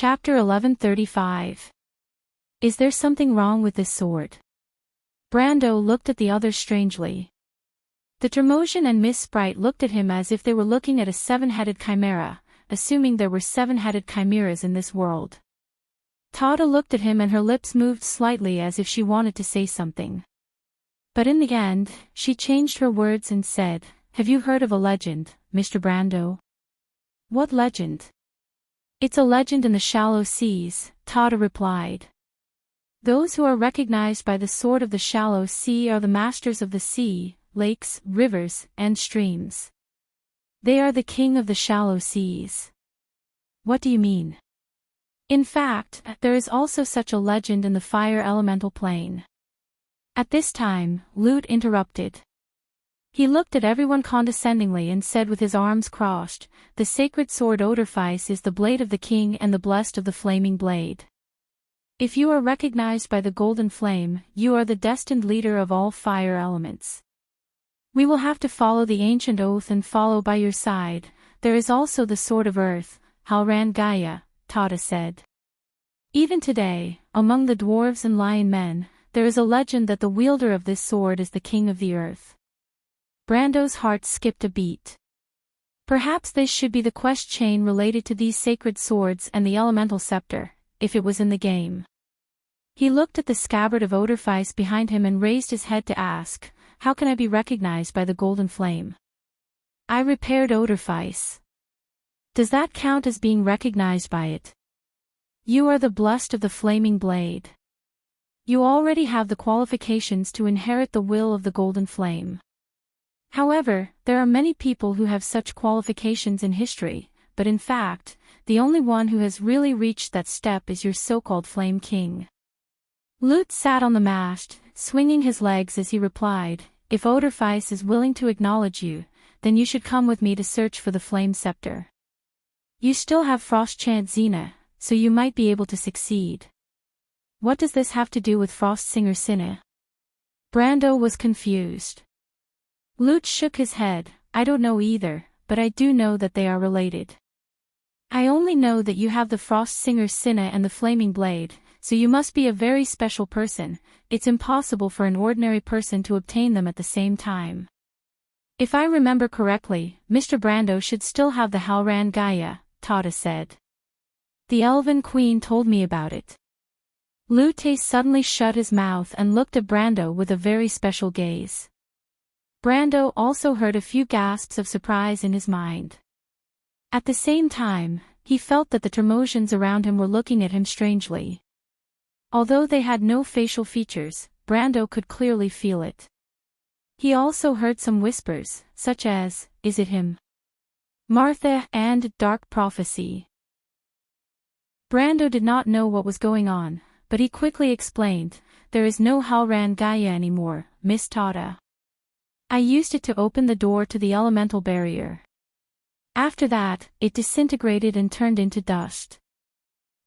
Chapter 1135. Is there something wrong with this sword? Brando looked at the others strangely. The Tremosian and Miss Sprite looked at him as if they were looking at a seven-headed chimera, assuming there were seven-headed chimeras in this world. Tada looked at him and her lips moved slightly as if she wanted to say something. But in the end, she changed her words and said, "Have you heard of a legend, Mr. Brando?" "What legend?" "It's a legend in the shallow seas," Tada replied. "Those who are recognized by the sword of the shallow sea are the masters of the sea, lakes, rivers, and streams. They are the king of the shallow seas." "What do you mean?" "In fact, there is also such a legend in the fire elemental plane." At this time, Lute interrupted. He looked at everyone condescendingly and said with his arms crossed, "The sacred sword Odorfice is the blade of the king and the blessed of the flaming blade. If you are recognized by the golden flame, you are the destined leader of all fire elements. We will have to follow the ancient oath and follow by your side. There is also the sword of earth, Halran Gaia," Tada said. "Even today, among the dwarves and lion men, there is a legend that the wielder of this sword is the king of the earth." Brando's heart skipped a beat. Perhaps this should be the quest chain related to these sacred swords and the elemental scepter, if it was in the game. He looked at the scabbard of Odorfice behind him and raised his head to ask, "How can I be recognized by the golden flame?" "I repaired Odorfice." "Does that count as being recognized by it?" "You are the blessed of the flaming blade. You already have the qualifications to inherit the will of the golden flame. However, there are many people who have such qualifications in history, but in fact, the only one who has really reached that step is your so-called Flame King." Lute sat on the mast, swinging his legs as he replied, "If Odorfice is willing to acknowledge you, then you should come with me to search for the Flame Scepter. You still have Frost Chant Xena, so you might be able to succeed." "What does this have to do with Frost Singer Cinna?" Brando was confused. Lute shook his head. "I don't know either, but I do know that they are related. I only know that you have the Frost Singer Cinna and the Flaming Blade, so you must be a very special person. It's impossible for an ordinary person to obtain them at the same time. If I remember correctly, Mr. Brando should still have the Halran Gaia," Tada said. "The Elven Queen told me about it." Lute suddenly shut his mouth and looked at Brando with a very special gaze. Brando also heard a few gasps of surprise in his mind. At the same time, he felt that the Tremosians around him were looking at him strangely. Although they had no facial features, Brando could clearly feel it. He also heard some whispers, such as, "Is it him?" "Martha," and "Dark Prophecy." Brando did not know what was going on, but he quickly explained, "There is no Halran Gaia anymore, Miss Tada. I used it to open the door to the elemental barrier. After that, it disintegrated and turned into dust."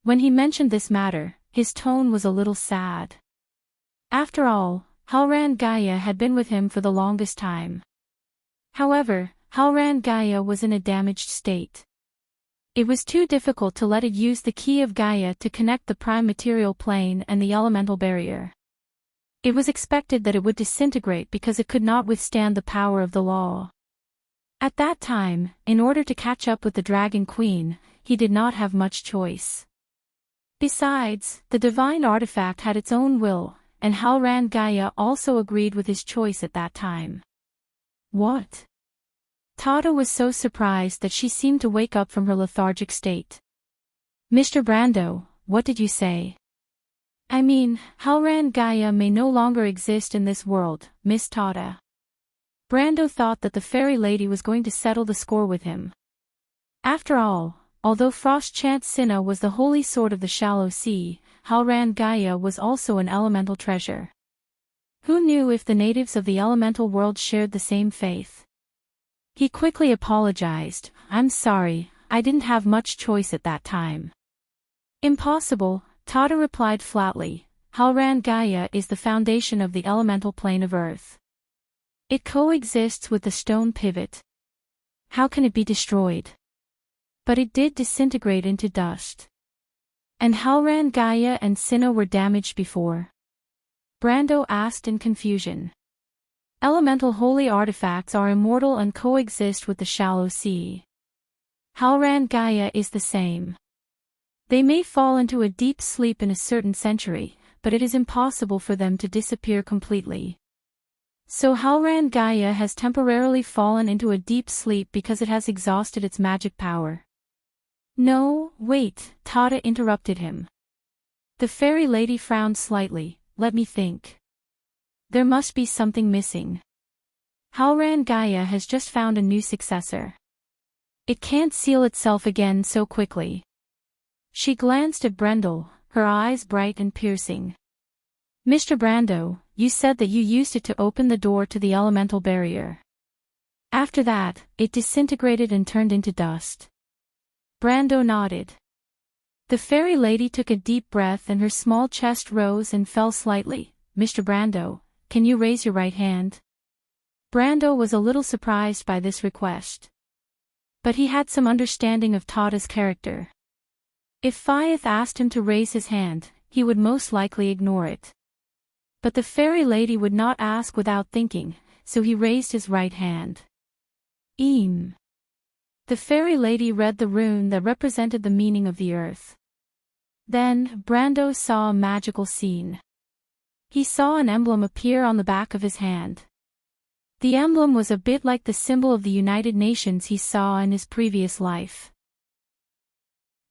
When he mentioned this matter, his tone was a little sad. After all, Halran Gaia had been with him for the longest time. However, Halran Gaia was in a damaged state. It was too difficult to let it use the key of Gaia to connect the prime material plane and the elemental barrier. It was expected that it would disintegrate because it could not withstand the power of the law. At that time, in order to catch up with the Dragon Queen, he did not have much choice. Besides, the divine artifact had its own will, and Halran Gaia also agreed with his choice at that time. "What?" Tada was so surprised that she seemed to wake up from her lethargic state. "Mr. Brando, what did you say?" "I mean, Halran Gaia may no longer exist in this world, Miss Tada." Brando thought that the fairy lady was going to settle the score with him. After all, although Frost Chant Cinna was the holy sword of the shallow sea, Halran Gaia was also an elemental treasure. Who knew if the natives of the elemental world shared the same faith? He quickly apologized, "I'm sorry, I didn't have much choice at that time." "Impossible," Tada replied flatly. "Halran Gaia is the foundation of the elemental plane of Earth. It coexists with the stone pivot. How can it be destroyed?" "But it did disintegrate into dust." And Halran Gaia and Sinnoh were damaged before? Brando asked in confusion. Elemental holy artifacts are immortal and coexist with the shallow sea. Halran Gaia is the same. They may fall into a deep sleep in a certain century, but it is impossible for them to disappear completely. So Halran Gaia has temporarily fallen into a deep sleep because it has exhausted its magic power. No, wait, Tada interrupted him. The fairy lady frowned slightly. Let me think. There must be something missing. Halran Gaia has just found a new successor. It can't seal itself again so quickly. She glanced at Brendel, her eyes bright and piercing. Mr. Brando, you said that you used it to open the door to the elemental barrier. After that, it disintegrated and turned into dust. Brando nodded. The fairy lady took a deep breath and her small chest rose and fell slightly. Mr. Brando, can you raise your right hand? Brando was a little surprised by this request. But he had some understanding of Tada's character. If Fyeth asked him to raise his hand, he would most likely ignore it. But the fairy lady would not ask without thinking, so he raised his right hand. The fairy lady read the rune that represented the meaning of the earth. Then, Brando saw a magical scene. He saw an emblem appear on the back of his hand. The emblem was a bit like the symbol of the United Nations he saw in his previous life.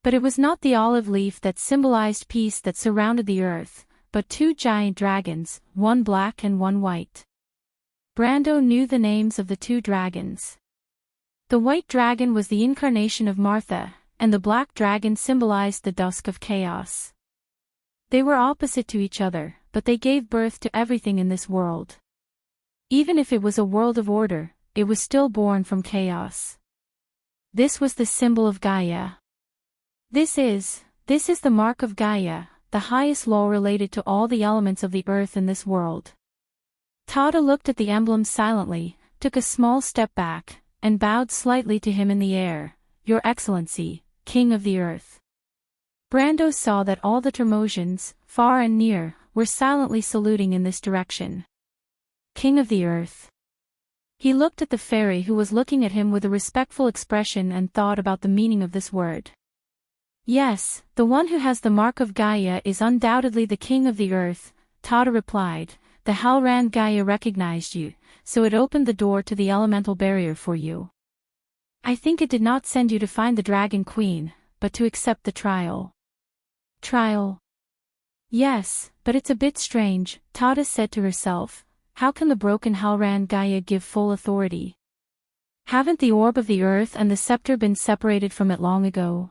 But it was not the olive leaf that symbolized peace that surrounded the earth, but two giant dragons, one black and one white. Brando knew the names of the two dragons. The white dragon was the incarnation of Martha, and the black dragon symbolized the dusk of chaos. They were opposite to each other, but they gave birth to everything in this world. Even if it was a world of order, it was still born from chaos. This was the symbol of Gaia. This is the mark of Gaia, the highest law related to all the elements of the earth in this world. Tada looked at the emblem silently, took a small step back, and bowed slightly to him in the air. Your Excellency, King of the Earth. Brando saw that all the Termosians, far and near, were silently saluting in this direction. King of the Earth. He looked at the fairy who was looking at him with a respectful expression and thought about the meaning of this word. Yes, the one who has the mark of Gaia is undoubtedly the King of the Earth, Tada replied. The Halran Gaia recognized you, so it opened the door to the elemental barrier for you. I think it did not send you to find the Dragon Queen, but to accept the trial. Trial? Yes, but it's a bit strange, Tada said to herself. How can the broken Halran Gaia give full authority? Haven't the orb of the earth and the scepter been separated from it long ago?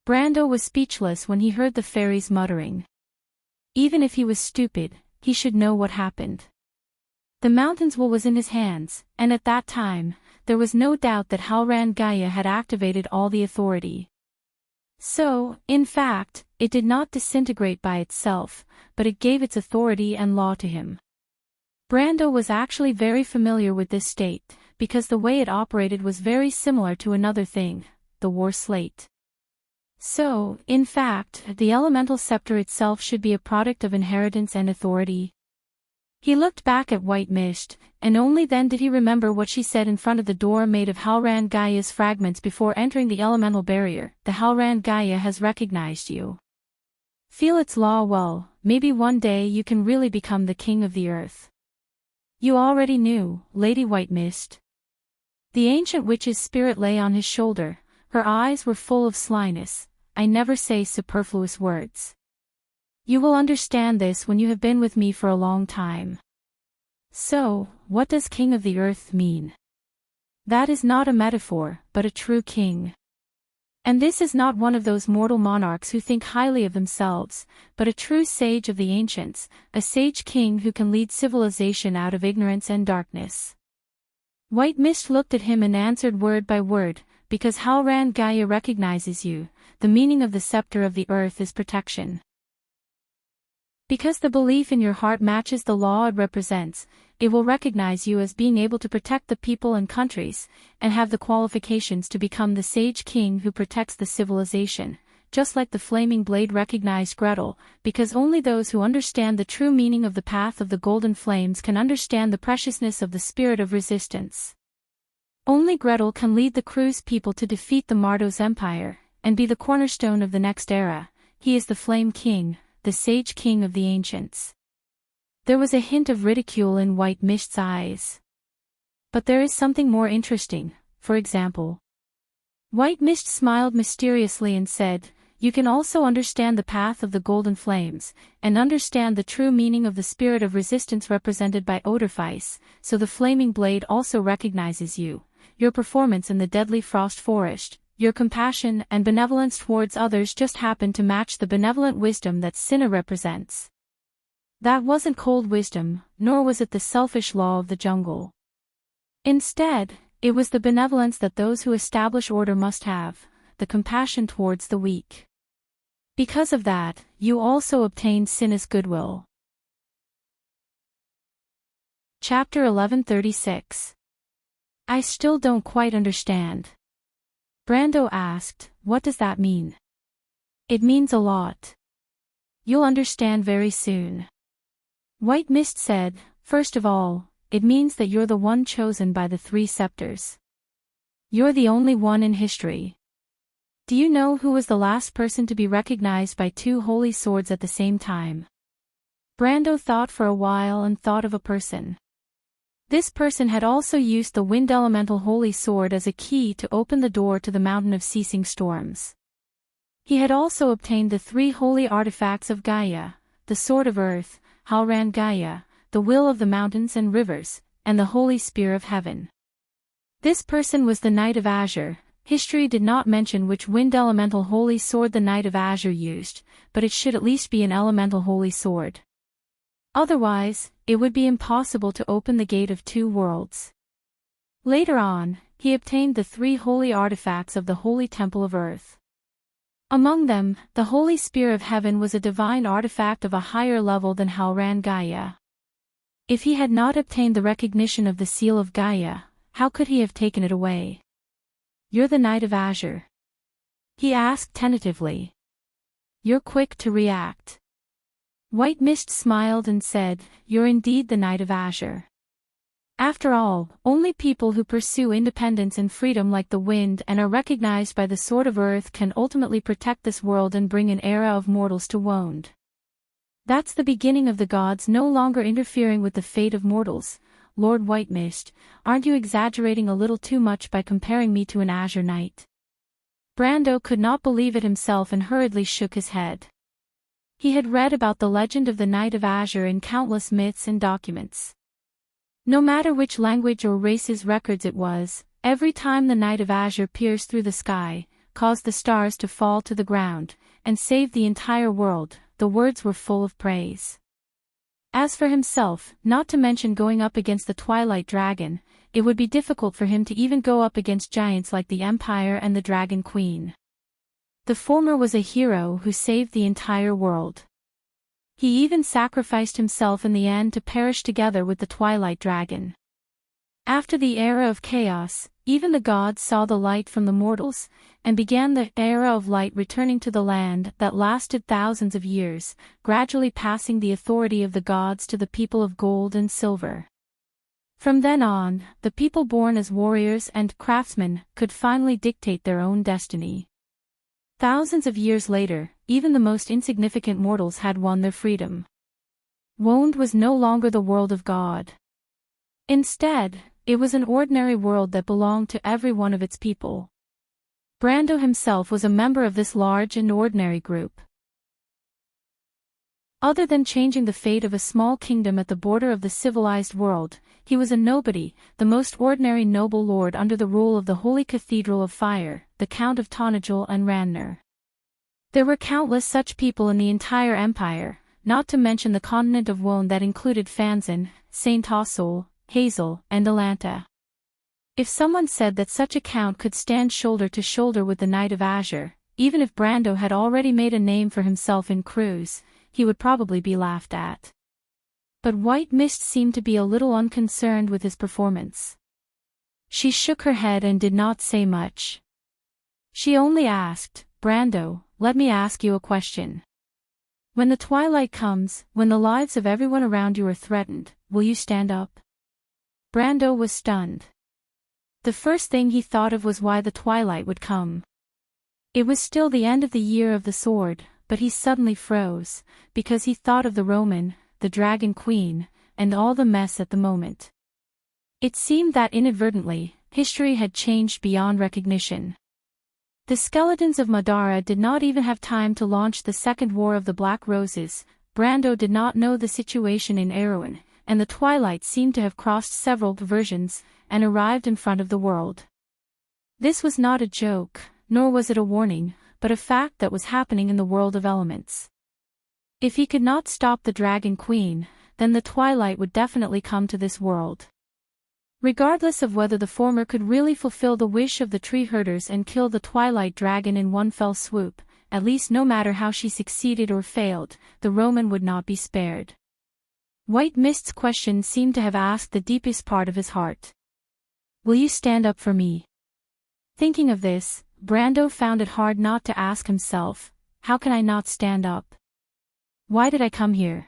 Brando was speechless when he heard the fairies muttering. Even if he was stupid, he should know what happened. The mountain's will was in his hands, and at that time, there was no doubt that Halran Gaia had activated all the authority. So, in fact, it did not disintegrate by itself, but it gave its authority and law to him. Brando was actually very familiar with this state, because the way it operated was very similar to another thing, the war slate. So, in fact, the elemental scepter itself should be a product of inheritance and authority. He looked back at White Mist, and only then did he remember what she said in front of the door made of Halran Gaia's fragments before entering the elemental barrier. The Halran Gaia has recognized you. Feel its law well, maybe one day you can really become the king of the earth. You already knew, Lady White Mist. The ancient witch's spirit lay on his shoulder, her eyes were full of slyness. I never say superfluous words. You will understand this when you have been with me for a long time. So, what does King of the Earth mean? That is not a metaphor, but a true king. And this is not one of those mortal monarchs who think highly of themselves, but a true sage of the ancients, a sage king who can lead civilization out of ignorance and darkness. White Mist looked at him and answered word by word, because Halran Gaia recognizes you, the meaning of the scepter of the earth is protection. Because the belief in your heart matches the law it represents, it will recognize you as being able to protect the people and countries, and have the qualifications to become the sage king who protects the civilization. just like the flaming blade recognized Gretel, because only those who understand the true meaning of the path of the golden flames can understand the preciousness of the spirit of resistance. Only Gretel can lead the Cruse people to defeat the Mardos Empire, and be the cornerstone of the next era. He is the Flame King, the Sage King of the Ancients. There was a hint of ridicule in White Mist's eyes. But there is something more interesting, for example. White Mist smiled mysteriously and said, "You can also understand the path of the golden flames, and understand the true meaning of the spirit of resistance represented by Odorfice, so the flaming blade also recognizes you, your performance in the deadly frost forest, your compassion and benevolence towards others just happen to match the benevolent wisdom that Cinna represents." That wasn't cold wisdom, nor was it the selfish law of the jungle. Instead, it was the benevolence that those who establish order must have, the compassion towards the weak. Because of that, you also obtained Cinna's goodwill. Chapter 1136. I still don't quite understand. Brando asked, "What does that mean?" "It means a lot. You'll understand very soon." White Mist said, "First of all, it means that you're the one chosen by the three scepters. You're the only one in history. Do you know who was the last person to be recognized by two holy swords at the same time?" Brando thought for a while and thought of a person. This person had also used the Wind Elemental Holy Sword as a key to open the door to the Mountain of Ceasing Storms. He had also obtained the three holy artifacts of Gaia, the Sword of Earth, Halran Gaia, the Will of the Mountains and Rivers, and the Holy Spear of Heaven. This person was the Knight of Azure. History did not mention which Wind Elemental Holy Sword the Knight of Azure used, but it should at least be an Elemental Holy Sword. Otherwise, it would be impossible to open the Gate of Two Worlds. Later on, he obtained the three holy artifacts of the Holy Temple of Earth. Among them, the Holy Spear of Heaven was a divine artifact of a higher level than Halran Gaia. If he had not obtained the recognition of the Seal of Gaia, how could he have taken it away? "You're the Knight of Azure?" he asked tentatively. "You're quick to react." White Mist smiled and said, "You're indeed the Knight of Azure. After all, only people who pursue independence and freedom like the wind and are recognized by the Sword of Earth can ultimately protect this world and bring an era of mortals to wound. That's the beginning of the gods no longer interfering with the fate of mortals. Lord White Mist, aren't you exaggerating a little too much by comparing me to an Azure Knight?" Brando could not believe it himself and hurriedly shook his head. He had read about the legend of the Knight of Azure in countless myths and documents. No matter which language or race's records it was, every time the Knight of Azure pierced through the sky, caused the stars to fall to the ground, and saved the entire world, the words were full of praise. As for himself, not to mention going up against the Twilight Dragon, it would be difficult for him to even go up against giants like the Empire and the Dragon Queen. The former was a hero who saved the entire world. He even sacrificed himself in the end to perish together with the Twilight Dragon. After the era of chaos, even the gods saw the light from the mortals, and began the era of light returning to the land that lasted thousands of years, gradually passing the authority of the gods to the people of gold and silver. From then on, the people born as warriors and craftsmen could finally dictate their own destiny. Thousands of years later, even the most insignificant mortals had won their freedom. Wound was no longer the world of God. Instead, it was an ordinary world that belonged to every one of its people. Brando himself was a member of this large and ordinary group. Other than changing the fate of a small kingdom at the border of the civilized world, he was a nobody, the most ordinary noble lord under the rule of the Holy Cathedral of Fire, the Count of Tonajul and Ranner. There were countless such people in the entire empire, not to mention the continent of Woan that included Fanzan, Saint Osol, Hazel, and Alanta. If someone said that such a count could stand shoulder to shoulder with the Knight of Azure, even if Brando had already made a name for himself in Cruz, he would probably be laughed at. But White Mist seemed to be a little unconcerned with his performance. She shook her head and did not say much. She only asked, "Brando, let me ask you a question. When the twilight comes, when the lives of everyone around you are threatened, will you stand up? Brando was stunned. The first thing he thought of was why the twilight would come. It was still the end of the year of the sword, but he suddenly froze, because he thought of the Roman, the Dragon Queen, and all the mess at the moment. It seemed that inadvertently, history had changed beyond recognition. The skeletons of Madara did not even have time to launch the Second War of the Black Roses. Brando did not know the situation in Erewhon, and the twilight seemed to have crossed several versions, and arrived in front of the world. This was not a joke, nor was it a warning, but a fact that was happening in the world of elements. If he could not stop the Dragon Queen, then the twilight would definitely come to this world. Regardless of whether the former could really fulfill the wish of the tree herders and kill the Twilight Dragon in one fell swoop, at least no matter how she succeeded or failed, the Roman would not be spared. White Mist's question seemed to have asked the deepest part of his heart. Will you stand up for me? Thinking of this, Brando found it hard not to ask himself, how can I not stand up? Why did I come here?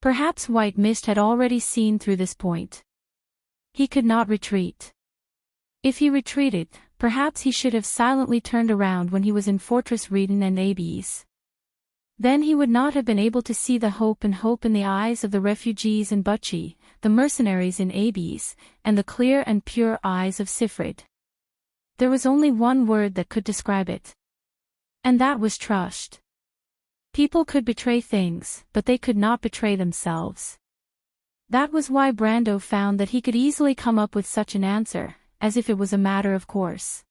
Perhaps White Mist had already seen through this point. He could not retreat. If he retreated, perhaps he should have silently turned around when he was in Fortress Reden and Abes. Then he would not have been able to see the hope in the eyes of the refugees in Butchie, the mercenaries in Abes, and the clear and pure eyes of Sifrid. There was only one word that could describe it. And that was trust. People could betray things, but they could not betray themselves. That was why Brando found that he could easily come up with such an answer, as if it was a matter of course.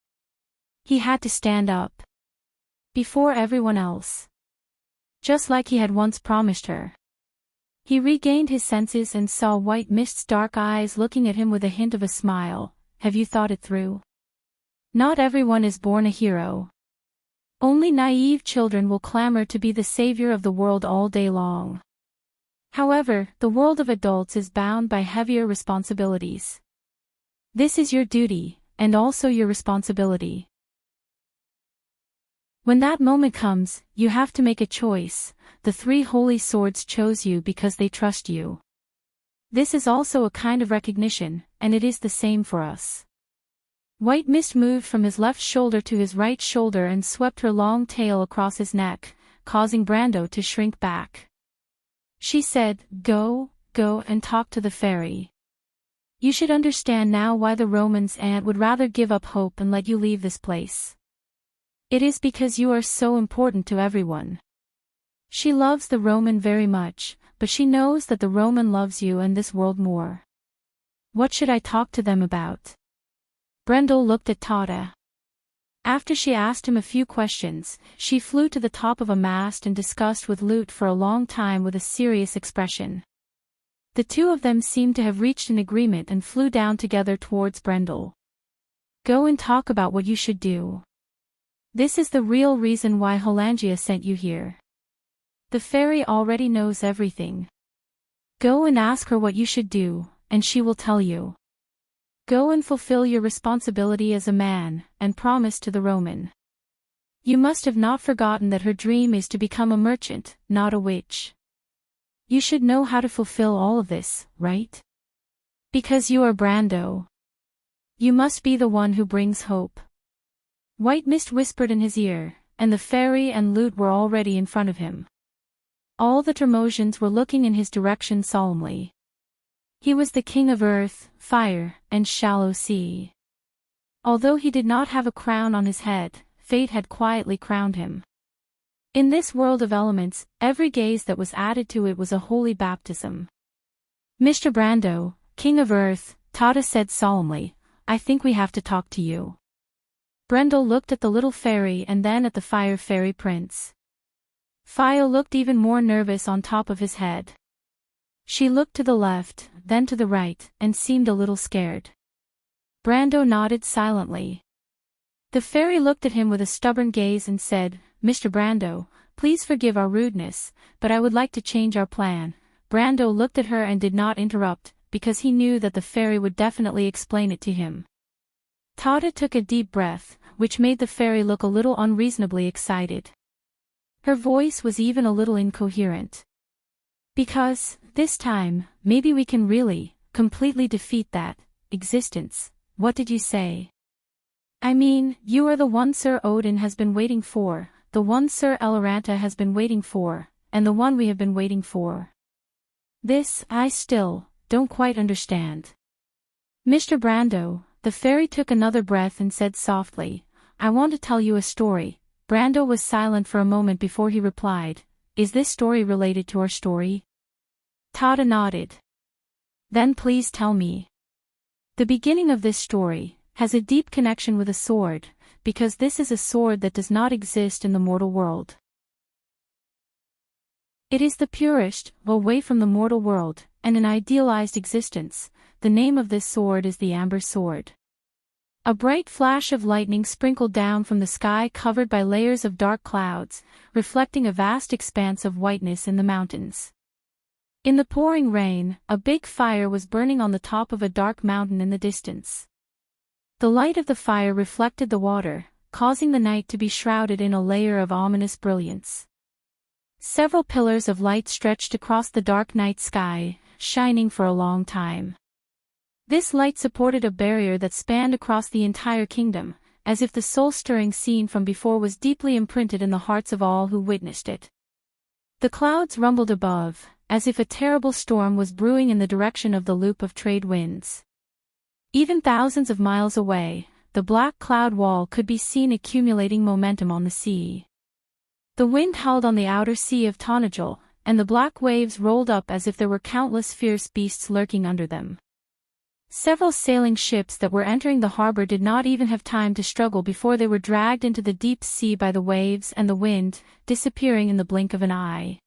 He had to stand up. Before everyone else. Just like he had once promised her. He regained his senses and saw White Mist's dark eyes looking at him with a hint of a smile. Have you thought it through? Not everyone is born a hero. Only naive children will clamor to be the savior of the world all day long. However, the world of adults is bound by heavier responsibilities. This is your duty, and also your responsibility. When that moment comes, you have to make a choice. The three holy swords chose you because they trust you. This is also a kind of recognition, and it is the same for us. White Mist moved from his left shoulder to his right shoulder and swept her long tail across his neck, causing Brando to shrink back. She said, go and talk to the fairy. You should understand now why the Romans would rather give up hope and let you leave this place. It is because you are so important to everyone. She loves the Roman very much, but she knows that the Roman loves you and this world more. What should I talk to them about? Brendel looked at Tata. After she asked him a few questions, she flew to the top of a mast and discussed with Lute for a long time with a serious expression. The two of them seemed to have reached an agreement and flew down together towards Brendel. Go and talk about what you should do. This is the real reason why Hollandia sent you here. The fairy already knows everything. Go and ask her what you should do, and she will tell you. Go and fulfill your responsibility as a man, and promise to the Roman. You must have not forgotten that her dream is to become a merchant, not a witch. You should know how to fulfill all of this, right? Because you are Brando. You must be the one who brings hope. White Mist whispered in his ear, and the fairy and Lute were already in front of him. All the Tremosians were looking in his direction solemnly. He was the king of earth, fire, and shallow sea. Although he did not have a crown on his head, fate had quietly crowned him. In this world of elements, every gaze that was added to it was a holy baptism. Mr. Brando, king of earth, Tata said solemnly, I think we have to talk to you. Brendel looked at the little fairy and then at the fire fairy prince. Fio looked even more nervous on top of his head. She looked to the left, then to the right, and seemed a little scared. Brando nodded silently. The fairy looked at him with a stubborn gaze and said, Mr. Brando, please forgive our rudeness, but I would like to change our plan. Brando looked at her and did not interrupt, because he knew that the fairy would definitely explain it to him. Tata took a deep breath, which made the fairy look a little unreasonably excited. Her voice was even a little incoherent. Because, this time, maybe we can really, completely defeat that existence. What did you say? I mean, you are the one Sir Odin has been waiting for, the one Sir Eloranta has been waiting for, and the one we have been waiting for. This, I still, don't quite understand. Mr. Brando, the fairy took another breath and said softly, I want to tell you a story. Brando was silent for a moment before he replied, Is this story related to our story? Tada nodded. Then please tell me. The beginning of this story has a deep connection with a sword, because this is a sword that does not exist in the mortal world. It is the purest, away from the mortal world, and an idealized existence. The name of this sword is the Amber Sword. A bright flash of lightning sprinkled down from the sky covered by layers of dark clouds, reflecting a vast expanse of whiteness in the mountains. In the pouring rain, a big fire was burning on the top of a dark mountain in the distance. The light of the fire reflected the water, causing the night to be shrouded in a layer of ominous brilliance. Several pillars of light stretched across the dark night sky, shining for a long time. This light supported a barrier that spanned across the entire kingdom, as if the soul-stirring scene from before was deeply imprinted in the hearts of all who witnessed it. The clouds rumbled above, as if a terrible storm was brewing in the direction of the loop of trade winds. Even thousands of miles away, the black cloud wall could be seen accumulating momentum on the sea. The wind howled on the outer sea of Tonajol, and the black waves rolled up as if there were countless fierce beasts lurking under them. Several sailing ships that were entering the harbor did not even have time to struggle before they were dragged into the deep sea by the waves and the wind, disappearing in the blink of an eye.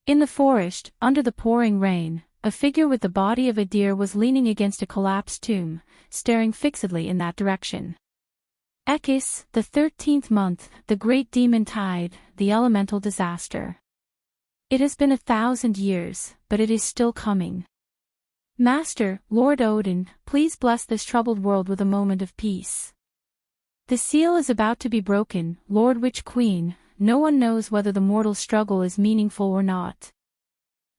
In the forest, under the pouring rain, a figure with the body of a deer was leaning against a collapsed tomb, staring fixedly in that direction. Ekis, the 13th month, the great demon tide, the elemental disaster. It has been 1,000 years, but it is still coming. Master, Lord Odin, please bless this troubled world with a moment of peace. The seal is about to be broken, Lord Witch Queen. No one knows whether the mortal struggle is meaningful or not.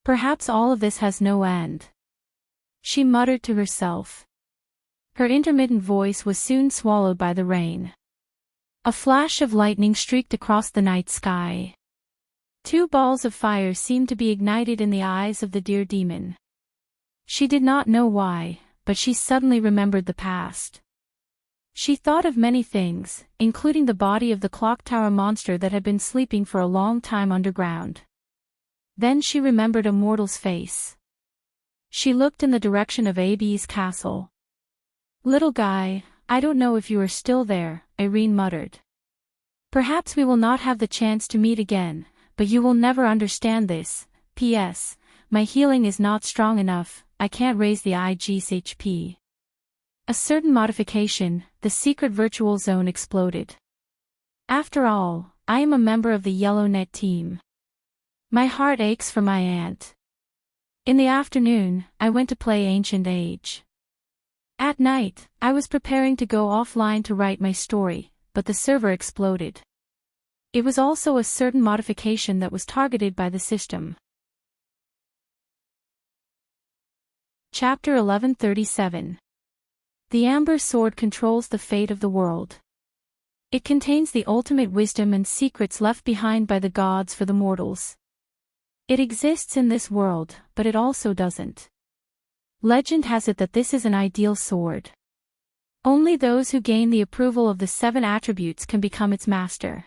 Perhaps all of this has no end. She muttered to herself. Her intermittent voice was soon swallowed by the rain. A flash of lightning streaked across the night sky. 2 balls of fire seemed to be ignited in the eyes of the deer demon. She did not know why, but she suddenly remembered the past. She thought of many things, including the body of the clock tower monster that had been sleeping for a long time underground. Then she remembered a mortal's face. She looked in the direction of Abby's castle. Little guy, I don't know if you are still there, Irene muttered. Perhaps we will not have the chance to meet again, but you will never understand this. P.S. My healing is not strong enough, I can't raise the IG's HP. A certain modification, the secret virtual zone exploded. After all, I am a member of the Yellow Net team. My heart aches for my aunt. In the afternoon, I went to play Ancient Age. At night, I was preparing to go offline to write my story, but the server exploded. It was also a certain modification that was targeted by the system. Chapter 1137. The Amber Sword controls the fate of the world. It contains the ultimate wisdom and secrets left behind by the gods for the mortals. It exists in this world, but it also doesn't. Legend has it that this is an ideal sword. Only those who gain the approval of the 7 attributes can become its master.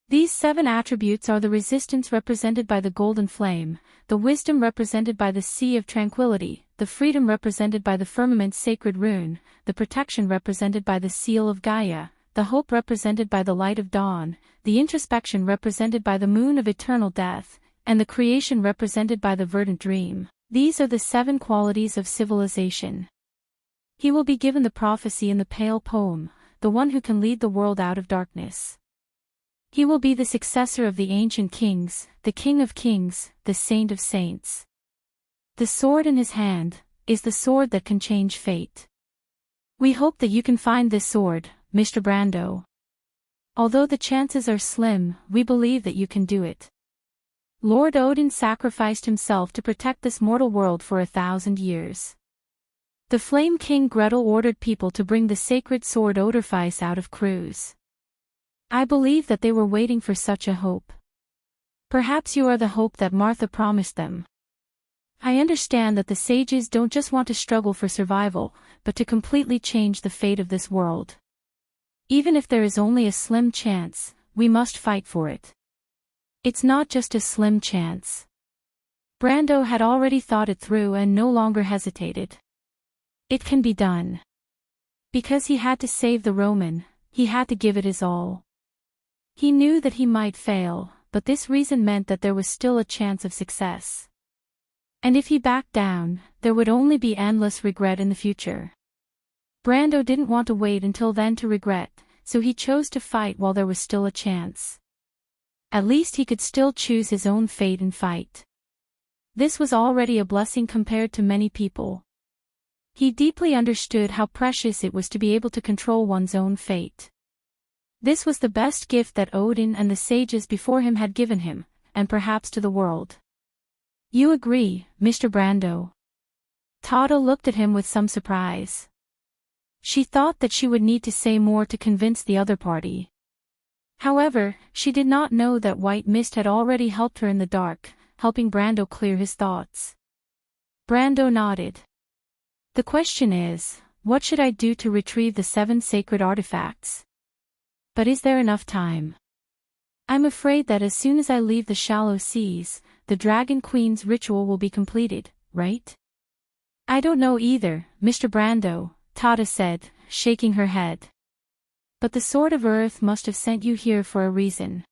These 7 attributes are the resistance represented by the golden flame, the wisdom represented by the sea of tranquility, the freedom represented by the firmament's sacred rune, the protection represented by the seal of Gaia, the hope represented by the light of dawn, the introspection represented by the moon of eternal death, and the creation represented by the verdant dream. These are the 7 qualities of civilization. He will be given the prophecy in the pale poem, the one who can lead the world out of darkness. He will be the successor of the ancient kings, the king of kings, the saint of saints. The sword in his hand is the sword that can change fate. We hope that you can find this sword, Mr. Brando. Although the chances are slim, we believe that you can do it. Lord Odin sacrificed himself to protect this mortal world for 1,000 years. The Flame King Gretel ordered people to bring the sacred sword Odorfice out of Cruz. I believe that they were waiting for such a hope. Perhaps you are the hope that Martha promised them. I understand that the sages don't just want to struggle for survival, but to completely change the fate of this world. Even if there is only a slim chance, we must fight for it. It's not just a slim chance. Brando had already thought it through and no longer hesitated. It can be done. Because he had to save the Roman, he had to give it his all. He knew that he might fail, but this reason meant that there was still a chance of success. And if he backed down, there would only be endless regret in the future. Brando didn't want to wait until then to regret, so he chose to fight while there was still a chance. At least he could still choose his own fate and fight. This was already a blessing compared to many people. He deeply understood how precious it was to be able to control one's own fate. This was the best gift that Odin and the sages before him had given him, and perhaps to the world. You agree, Mr. Brando? Tada looked at him with some surprise. She thought that she would need to say more to convince the other party. However, she did not know that white mist had already helped her in the dark, helping Brando clear his thoughts. Brando nodded. The question is, what should I do to retrieve the 7 sacred artifacts? But is there enough time? I'm afraid that as soon as I leave the shallow seas, the Dragon Queen's ritual will be completed, right? I don't know either, Mr. Brando, Tada said, shaking her head. But the Sword of Earth must have sent you here for a reason.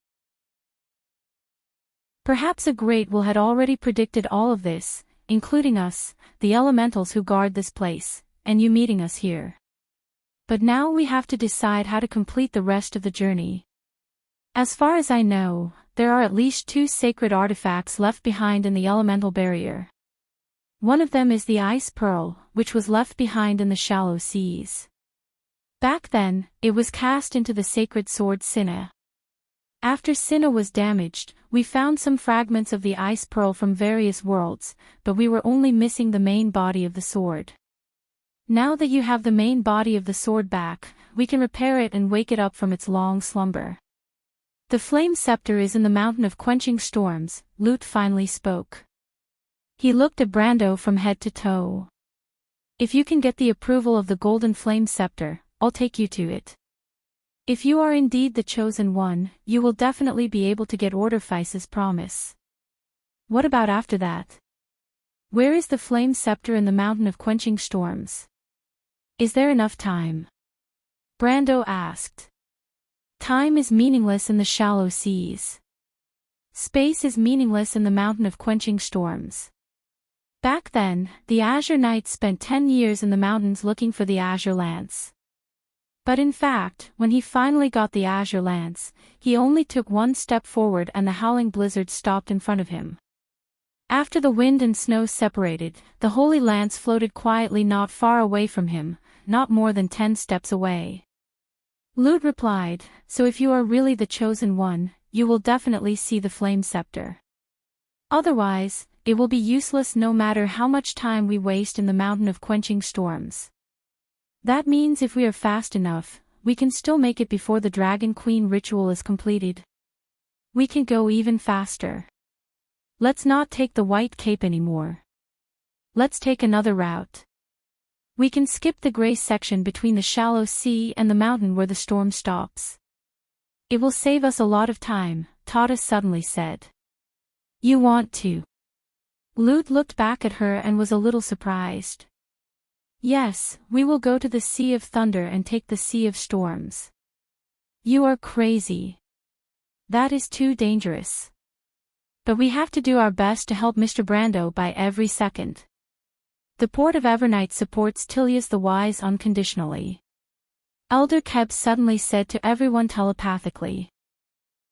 Perhaps a great will had already predicted all of this, including us, the elementals who guard this place, and you meeting us here. But now we have to decide how to complete the rest of the journey. As far as I know, there are at least 2 sacred artifacts left behind in the elemental barrier. One of them is the Ice Pearl, which was left behind in the shallow seas. Back then, it was cast into the sacred sword Cinna. After Cinna was damaged, we found some fragments of the Ice Pearl from various worlds, but we were only missing the main body of the sword. Now that you have the main body of the sword back, we can repair it and wake it up from its long slumber. The flame scepter is in the mountain of quenching storms, Lute finally spoke. He looked at Brando from head to toe. If you can get the approval of the golden flame scepter, I'll take you to it. If you are indeed the chosen one, you will definitely be able to get Odorfice's promise. What about after that? Where is the flame scepter in the mountain of quenching storms? Is there enough time? Brando asked. Time is meaningless in the shallow seas. Space is meaningless in the mountain of quenching storms. Back then, the Azure Knight spent 10 years in the mountains looking for the Azure Lance. But in fact, when he finally got the Azure Lance, he only took 1 step forward and the howling blizzard stopped in front of him. After the wind and snow separated, the Holy Lance floated quietly not far away from him, not more than 10 steps away. Lute replied, so if you are really the chosen one, you will definitely see the flame scepter. Otherwise, it will be useless no matter how much time we waste in the mountain of quenching storms. That means if we are fast enough, we can still make it before the Dragon Queen ritual is completed. We can go even faster. Let's not take the White Cape anymore. Let's take another route. We can skip the gray section between the shallow sea and the mountain where the storm stops. It will save us a lot of time, Tada suddenly said. You want to? Lute looked back at her and was a little surprised. Yes, we will go to the Sea of Thunder and take the Sea of Storms. You are crazy. That is too dangerous. But we have to do our best to help Mr. Brando by every second. The Port of Evernight supports Tilius the Wise unconditionally. Elder Keb suddenly said to everyone telepathically.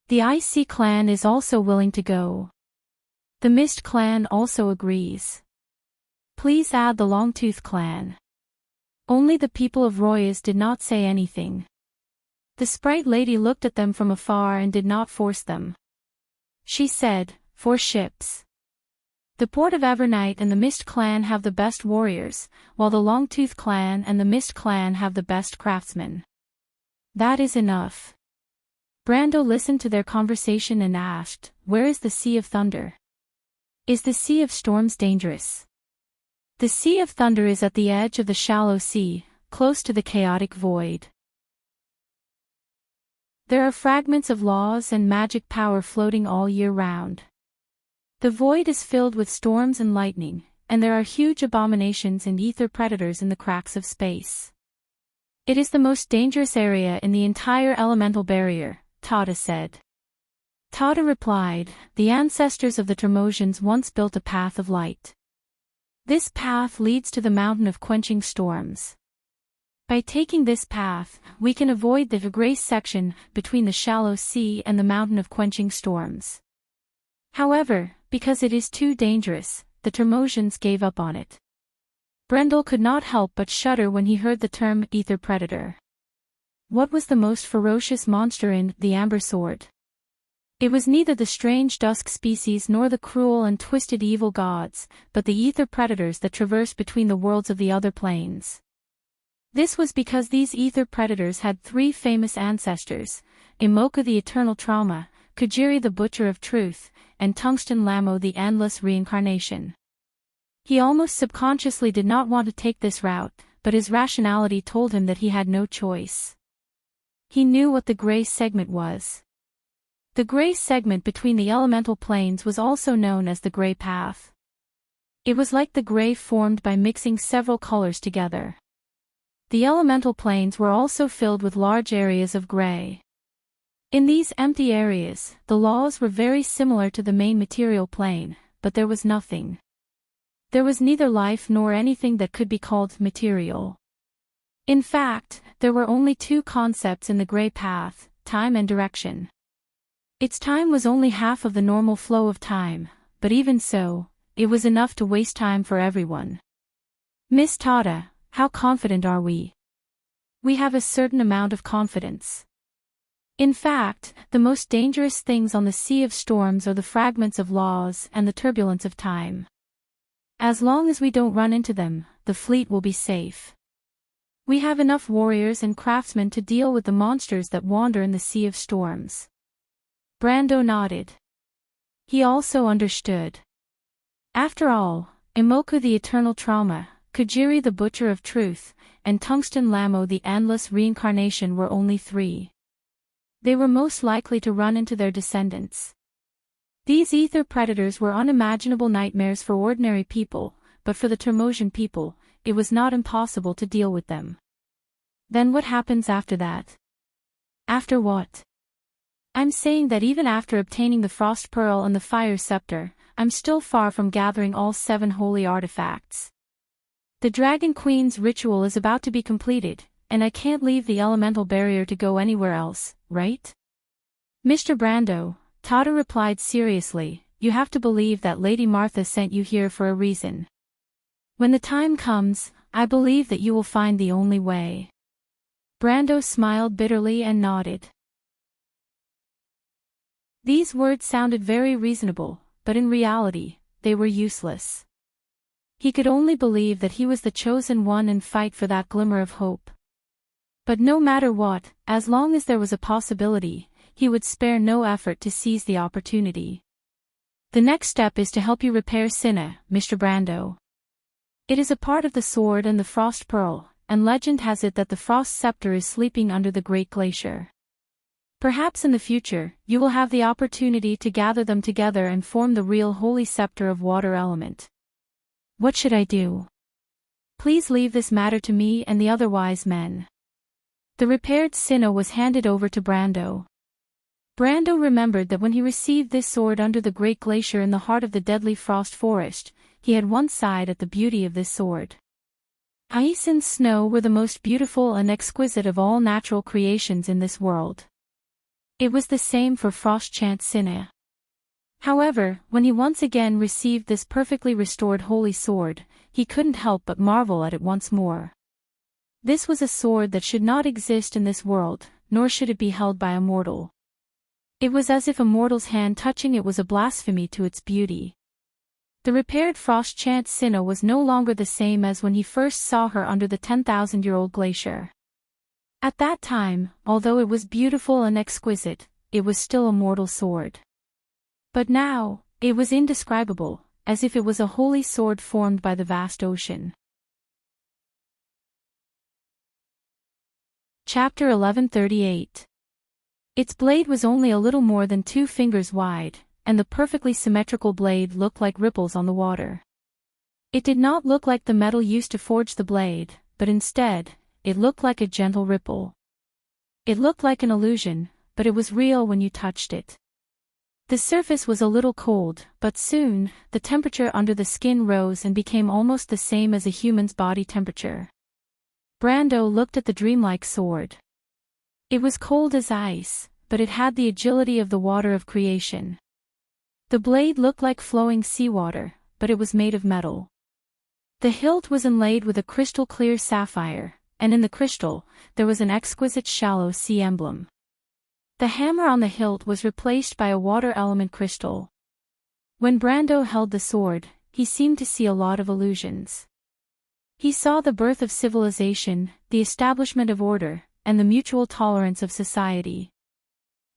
The Ice Sea clan is also willing to go. The Mist clan also agrees. Please add the Longtooth clan. Only the people of Royas did not say anything. The sprite lady looked at them from afar and did not force them. She said, 4 ships. The Port of Evernight and the Mist Clan have the best warriors, while the Longtooth Clan and the Mist Clan have the best craftsmen. That is enough. Brando listened to their conversation and asked, where is the Sea of Thunder? Is the Sea of Storms dangerous? The Sea of Thunder is at the edge of the shallow sea, close to the chaotic void. There are fragments of laws and magic power floating all year round. The void is filled with storms and lightning, and there are huge abominations and ether predators in the cracks of space. It is the most dangerous area in the entire elemental barrier, Tada said. Tada replied, the ancestors of the Termosians once built a path of light. This path leads to the mountain of quenching storms. By taking this path, we can avoid the gray section between the shallow sea and the mountain of quenching storms. However, because it is too dangerous, the Termosians gave up on it. Brendel could not help but shudder when he heard the term ether predator. What was the most ferocious monster in the Amber Sword? It was neither the strange dusk species nor the cruel and twisted evil gods, but the ether predators that traverse between the worlds of the other planes. This was because these ether predators had 3 famous ancestors, Imoka the Eternal Trauma, Kujiri the Butcher of Truth, and Tungsten Lamo the Endless Reincarnation. He almost subconsciously did not want to take this route, but his rationality told him that he had no choice. He knew what the gray segment was. The gray segment between the elemental planes was also known as the gray path. It was like the gray formed by mixing several colors together. The elemental planes were also filled with large areas of gray. In these empty areas, the laws were very similar to the main material plane, but there was nothing. There was neither life nor anything that could be called material. In fact, there were only 2 concepts in the gray path, time and direction. Its time was only half of the normal flow of time, but even so, it was enough to waste time for everyone. Miss Tada, how confident are we? We have a certain amount of confidence. In fact, the most dangerous things on the Sea of Storms are the fragments of laws and the turbulence of time. As long as we don't run into them, the fleet will be safe. We have enough warriors and craftsmen to deal with the monsters that wander in the Sea of Storms. Brando nodded. He also understood. After all, Imoka the Eternal Trauma, Kujiri the Butcher of Truth, and Tungsten Lamo the Endless Reincarnation were only 3. They were most likely to run into their descendants. These ether predators were unimaginable nightmares for ordinary people, but for the Termosian people, it was not impossible to deal with them. Then what happens after that? After what? I'm saying that even after obtaining the Frost Pearl and the Fire Scepter, I'm still far from gathering all 7 holy artifacts. The Dragon Queen's ritual is about to be completed, and I can't leave the elemental barrier to go anywhere else, right? Mr. Brando, Tada replied seriously, you have to believe that Lady Martha sent you here for a reason. When the time comes, I believe that you will find the only way. Brando smiled bitterly and nodded. These words sounded very reasonable, but in reality, they were useless. He could only believe that he was the chosen one and fight for that glimmer of hope. But no matter what, as long as there was a possibility, he would spare no effort to seize the opportunity. The next step is to help you repair Cinna, Mr. Brando. It is a part of the sword and the Frost Pearl, and legend has it that the Frost Scepter is sleeping under the Great Glacier. Perhaps in the future, you will have the opportunity to gather them together and form the real Holy Scepter of Water Element. What should I do? Please leave this matter to me and the other wise men. The repaired Cinna was handed over to Brando. Brando remembered that when he received this sword under the Great Glacier in the heart of the deadly frost forest, he had once sighed at the beauty of this sword. Ice and snow were the most beautiful and exquisite of all natural creations in this world. It was the same for Frost-Chant Cinna. However, when he once again received this perfectly restored holy sword, he couldn't help but marvel at it once more. This was a sword that should not exist in this world, nor should it be held by a mortal. It was as if a mortal's hand touching it was a blasphemy to its beauty. The repaired frost-chant Cinna was no longer the same as when he first saw her under the 10,000-year-old glacier. At that time, although it was beautiful and exquisite, it was still a mortal sword. But now, it was indescribable, as if it was a holy sword formed by the vast ocean. Chapter 1138. Its blade was only a little more than 2 fingers wide, and the perfectly symmetrical blade looked like ripples on the water. It did not look like the metal used to forge the blade, but instead, it looked like a gentle ripple. It looked like an illusion, but it was real when you touched it. The surface was a little cold, but soon, the temperature under the skin rose and became almost the same as a human's body temperature. Brando looked at the dreamlike sword. It was cold as ice, but it had the agility of the water of creation. The blade looked like flowing seawater, but it was made of metal. The hilt was inlaid with a crystal-clear sapphire, and in the crystal, there was an exquisite shallow sea emblem. The hammer on the hilt was replaced by a water element crystal. When Brando held the sword, he seemed to see a lot of illusions. He saw the birth of civilization, the establishment of order, and the mutual tolerance of society.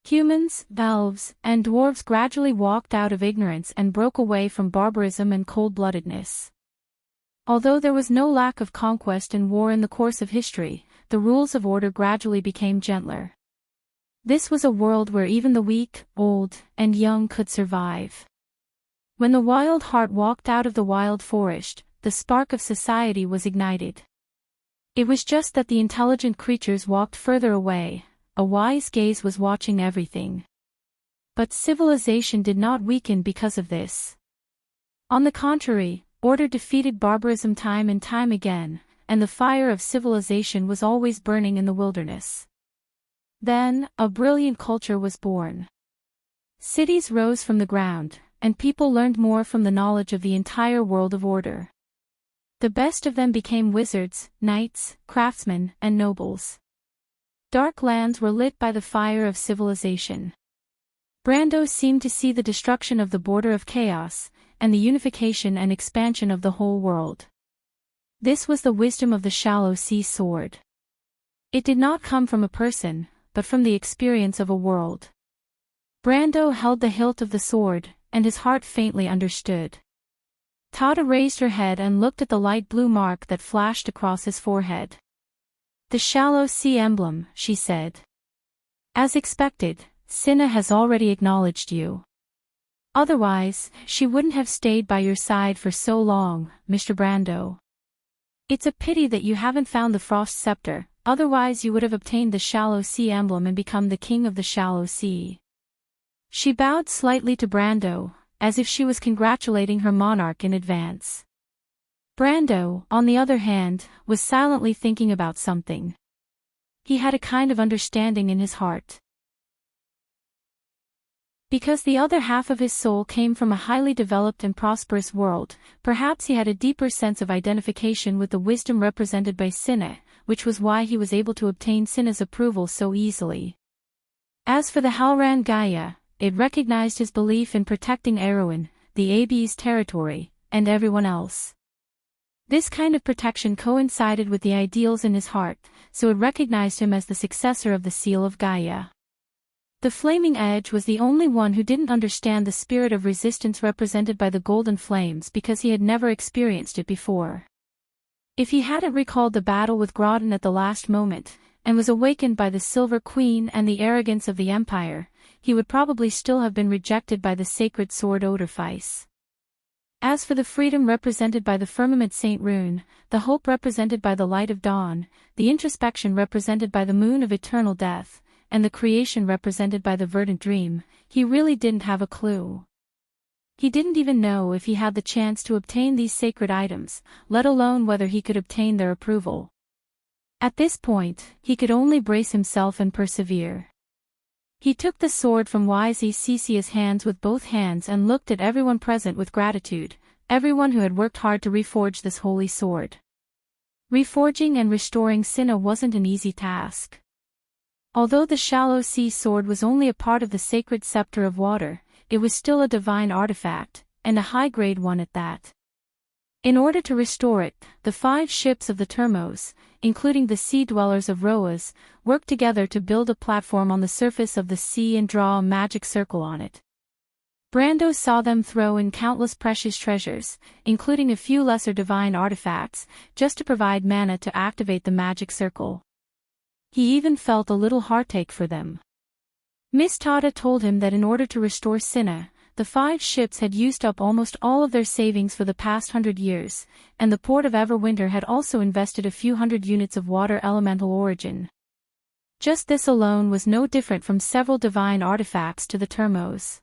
Humans, elves, and dwarves gradually walked out of ignorance and broke away from barbarism and cold-bloodedness. Although there was no lack of conquest and war in the course of history, the rules of order gradually became gentler. This was a world where even the weak, old, and young could survive. When the wild heart walked out of the wild forest, the spark of society was ignited. It was just that the intelligent creatures walked further away, a wise gaze was watching everything. But civilization did not weaken because of this. On the contrary, order defeated barbarism time and time again, and the fire of civilization was always burning in the wilderness. Then, a brilliant culture was born. Cities rose from the ground, and people learned more from the knowledge of the entire world of order. The best of them became wizards, knights, craftsmen, and nobles. Dark lands were lit by the fire of civilization. Brando seemed to see the destruction of the border of chaos, and the unification and expansion of the whole world. This was the wisdom of the shallow sea sword. It did not come from a person, but from the experience of a world. Brando held the hilt of the sword, and his heart faintly understood. Tada raised her head and looked at the light blue mark that flashed across his forehead. "The shallow sea emblem," she said. "As expected, Cinna has already acknowledged you. Otherwise, she wouldn't have stayed by your side for so long, Mr. Brando. It's a pity that you haven't found the Frost Scepter, otherwise you would have obtained the shallow sea emblem and become the king of the shallow sea." She bowed slightly to Brando, as if she was congratulating her monarch in advance. Brando, on the other hand, was silently thinking about something. He had a kind of understanding in his heart. Because the other half of his soul came from a highly developed and prosperous world, perhaps he had a deeper sense of identification with the wisdom represented by Cinna, which was why he was able to obtain Cinna's approval so easily. As for the Halran Gaia, it recognized his belief in protecting Erewhon, the Abbey's territory, and everyone else. This kind of protection coincided with the ideals in his heart, so it recognized him as the successor of the Seal of Gaia. The Flaming Edge was the only one who didn't understand the spirit of resistance represented by the golden flames because he had never experienced it before. If he hadn't recalled the battle with Groton at the last moment, and was awakened by the Silver Queen and the arrogance of the Empire, he would probably still have been rejected by the sacred sword Odorfice. As for the freedom represented by the firmament Saint Rune, the hope represented by the light of dawn, the introspection represented by the moon of eternal death, and the creation represented by the verdant dream, he really didn't have a clue. He didn't even know if he had the chance to obtain these sacred items, let alone whether he could obtain their approval. At this point, he could only brace himself and persevere. He took the sword from wise Cecia's hands with both hands and looked at everyone present with gratitude, everyone who had worked hard to reforge this holy sword. Reforging and restoring Cinna wasn't an easy task. Although the shallow sea sword was only a part of the sacred scepter of water, it was still a divine artifact, and a high-grade one at that. In order to restore it, the 5 ships of the Termos, including the sea dwellers of Roas, worked together to build a platform on the surface of the sea and draw a magic circle on it. Brando saw them throw in countless precious treasures, including a few lesser divine artifacts, just to provide mana to activate the magic circle. He even felt a little heartache for them. Miss Tata told him that in order to restore Cinna, the 5 ships had used up almost all of their savings for the past 100 years, and the port of Everwinter had also invested a few hundred units of water elemental origin. Just this alone was no different from several divine artifacts to the Termos.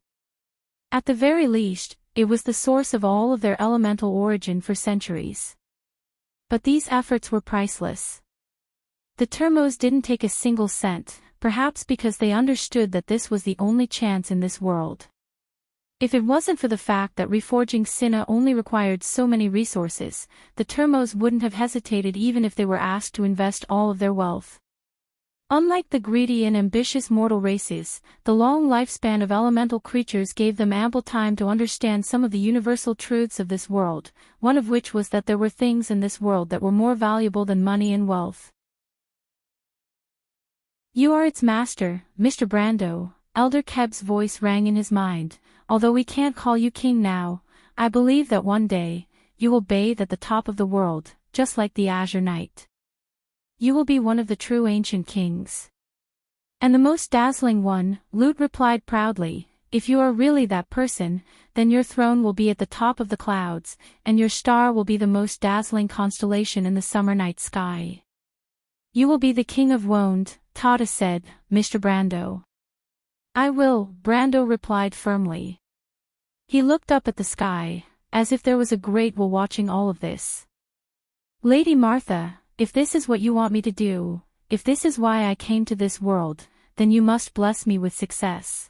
At the very least, it was the source of all of their elemental origin for centuries. But these efforts were priceless. The Termos didn't take a single cent, perhaps because they understood that this was the only chance in this world. If it wasn't for the fact that reforging Cinna only required so many resources, the Termos wouldn't have hesitated even if they were asked to invest all of their wealth. Unlike the greedy and ambitious mortal races, the long lifespan of elemental creatures gave them ample time to understand some of the universal truths of this world, one of which was that there were things in this world that were more valuable than money and wealth. "You are its master, Mr. Brando," Elder Keb's voice rang in his mind. "Although we can't call you king now, I believe that one day, you will bathe at the top of the world, just like the Azure Knight. You will be one of the true ancient kings. And the most dazzling one," Lute replied proudly. "If you are really that person, then your throne will be at the top of the clouds, and your star will be the most dazzling constellation in the summer night sky." "You will be the king of Wonde," Tata said, "Mr. Brando." "I will," Brando replied firmly. He looked up at the sky, as if there was a great will watching all of this. "Lady Martha, if this is what you want me to do, if this is why I came to this world, then you must bless me with success.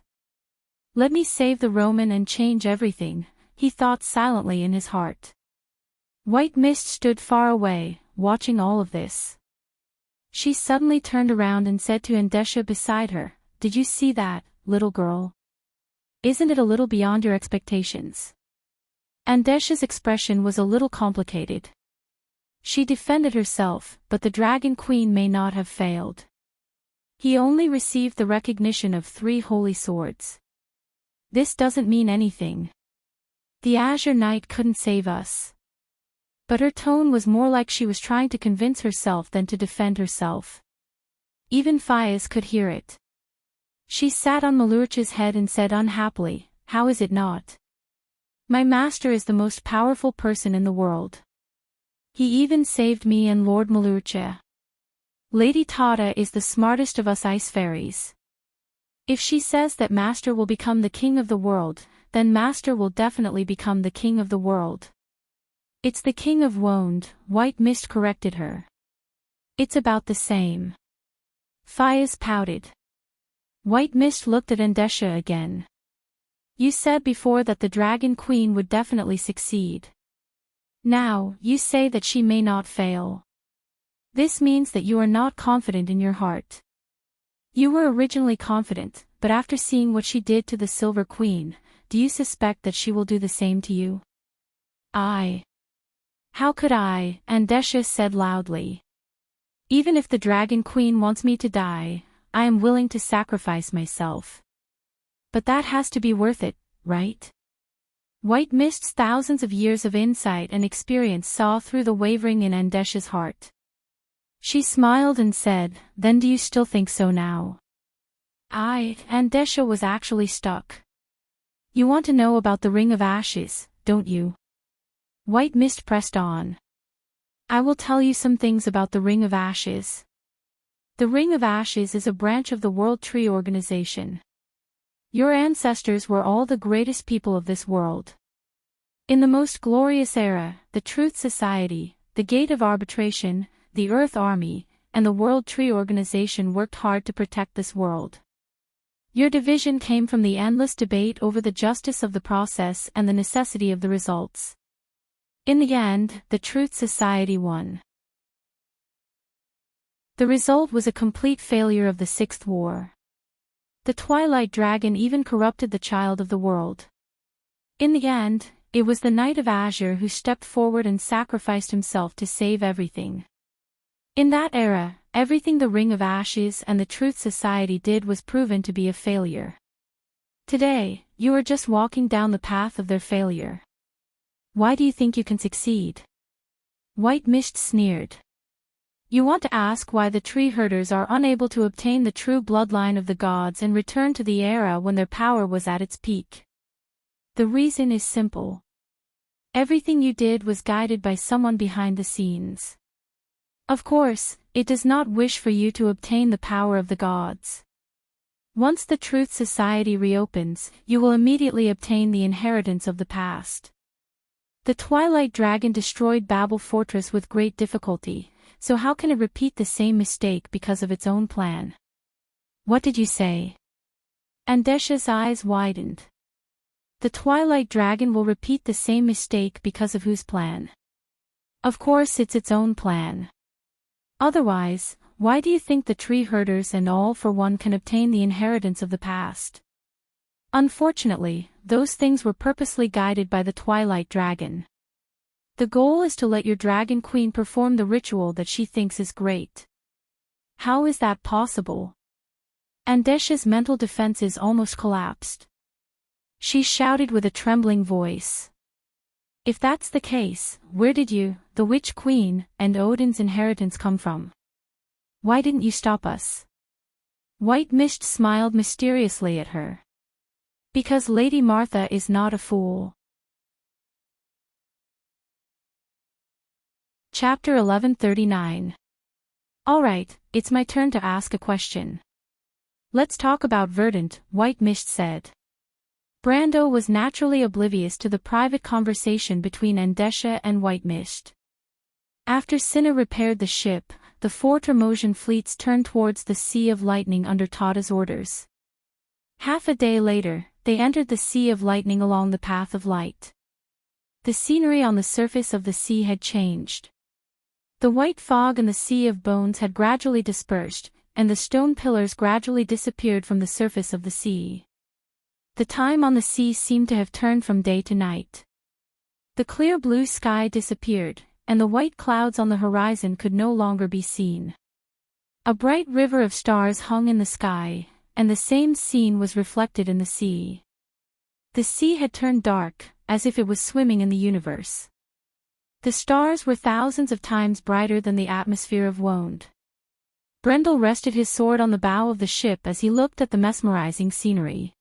Let me save the Roman and change everything," he thought silently in his heart. White Mist stood far away, watching all of this. She suddenly turned around and said to Andesha beside her, "Did you see that, little girl? Isn't it a little beyond your expectations?" Andesha's expression was a little complicated. She defended herself, but the Dragon Queen may not have failed. He only received the recognition of 3 holy swords. This doesn't mean anything. The Azure Knight couldn't save us. But her tone was more like she was trying to convince herself than to defend herself. Even Fias could hear it. She sat on Malurch's head and said unhappily, "How is it not? My master is the most powerful person in the world. He even saved me and Lord Malurcha. Lady Tata is the smartest of us ice fairies. If she says that Master will become the king of the world, then Master will definitely become the king of the world." "It's the king of Wonde," White Mist corrected her. "It's about the same." Fias pouted. White Mist looked at Andesha again. "You said before that the Dragon Queen would definitely succeed. Now, you say that she may not fail. This means that you are not confident in your heart. You were originally confident, but after seeing what she did to the Silver Queen, do you suspect that she will do the same to you?" "How could I?" Andesha said loudly. "Even if the Dragon Queen wants me to die, I am willing to sacrifice myself. But that has to be worth it, right?" White Mist's thousands of years of insight and experience saw through the wavering in Andesha's heart. She smiled and said, "Then do you still think so now?" Andesha was actually stuck. "You want to know about the Ring of Ashes, don't you?" White Mist pressed on. "I will tell you some things about the Ring of Ashes. The Ring of Ashes is a branch of the World Tree Organization. Your ancestors were all the greatest people of this world. In the most glorious era, the Truth Society, the Gate of Arbitration, the Earth Army, and the World Tree Organization worked hard to protect this world. Your division came from the endless debate over the justice of the process and the necessity of the results. In the end, the Truth Society won. The result was a complete failure of the Sixth War. The Twilight Dragon even corrupted the child of the world. In the end, it was the Knight of Azure who stepped forward and sacrificed himself to save everything. In that era, everything the Ring of Ashes and the Truth Society did was proven to be a failure. Today, you are just walking down the path of their failure. Why do you think you can succeed? White Mist sneered. You want to ask why the tree herders are unable to obtain the true bloodline of the gods and return to the era when their power was at its peak. The reason is simple. Everything you did was guided by someone behind the scenes. Of course, it does not wish for you to obtain the power of the gods. Once the Truth Society reopens, you will immediately obtain the inheritance of the past. The Twilight Dragon destroyed Babel Fortress with great difficulty, so how can it repeat the same mistake because of its own plan? What did you say? Andesha's eyes widened. The Twilight Dragon will repeat the same mistake because of whose plan? Of course it's its own plan. Otherwise, why do you think the tree herders and All for One can obtain the inheritance of the past? Unfortunately, those things were purposely guided by the Twilight Dragon. The goal is to let your Dragon Queen perform the ritual that she thinks is great. How is that possible? Andesha's mental defenses almost collapsed. She shouted with a trembling voice. If that's the case, where did you, the Witch Queen, and Odin's inheritance come from? Why didn't you stop us? White Mist smiled mysteriously at her. Because Lady Martha is not a fool. Chapter 1139. Alright, it's my turn to ask a question. Let's talk about Verdant, White Mist said. Brando was naturally oblivious to the private conversation between Andesha and White Mist. After Cinna repaired the ship, the four Tremosian fleets turned towards the Sea of Lightning under Tada's orders. Half a day later, they entered the Sea of Lightning along the path of light. The scenery on the surface of the sea had changed. The white fog and the sea of bones had gradually dispersed, and the stone pillars gradually disappeared from the surface of the sea. The time on the sea seemed to have turned from day to night. The clear blue sky disappeared, and the white clouds on the horizon could no longer be seen. A bright river of stars hung in the sky, and the same scene was reflected in the sea. The sea had turned dark, as if it was swimming in the universe. The stars were thousands of times brighter than the atmosphere of Wonde. Brendel rested his sword on the bow of the ship as he looked at the mesmerizing scenery.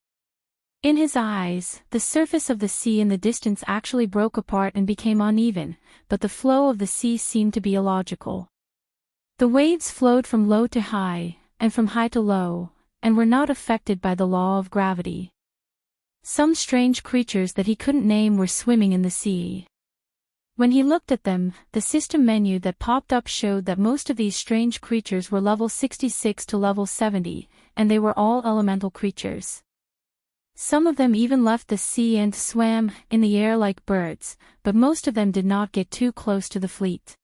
In his eyes, the surface of the sea in the distance actually broke apart and became uneven, but the flow of the sea seemed to be illogical. The waves flowed from low to high, and from high to low, and were not affected by the law of gravity. Some strange creatures that he couldn't name were swimming in the sea. When he looked at them, the system menu that popped up showed that most of these strange creatures were level 66 to level 70, and they were all elemental creatures. Some of them even left the sea and swam in the air like birds, but most of them did not get too close to the fleet.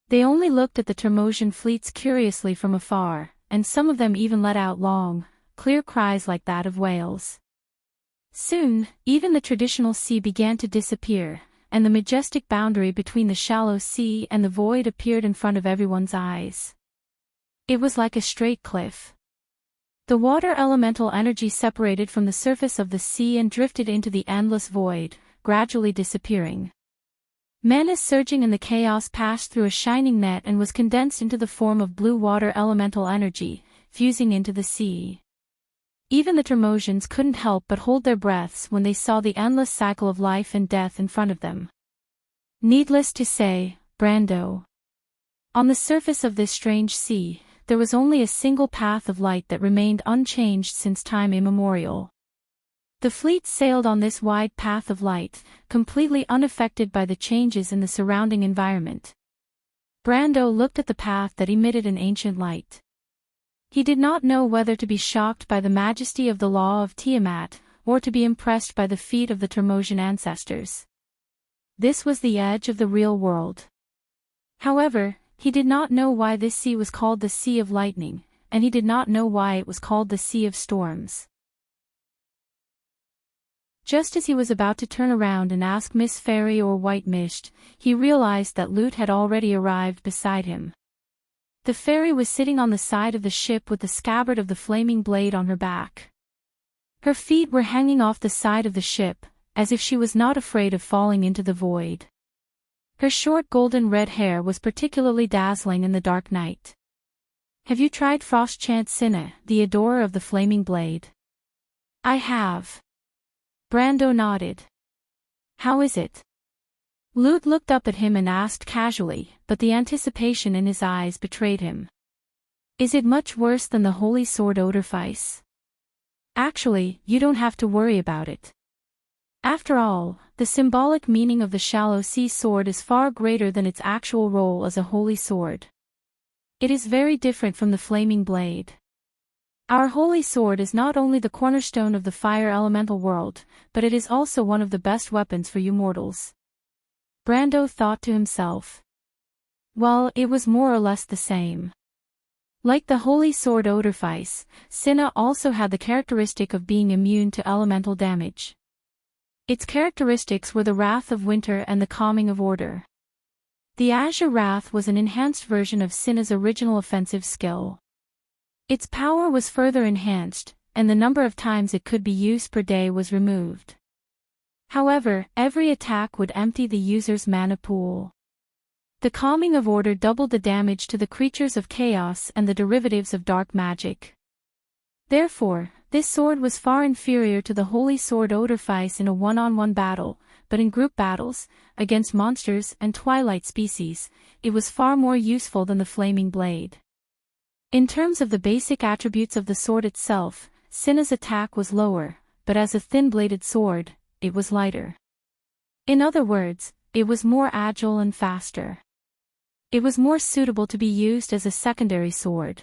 They only looked at the Tremosian fleets curiously from afar, and some of them even let out long, clear cries like that of whales. Soon, even the traditional sea began to disappear, and the majestic boundary between the shallow sea and the void appeared in front of everyone's eyes. It was like a straight cliff. The water elemental energy separated from the surface of the sea and drifted into the endless void, gradually disappearing. Mana surging in the chaos passed through a shining net and was condensed into the form of blue water elemental energy, fusing into the sea. Even the Tremosians couldn't help but hold their breaths when they saw the endless cycle of life and death in front of them. Needless to say, Brando. On the surface of this strange sea, there was only a single path of light that remained unchanged since time immemorial. The fleet sailed on this wide path of light, completely unaffected by the changes in the surrounding environment. Brando looked at the path that emitted an ancient light. He did not know whether to be shocked by the majesty of the law of Tiamat, or to be impressed by the feat of the Tremosian ancestors. This was the edge of the real world. However, He did not know why this sea was called the Sea of Lightning, and he did not know why it was called the Sea of Storms. Just as he was about to turn around and ask Miss Fairy or White Mist, he realized that Lute had already arrived beside him. The fairy was sitting on the side of the ship with the scabbard of the flaming blade on her back. Her feet were hanging off the side of the ship, as if she was not afraid of falling into the void. Her short golden red hair was particularly dazzling in the dark night. "Have you tried Frost-Chant Cinna, the adorer of the flaming blade?" "I have." Brando nodded. "How is it?" Lute looked up at him and asked casually, but the anticipation in his eyes betrayed him. "Is it much worse than the Holy Sword Odorfice?" "Actually, you don't have to worry about it. After all, the symbolic meaning of the Shallow Sea Sword is far greater than its actual role as a holy sword. It is very different from the flaming blade. Our holy sword is not only the cornerstone of the fire elemental world, but it is also one of the best weapons for you mortals." Brando thought to himself. Well, it was more or less the same. Like the holy sword Odorfice, Cinna also had the characteristic of being immune to elemental damage. Its characteristics were the Wrath of Winter and the Calming of Order. The Azure Wrath was an enhanced version of Cinna's original offensive skill. Its power was further enhanced, and the number of times it could be used per day was removed. However, every attack would empty the user's mana pool. The Calming of Order doubled the damage to the creatures of chaos and the derivatives of dark magic. Therefore, this sword was far inferior to the Holy Sword Odorfice in a one-on-one battle, but in group battles, against monsters and twilight species, it was far more useful than the Flaming Blade. In terms of the basic attributes of the sword itself, Cinna's attack was lower, but as a thin-bladed sword, it was lighter. In other words, it was more agile and faster. It was more suitable to be used as a secondary sword.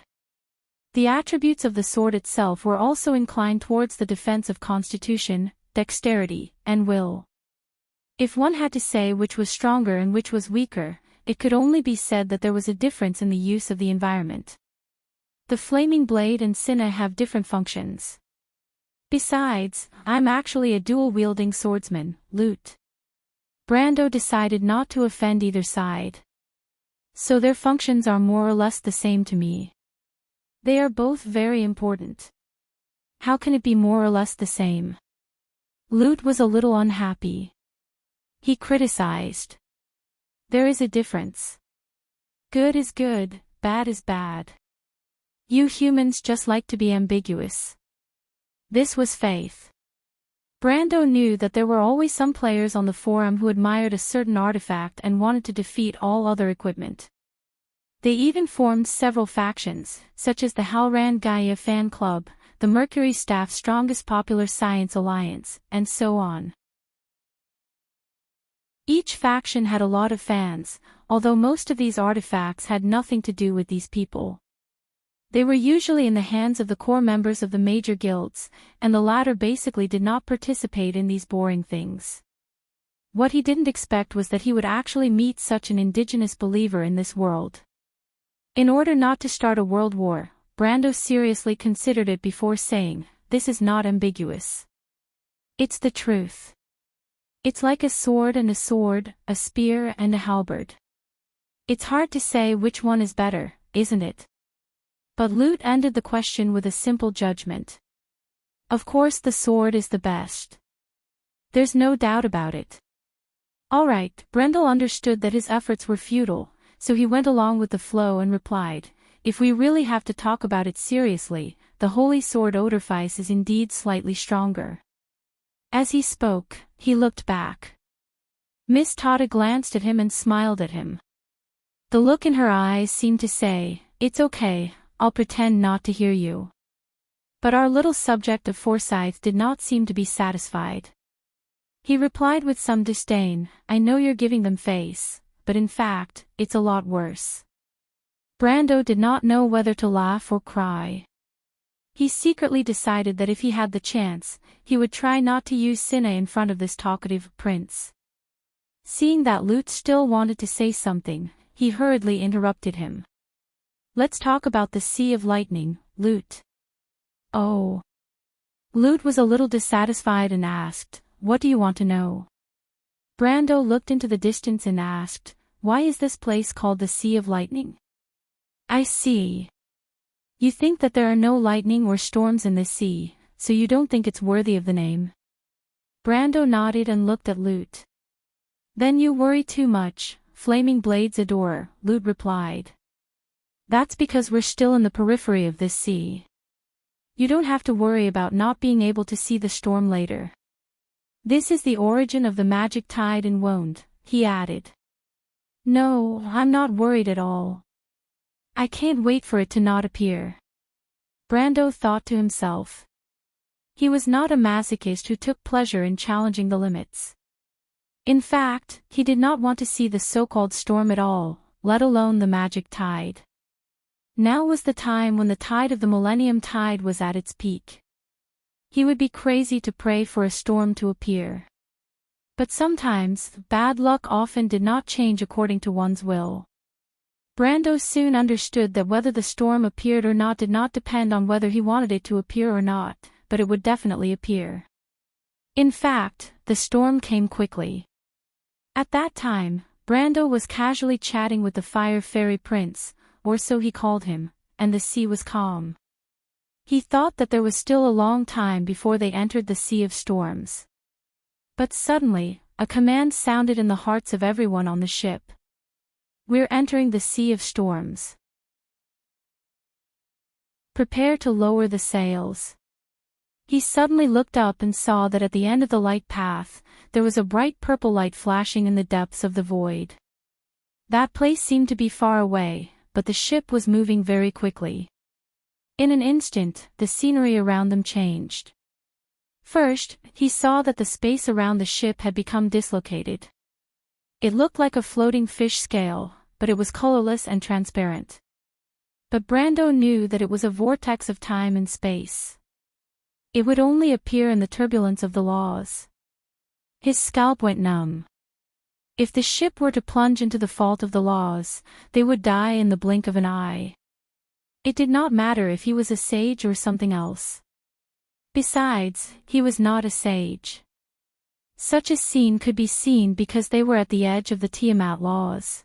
The attributes of the sword itself were also inclined towards the defense of constitution, dexterity, and will. If one had to say which was stronger and which was weaker, it could only be said that there was a difference in the use of the environment. The Flaming Blade and Cinna have different functions. Besides, I'm actually a dual-wielding swordsman, Lute. Brando decided not to offend either side. So their functions are more or less the same to me. They are both very important. How can it be more or less the same? Lute was a little unhappy. He criticized. There is a difference. Good is good, bad is bad. You humans just like to be ambiguous. This was Faith. Brando knew that there were always some players on the forum who admired a certain artifact and wanted to defeat all other equipment. They even formed several factions, such as the Halran Gaia Fan Club, the Mercury Staff's Strongest Popular Science Alliance, and so on. Each faction had a lot of fans, although most of these artifacts had nothing to do with these people. They were usually in the hands of the core members of the major guilds, and the latter basically did not participate in these boring things. What he didn't expect was that he would actually meet such an indigenous believer in this world. In order not to start a world war, Brando seriously considered it before saying, "This is not ambiguous. It's the truth. It's like a sword and a sword, a spear and a halberd. It's hard to say which one is better, isn't it?" But Lute ended the question with a simple judgment. Of course the sword is the best. There's no doubt about it. Alright, Brendel understood that his efforts were futile, so he went along with the flow and replied, "If we really have to talk about it seriously, the Holy Sword Odorfice is indeed slightly stronger." As he spoke, he looked back. Miss Tada glanced at him and smiled at him. The look in her eyes seemed to say, "It's okay, I'll pretend not to hear you." But our little subject of Forsyth did not seem to be satisfied. He replied with some disdain, "I know you're giving them face, but in fact, it's a lot worse." Brando did not know whether to laugh or cry. He secretly decided that if he had the chance, he would try not to use Cinna in front of this talkative prince. Seeing that Lute still wanted to say something, he hurriedly interrupted him. "Let's talk about the Sea of Lightning, Lute." "Oh." Lute was a little dissatisfied and asked, "What do you want to know?" Brando looked into the distance and asked, "Why is this place called the Sea of Lightning?" "I see. You think that there are no lightning or storms in this sea, so you don't think it's worthy of the name?" Brando nodded and looked at Lute. "Then you worry too much, Flaming Blades adorer," Lute replied. "That's because we're still in the periphery of this sea. You don't have to worry about not being able to see the storm later. This is the origin of the magic tide and wound," he added. "No, I'm not worried at all. I can't wait for it to not appear." Brando thought to himself. He was not a masochist who took pleasure in challenging the limits. In fact, he did not want to see the so-called storm at all, let alone the magic tide. Now was the time when the tide of the Millennium Tide was at its peak. He would be crazy to pray for a storm to appear. But sometimes, bad luck often did not change according to one's will. Brando soon understood that whether the storm appeared or not did not depend on whether he wanted it to appear or not, but it would definitely appear. In fact, the storm came quickly. At that time, Brando was casually chatting with the Fire Fairy Prince, or so he called him, and the sea was calm. He thought that there was still a long time before they entered the Sea of Storms. But suddenly, a command sounded in the hearts of everyone on the ship. "We're entering the Sea of Storms. Prepare to lower the sails." He suddenly looked up and saw that at the end of the light path, there was a bright purple light flashing in the depths of the void. That place seemed to be far away, but the ship was moving very quickly. In an instant, the scenery around them changed. First, he saw that the space around the ship had become dislocated. It looked like a floating fish scale, but it was colorless and transparent. But Brando knew that it was a vortex of time and space. It would only appear in the turbulence of the laws. His scalp went numb. If the ship were to plunge into the fault of the laws, they would die in the blink of an eye. It did not matter if he was a sage or something else. Besides, he was not a sage. Such a scene could be seen because they were at the edge of the Tiamat laws.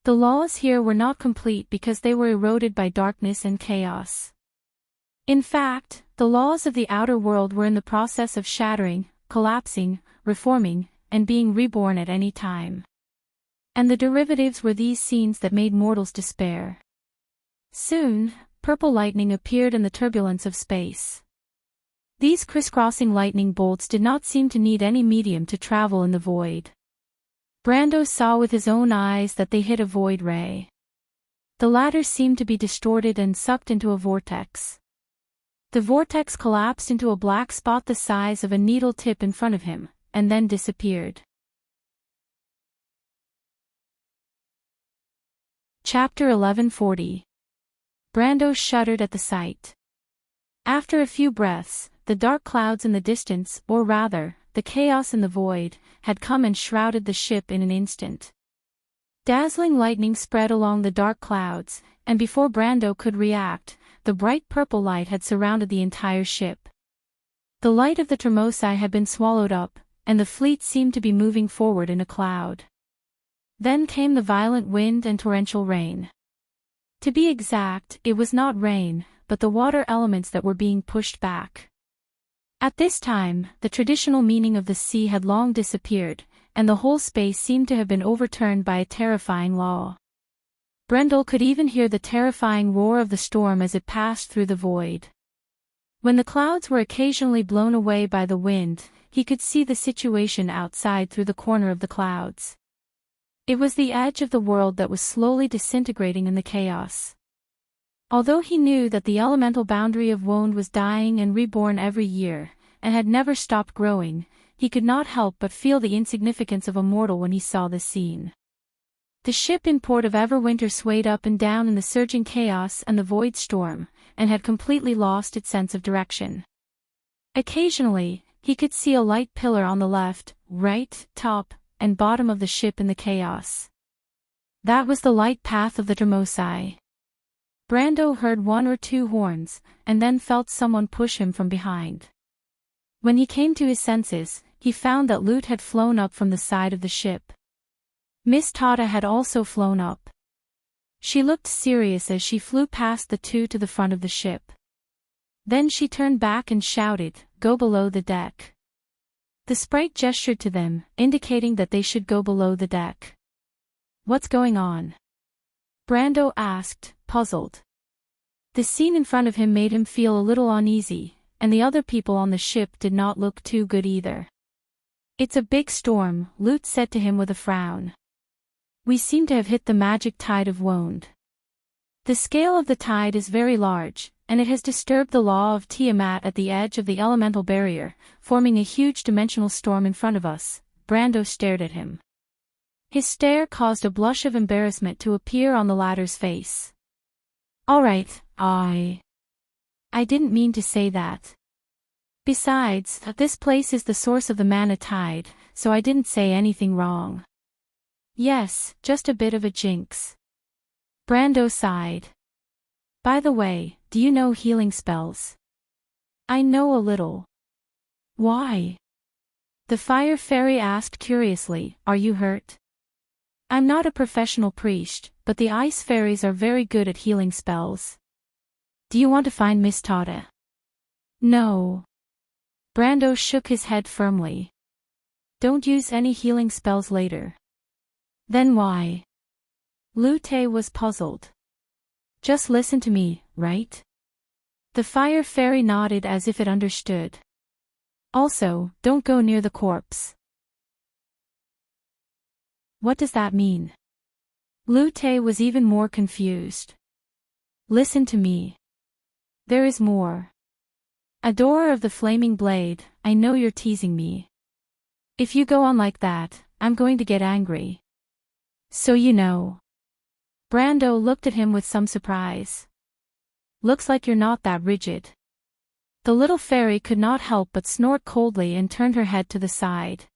The laws here were not complete because they were eroded by darkness and chaos. In fact, the laws of the outer world were in the process of shattering, collapsing, reforming, and being reborn at any time. And the derivatives were these scenes that made mortals despair. Soon, purple lightning appeared in the turbulence of space. These crisscrossing lightning bolts did not seem to need any medium to travel in the void. Brando saw with his own eyes that they hit a void ray. The latter seemed to be distorted and sucked into a vortex. The vortex collapsed into a black spot the size of a needle tip in front of him, and then disappeared. Chapter 1140. Brando shuddered at the sight. After a few breaths, the dark clouds in the distance, or rather, the chaos in the void, had come and shrouded the ship in an instant. Dazzling lightning spread along the dark clouds, and before Brando could react, the bright purple light had surrounded the entire ship. The light of the Tremosai had been swallowed up, and the fleet seemed to be moving forward in a cloud. Then came the violent wind and torrential rain. To be exact, it was not rain, but the water elements that were being pushed back. At this time, the traditional meaning of the sea had long disappeared, and the whole space seemed to have been overturned by a terrifying law. Brendel could even hear the terrifying roar of the storm as it passed through the void. When the clouds were occasionally blown away by the wind, he could see the situation outside through the corner of the clouds. It was the edge of the world that was slowly disintegrating in the chaos. Although he knew that the elemental boundary of wound was dying and reborn every year, and had never stopped growing, he could not help but feel the insignificance of a mortal when he saw this scene. The ship in port of Everwinter swayed up and down in the surging chaos and the void storm, and had completely lost its sense of direction. Occasionally, he could see a light pillar on the left, right, top, and bottom of the ship in the chaos. That was the light path of the Termosai. Brando heard one or two horns, and then felt someone push him from behind. When he came to his senses, he found that Lute had flown up from the side of the ship. Miss Tata had also flown up. She looked serious as she flew past the two to the front of the ship. Then she turned back and shouted, "Go below the deck." The sprite gestured to them, indicating that they should go below the deck. "What's going on?" Brando asked, puzzled. The scene in front of him made him feel a little uneasy, and the other people on the ship did not look too good either. "It's a big storm," Lute said to him with a frown. "We seem to have hit the magic tide of Wound. The scale of the tide is very large, and it has disturbed the law of Tiamat at the edge of the elemental barrier, forming a huge dimensional storm in front of us." Brando stared at him. His stare caused a blush of embarrassment to appear on the latter's face. "All right, I didn't mean to say that. Besides, this place is the source of the mana tide, so I didn't say anything wrong." "Yes, just a bit of a jinx." Brando sighed. "By the way, do you know healing spells?" "I know a little." "Why?" The fire fairy asked curiously. "Are you hurt?" "I'm not a professional priest, but the ice fairies are very good at healing spells." "Do you want to find Miss Tata?" "No." Brando shook his head firmly. "Don't use any healing spells later." "Then why?" Lute was puzzled. "Just listen to me, right?" The fire fairy nodded as if it understood. "Also, don't go near the corpse." "What does that mean?" Lute was even more confused. "Listen to me. There is more. Adorer of the Flaming Blade, I know you're teasing me. If you go on like that, I'm going to get angry. So you know." Brando looked at him with some surprise. "Looks like you're not that rigid." The little fairy could not help but snort coldly and turned her head to the side.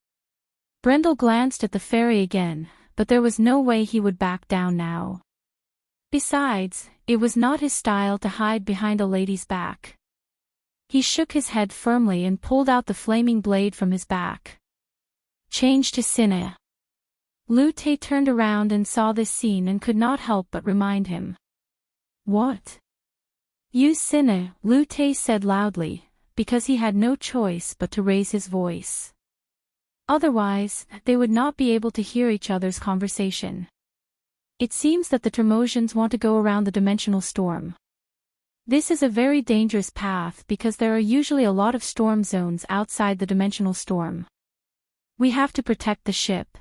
Brendel glanced at the fairy again, but there was no way he would back down now. Besides, it was not his style to hide behind a lady's back. He shook his head firmly and pulled out the flaming blade from his back. "Change to Cinna." Lute turned around and saw this scene and could not help but remind him. "What?" "Use Cinna," Lute said loudly, because he had no choice but to raise his voice. Otherwise, they would not be able to hear each other's conversation. "It seems that the Termosians want to go around the dimensional storm. This is a very dangerous path because there are usually a lot of storm zones outside the dimensional storm. We have to protect the ship.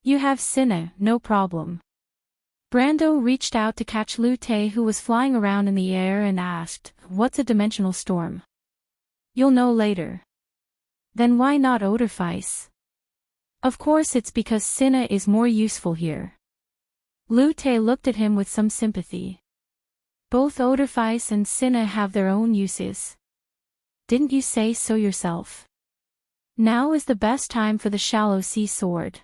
You have Cinna, no problem." Brando reached out to catch Lute, who was flying around in the air, and asked, "What's a dimensional storm?" "You'll know later." "Then why not Odorfice?" "Of course it's because Cinna is more useful here." Lute looked at him with some sympathy. "Both Odorfice and Cinna have their own uses. Didn't you say so yourself? Now is the best time for the shallow sea sword."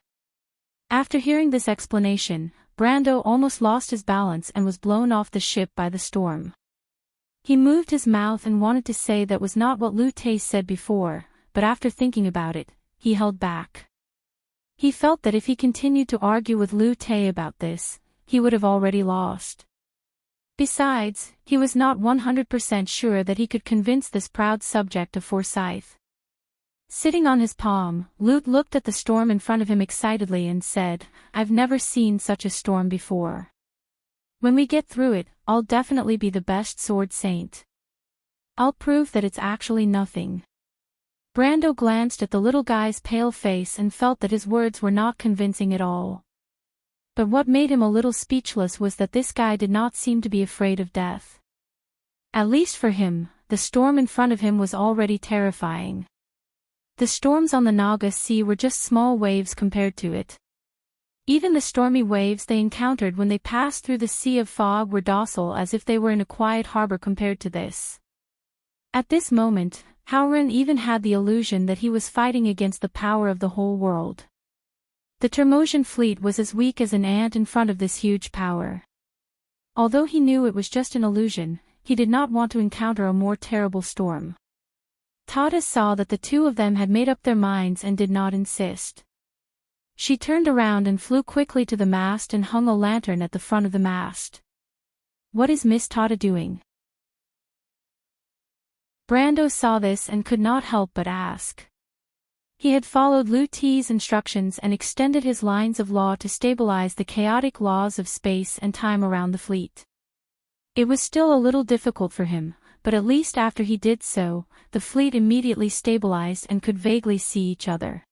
After hearing this explanation, Brando almost lost his balance and was blown off the ship by the storm. He moved his mouth and wanted to say that was not what Lute said before, but after thinking about it, he held back. He felt that if he continued to argue with Lute about this, he would have already lost. Besides, he was not 100% sure that he could convince this proud subject of Forsyth. Sitting on his palm, Lute looked at the storm in front of him excitedly and said, "I've never seen such a storm before. When we get through it, I'll definitely be the best sword saint. I'll prove that it's actually nothing." Brando glanced at the little guy's pale face and felt that his words were not convincing at all. But what made him a little speechless was that this guy did not seem to be afraid of death. At least for him, the storm in front of him was already terrifying. The storms on the Naga Sea were just small waves compared to it. Even the stormy waves they encountered when they passed through the sea of fog were docile, as if they were in a quiet harbor compared to this. At this moment, Howren even had the illusion that he was fighting against the power of the whole world. The Termosian fleet was as weak as an ant in front of this huge power. Although he knew it was just an illusion, he did not want to encounter a more terrible storm. Tata saw that the two of them had made up their minds and did not insist. She turned around and flew quickly to the mast and hung a lantern at the front of the mast. What is Miss Tata doing? Brando saw this and could not help but ask. He had followed Lu Ti's instructions and extended his lines of law to stabilize the chaotic laws of space and time around the fleet. It was still a little difficult for him, but at least after he did so, the fleet immediately stabilized and could vaguely see each other.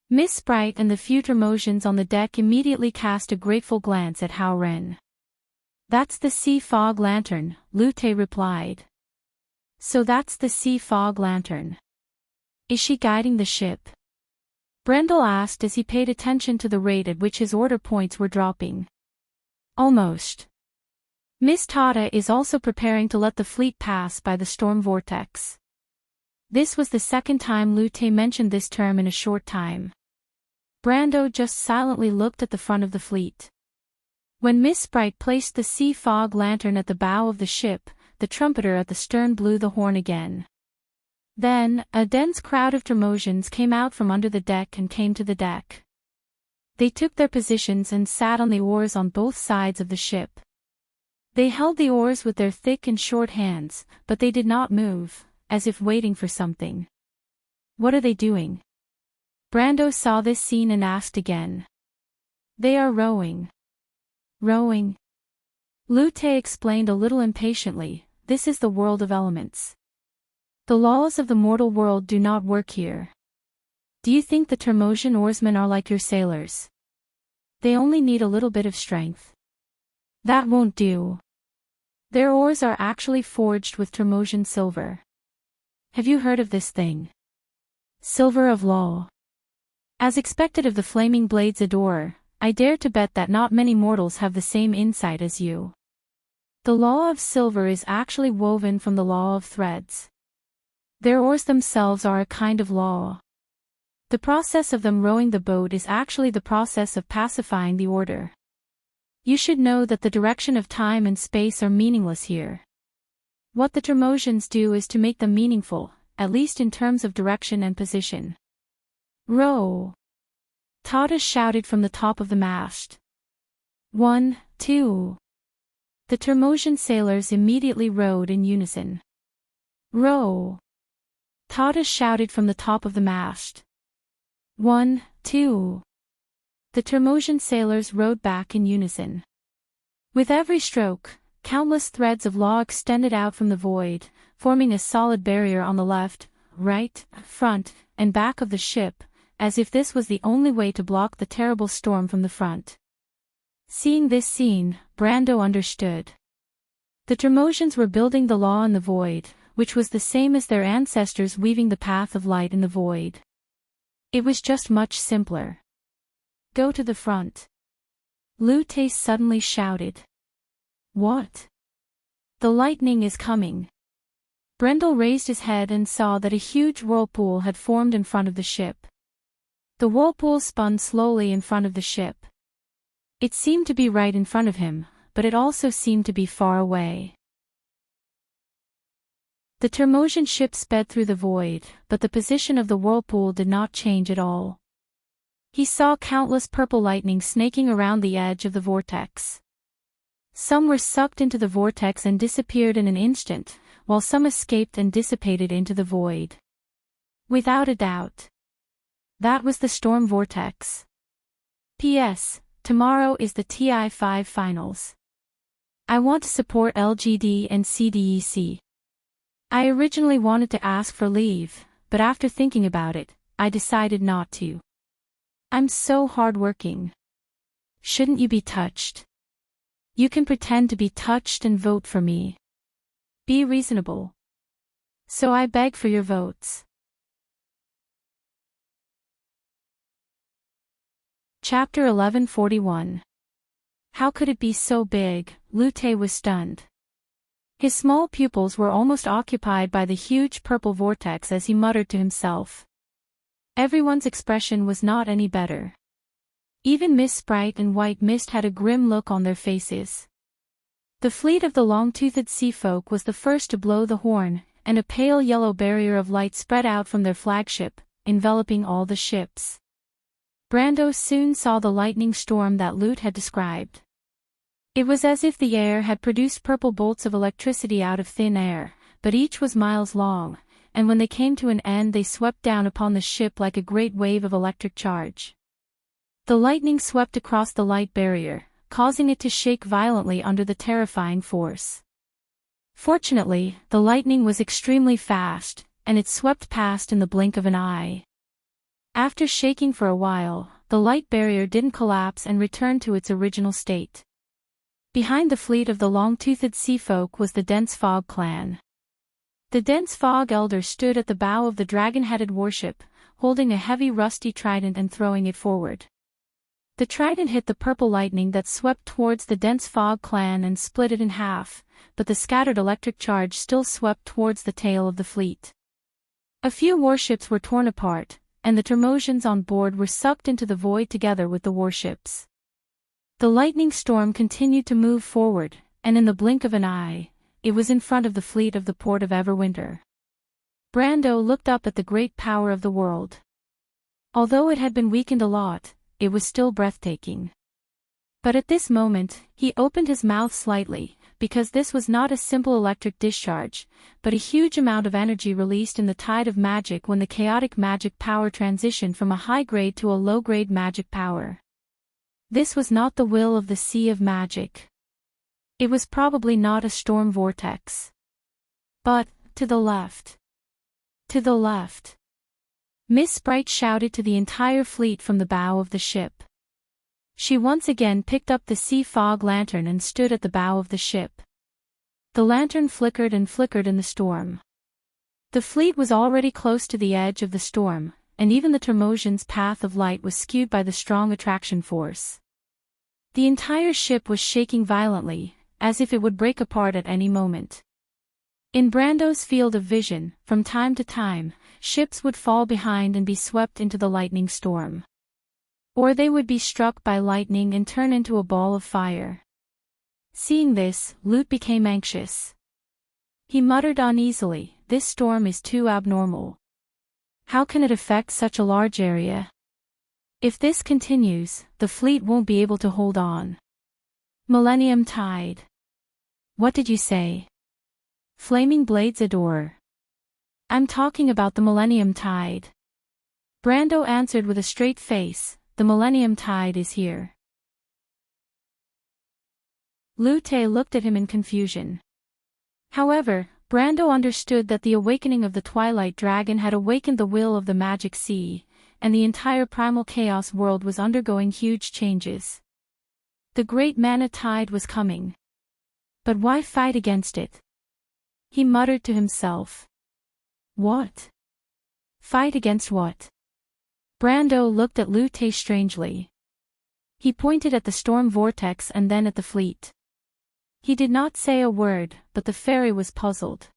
Miss Sprite and the few Termosians on the deck immediately cast a grateful glance at Hao Ren. That's the sea fog lantern, Lu Ti replied. So that's the sea fog lantern. Is she guiding the ship? Brendel asked as he paid attention to the rate at which his order points were dropping. Almost. Miss Tata is also preparing to let the fleet pass by the storm vortex. This was the second time Lu Ti mentioned this term in a short time. Brando just silently looked at the front of the fleet. When Miss Sprite placed the sea fog lantern at the bow of the ship, the trumpeter at the stern blew the horn again. Then, a dense crowd of Termosians came out from under the deck and came to the deck. They took their positions and sat on the oars on both sides of the ship. They held the oars with their thick and short hands, but they did not move, as if waiting for something. What are they doing? Brando saw this scene and asked again. They are rowing. Rowing? Lu Ti explained a little impatiently, this is the world of elements. The laws of the mortal world do not work here. Do you think the Termosian oarsmen are like your sailors? They only need a little bit of strength. That won't do. Their oars are actually forged with Termosian silver. Have you heard of this thing? Silver of law. As expected of the Flaming Blade's adorer, I dare to bet that not many mortals have the same insight as you. The law of silver is actually woven from the law of threads. Their oars themselves are a kind of law. The process of them rowing the boat is actually the process of pacifying the order. You should know that the direction of time and space are meaningless here. What the Termosians do is to make them meaningful, at least in terms of direction and position. Row! Tata shouted from the top of the mast. 1, 2. The Termosian sailors immediately rowed in unison. Row! Tata shouted from the top of the mast. 1, 2. The Termosian sailors rowed back in unison. With every stroke, countless threads of law extended out from the void, forming a solid barrier on the left, right, front, and back of the ship, as if this was the only way to block the terrible storm from the front. Seeing this scene, Brando understood. The Termosians were building the law in the void, which was the same as their ancestors weaving the path of light in the void. It was just much simpler. Go to the front. Lu Ti suddenly shouted. What? The lightning is coming. Brendel raised his head and saw that a huge whirlpool had formed in front of the ship. The whirlpool spun slowly in front of the ship. It seemed to be right in front of him, but it also seemed to be far away. The Termosian ship sped through the void, but the position of the whirlpool did not change at all. He saw countless purple lightning snaking around the edge of the vortex. Some were sucked into the vortex and disappeared in an instant, while some escaped and dissipated into the void. Without a doubt. That was the storm vortex. P.S. Tomorrow is the TI-5 finals. I want to support LGD and CDEC. I originally wanted to ask for leave, but after thinking about it, I decided not to. I'm so hardworking. Shouldn't you be touched? You can pretend to be touched and vote for me. Be reasonable. So I beg for your votes. Chapter 1141. How could it be so big? Lu Ti was stunned. His small pupils were almost occupied by the huge purple vortex as he muttered to himself. Everyone's expression was not any better. Even Miss Sprite and White Mist had a grim look on their faces. The fleet of the long-toothed sea folk was the first to blow the horn, and a pale yellow barrier of light spread out from their flagship, enveloping all the ships. Brando soon saw the lightning storm that Lute had described. It was as if the air had produced purple bolts of electricity out of thin air, but each was miles long, and when they came to an end they swept down upon the ship like a great wave of electric charge. The lightning swept across the light barrier, causing it to shake violently under the terrifying force. Fortunately, the lightning was extremely fast, and it swept past in the blink of an eye. After shaking for a while, the light barrier didn't collapse and returned to its original state. Behind the fleet of the long-toothed sea folk was the Dense Fog clan. The Dense Fog elder stood at the bow of the dragon-headed warship, holding a heavy rusty trident and throwing it forward. The trident hit the purple lightning that swept towards the Dense Fog clan and split it in half, but the scattered electric charge still swept towards the tail of the fleet. A few warships were torn apart, and the Termosians on board were sucked into the void together with the warships. The lightning storm continued to move forward, and in the blink of an eye, it was in front of the fleet of the port of Everwinter. Brando looked up at the great power of the world. Although it had been weakened a lot, it was still breathtaking. But at this moment, he opened his mouth slightly, because this was not a simple electric discharge, but a huge amount of energy released in the tide of magic when the chaotic magic power transitioned from a high-grade to a low-grade magic power. This was not the will of the sea of magic. It was probably not a storm vortex. But, to the left. To the left. Miss Sprite shouted to the entire fleet from the bow of the ship. She once again picked up the sea fog lantern and stood at the bow of the ship. The lantern flickered and flickered in the storm. The fleet was already close to the edge of the storm, and even the Termosian's path of light was skewed by the strong attraction force. The entire ship was shaking violently, as if it would break apart at any moment. In Brando's field of vision, from time to time, ships would fall behind and be swept into the lightning storm. Or they would be struck by lightning and turn into a ball of fire. Seeing this, Lute became anxious. He muttered uneasily, "This storm is too abnormal. How can it affect such a large area? If this continues, the fleet won't be able to hold on." Millennium Tide. What did you say? Flaming Blades Adore. I'm talking about the Millennium Tide. Brando answered with a straight face, "The Millennium Tide is here." Lute looked at him in confusion. However, Brando understood that the awakening of the Twilight Dragon had awakened the will of the magic sea, and the entire primal chaos world was undergoing huge changes. The great mana tide was coming. But why fight against it? He muttered to himself. What? Fight against what? Brando looked at Lute strangely. He pointed at the storm vortex and then at the fleet. He did not say a word, but the fairy was puzzled.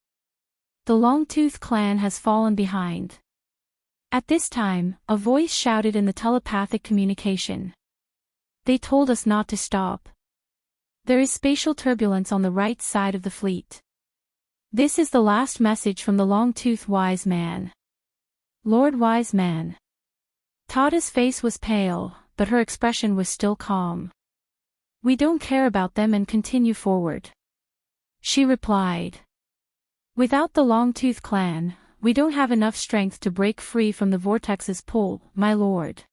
The Longtooth clan has fallen behind. At this time, a voice shouted in the telepathic communication. They told us not to stop. There is spatial turbulence on the right side of the fleet. This is the last message from the Longtooth Wise Man. Lord Wise Man. Tada's face was pale, but her expression was still calm. We don't care about them and continue forward. She replied. Without the Longtooth clan, we don't have enough strength to break free from the vortex's pull, my lord.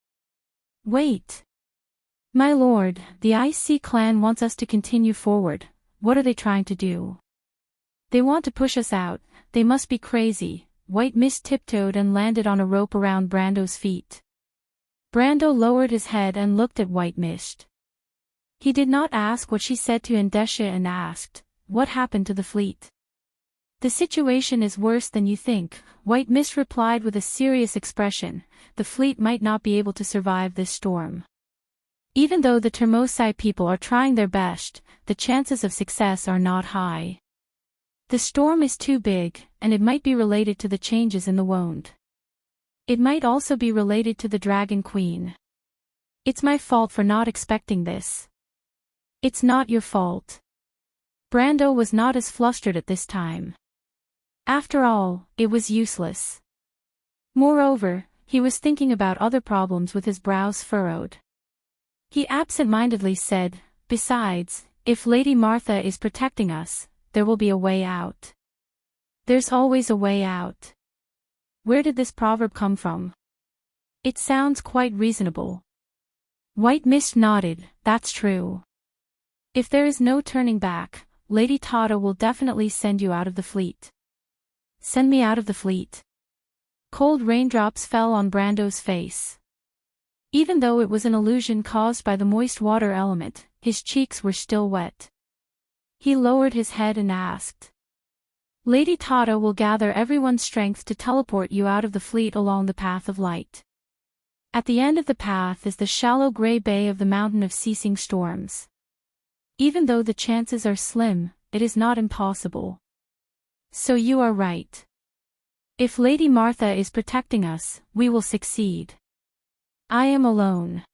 Wait. My lord, the Ice Sea clan wants us to continue forward. What are they trying to do? They want to push us out. They must be crazy. White Mist tiptoed and landed on a rope around Brando's feet. Brando lowered his head and looked at White Mist. He did not ask what she said to Indesha and asked, "What happened to the fleet?" "The situation is worse than you think," White Mist replied with a serious expression. "The fleet might not be able to survive this storm. Even though the Termosi people are trying their best, the chances of success are not high. The storm is too big, and it might be related to the changes in the wound. It might also be related to the Dragon Queen. It's my fault for not expecting this. It's not your fault. Brando was not as flustered at this time. After all, it was useless. Moreover, he was thinking about other problems with his brows furrowed. He absent-mindedly said, "Besides, if Lady Martha is protecting us, there will be a way out." There's always a way out. Where did this proverb come from? It sounds quite reasonable. White Mist nodded, "That's true. If there is no turning back, Lady Tata will definitely send you out of the fleet." Send me out of the fleet? Cold raindrops fell on Brando's face. Even though it was an illusion caused by the moist water element, his cheeks were still wet. He lowered his head and asked. "Lady Tata will gather everyone's strength to teleport you out of the fleet along the path of light. At the end of the path is the shallow gray bay of the mountain of ceasing storms. Even though the chances are slim, it is not impossible. So you are right. If Lady Martha is protecting us, we will succeed. I am alone.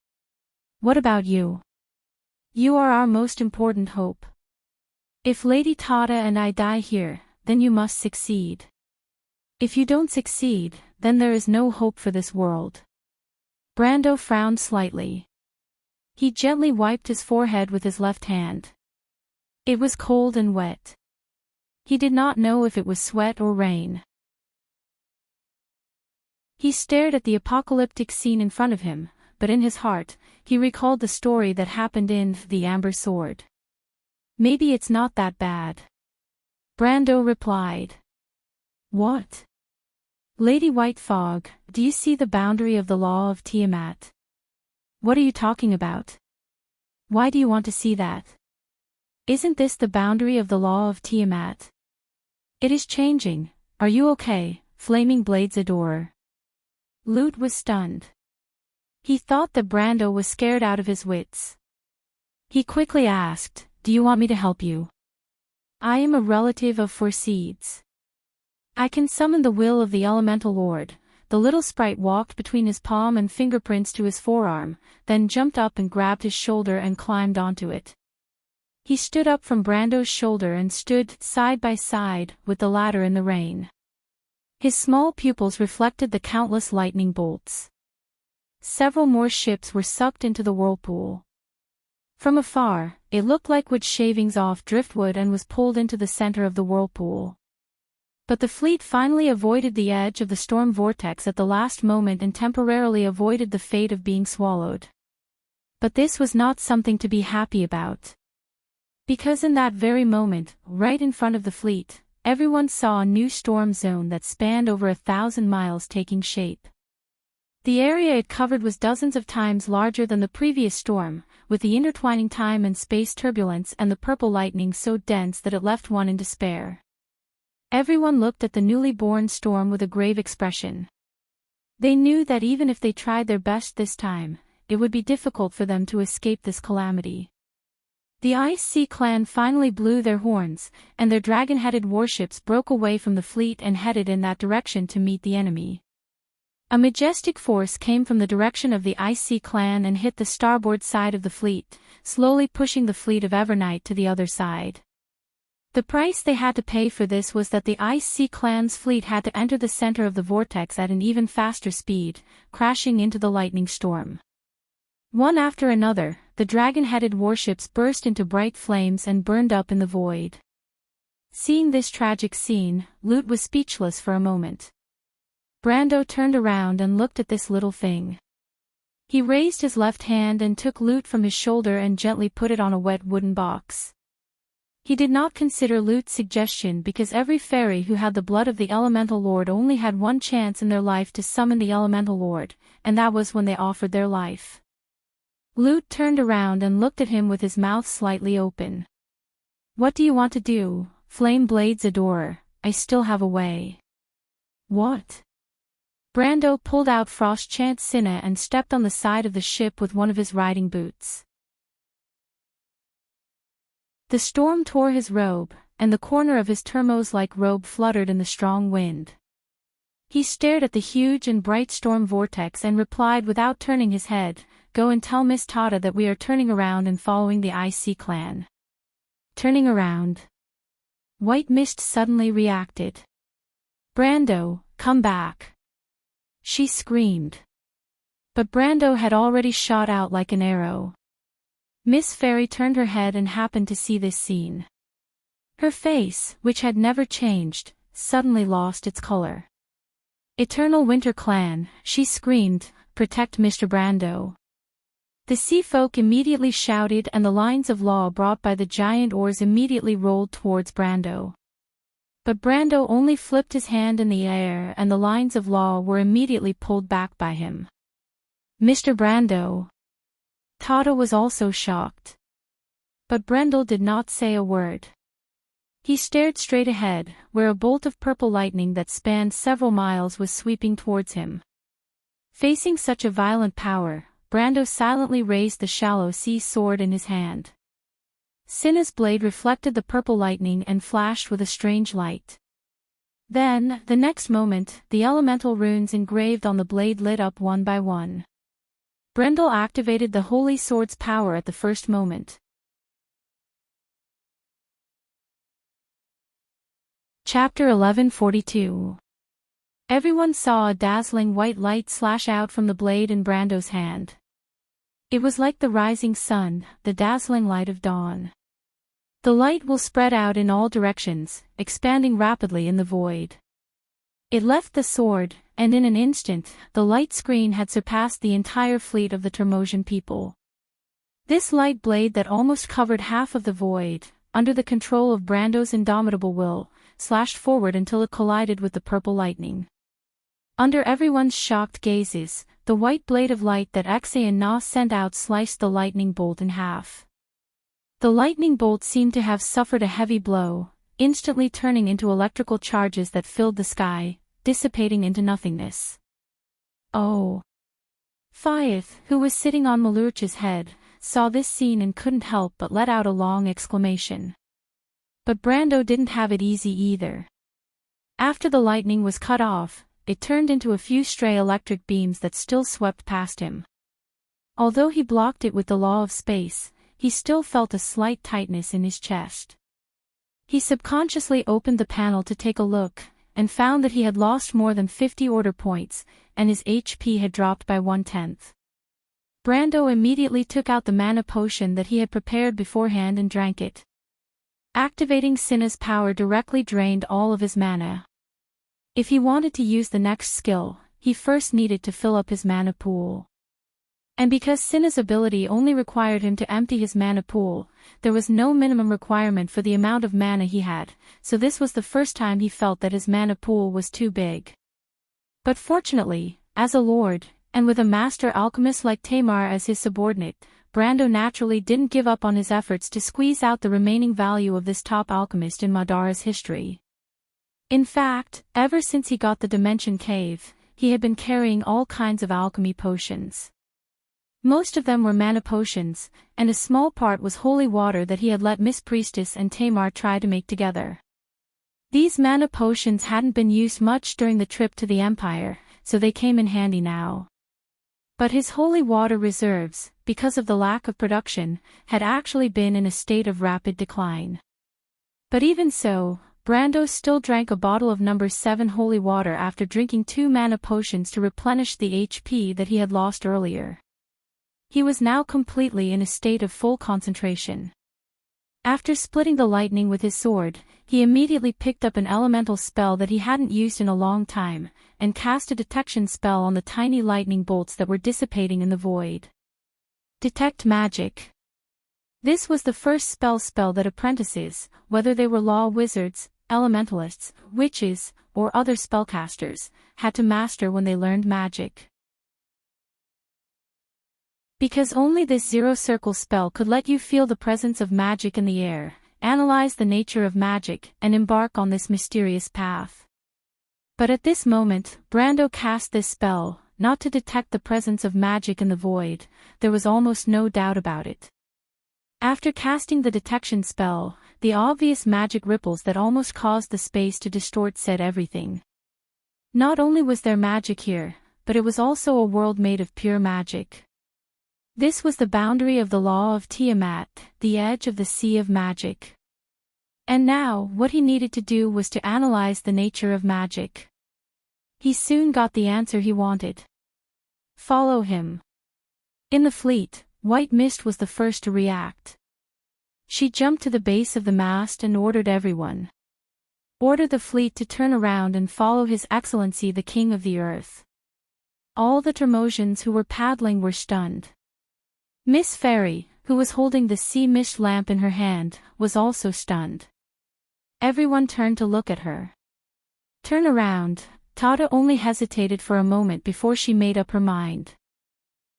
What about you? You are our most important hope. If Lady Tata and I die here, then you must succeed. If you don't succeed, then there is no hope for this world." Brando frowned slightly. He gently wiped his forehead with his left hand. It was cold and wet. He did not know if it was sweat or rain. He stared at the apocalyptic scene in front of him, but in his heart, he recalled the story that happened in The Amber Sword. Maybe it's not that bad. Brando replied. What? Lady White Fog, do you see the boundary of the law of Tiamat? What are you talking about? Why do you want to see that? Isn't this the boundary of the law of Tiamat? It is changing. Are you okay, Flaming Blades Adorer? Lute was stunned. He thought that Brando was scared out of his wits. He quickly asked, "Do you want me to help you?" "I am a relative of Forseeds. I can summon the will of the Elemental Lord." The little sprite walked between his palm and fingerprints to his forearm, then jumped up and grabbed his shoulder and climbed onto it. He stood up from Brando's shoulder and stood side by side with the latter in the rain. His small pupils reflected the countless lightning bolts. Several more ships were sucked into the whirlpool. From afar, it looked like wood shavings off driftwood and was pulled into the center of the whirlpool. But the fleet finally avoided the edge of the storm vortex at the last moment and temporarily avoided the fate of being swallowed. But this was not something to be happy about. Because in that very moment, right in front of the fleet, everyone saw a new storm zone that spanned over 1,000 miles taking shape. The area it covered was dozens of times larger than the previous storm, with the intertwining time and space turbulence and the purple lightning so dense that it left one in despair. Everyone looked at the newly born storm with a grave expression. They knew that even if they tried their best this time, it would be difficult for them to escape this calamity. The Ice Sea clan finally blew their horns, and their dragon-headed warships broke away from the fleet and headed in that direction to meet the enemy. A majestic force came from the direction of the Ice Sea clan and hit the starboard side of the fleet, slowly pushing the fleet of Evernight to the other side. The price they had to pay for this was that the Ice Sea clan's fleet had to enter the center of the vortex at an even faster speed, crashing into the lightning storm. One after another, the dragon-headed warships burst into bright flames and burned up in the void. Seeing this tragic scene, Lute was speechless for a moment. Brando turned around and looked at this little thing. He raised his left hand and took Lute from his shoulder and gently put it on a wet wooden box. He did not consider Lute's suggestion because every fairy who had the blood of the Elemental Lord only had one chance in their life to summon the Elemental Lord, and that was when they offered their life. Lute turned around and looked at him with his mouth slightly open. "What do you want to do, Flame Blades Adorer? I still have a way." "What?" Brando pulled out Frost Chant Sinna and stepped on the side of the ship with one of his riding boots. The storm tore his robe, and the corner of his termos-like robe fluttered in the strong wind. He stared at the huge and bright storm vortex and replied without turning his head, go and tell Miss Tata that we are turning around and following the IC clan. Turning around. White Mist suddenly reacted. Brando, come back. She screamed. But Brando had already shot out like an arrow. Miss Fairy turned her head and happened to see this scene. Her face, which had never changed, suddenly lost its color. Eternal Winter Clan, she screamed, protect Mr. Brando. The sea folk immediately shouted and the lines of law brought by the giant oars immediately rolled towards Brando. But Brando only flipped his hand in the air and the lines of law were immediately pulled back by him. Mr. Brando. Tata was also shocked. But Brendel did not say a word. He stared straight ahead, where a bolt of purple lightning that spanned several miles was sweeping towards him. Facing such a violent power, Brando silently raised the shallow sea sword in his hand. Cinna's blade reflected the purple lightning and flashed with a strange light. Then, the next moment, the elemental runes engraved on the blade lit up one by one. Brendel activated the holy sword's power at the first moment. Chapter 1142. Everyone saw a dazzling white light slash out from the blade in Brando's hand. It was like the rising sun, the dazzling light of dawn. The light will spread out in all directions, expanding rapidly in the void. It left the sword, and in an instant, the light screen had surpassed the entire fleet of the Termosian people. This light blade that almost covered half of the void, under the control of Brando's indomitable will, slashed forward until it collided with the purple lightning. Under everyone's shocked gazes, the white blade of light that Exe and Na sent out sliced the lightning bolt in half. The lightning bolt seemed to have suffered a heavy blow, instantly turning into electrical charges that filled the sky, dissipating into nothingness. Oh! Fyeth, who was sitting on Malurch's head, saw this scene and couldn't help but let out a long exclamation. But Brando didn't have it easy either. After the lightning was cut off, it turned into a few stray electric beams that still swept past him. Although he blocked it with the law of space, he still felt a slight tightness in his chest. He subconsciously opened the panel to take a look, and found that he had lost more than 50 order points, and his HP had dropped by 1/10. Brando immediately took out the mana potion that he had prepared beforehand and drank it. Activating Cinna's power directly drained all of his mana. If he wanted to use the next skill, he first needed to fill up his mana pool. And because Cinna's ability only required him to empty his mana pool, there was no minimum requirement for the amount of mana he had, so this was the first time he felt that his mana pool was too big. But fortunately, as a lord, and with a master alchemist like Tamar as his subordinate, Brando naturally didn't give up on his efforts to squeeze out the remaining value of this top alchemist in Madara's history. In fact, ever since he got the Dimension Cave, he had been carrying all kinds of alchemy potions. Most of them were mana potions, and a small part was holy water that he had let Miss Priestess and Tamar try to make together. These mana potions hadn't been used much during the trip to the Empire, so they came in handy now. But his holy water reserves, because of the lack of production, had actually been in a state of rapid decline. But even so, Brando still drank a bottle of number 7 holy water after drinking 2 mana potions to replenish the HP that he had lost earlier. He was now completely in a state of full concentration. After splitting the lightning with his sword, he immediately picked up an elemental spell that he hadn't used in a long time, and cast a detection spell on the tiny lightning bolts that were dissipating in the void. Detect magic. This was the first spell that apprentices, whether they were law wizards, elementalists, witches, or other spellcasters, had to master when they learned magic. Because only this zero-circle spell could let you feel the presence of magic in the air, analyze the nature of magic, and embark on this mysterious path. But at this moment, Brando cast this spell, not to detect the presence of magic in the void, there was almost no doubt about it. After casting the detection spell, the obvious magic ripples that almost caused the space to distort said everything. Not only was there magic here, but it was also a world made of pure magic. This was the boundary of the law of Tiamat, the edge of the sea of magic. And now, what he needed to do was to analyze the nature of magic. He soon got the answer he wanted. Follow him. In the fleet, White Mist was the first to react. She jumped to the base of the mast and ordered everyone. Order the fleet to turn around and follow His Excellency the King of the Earth. All the Tremosians who were paddling were stunned. Miss Fairy, who was holding the sea mist lamp in her hand, was also stunned. Everyone turned to look at her. Turn around. Tata only hesitated for a moment before she made up her mind.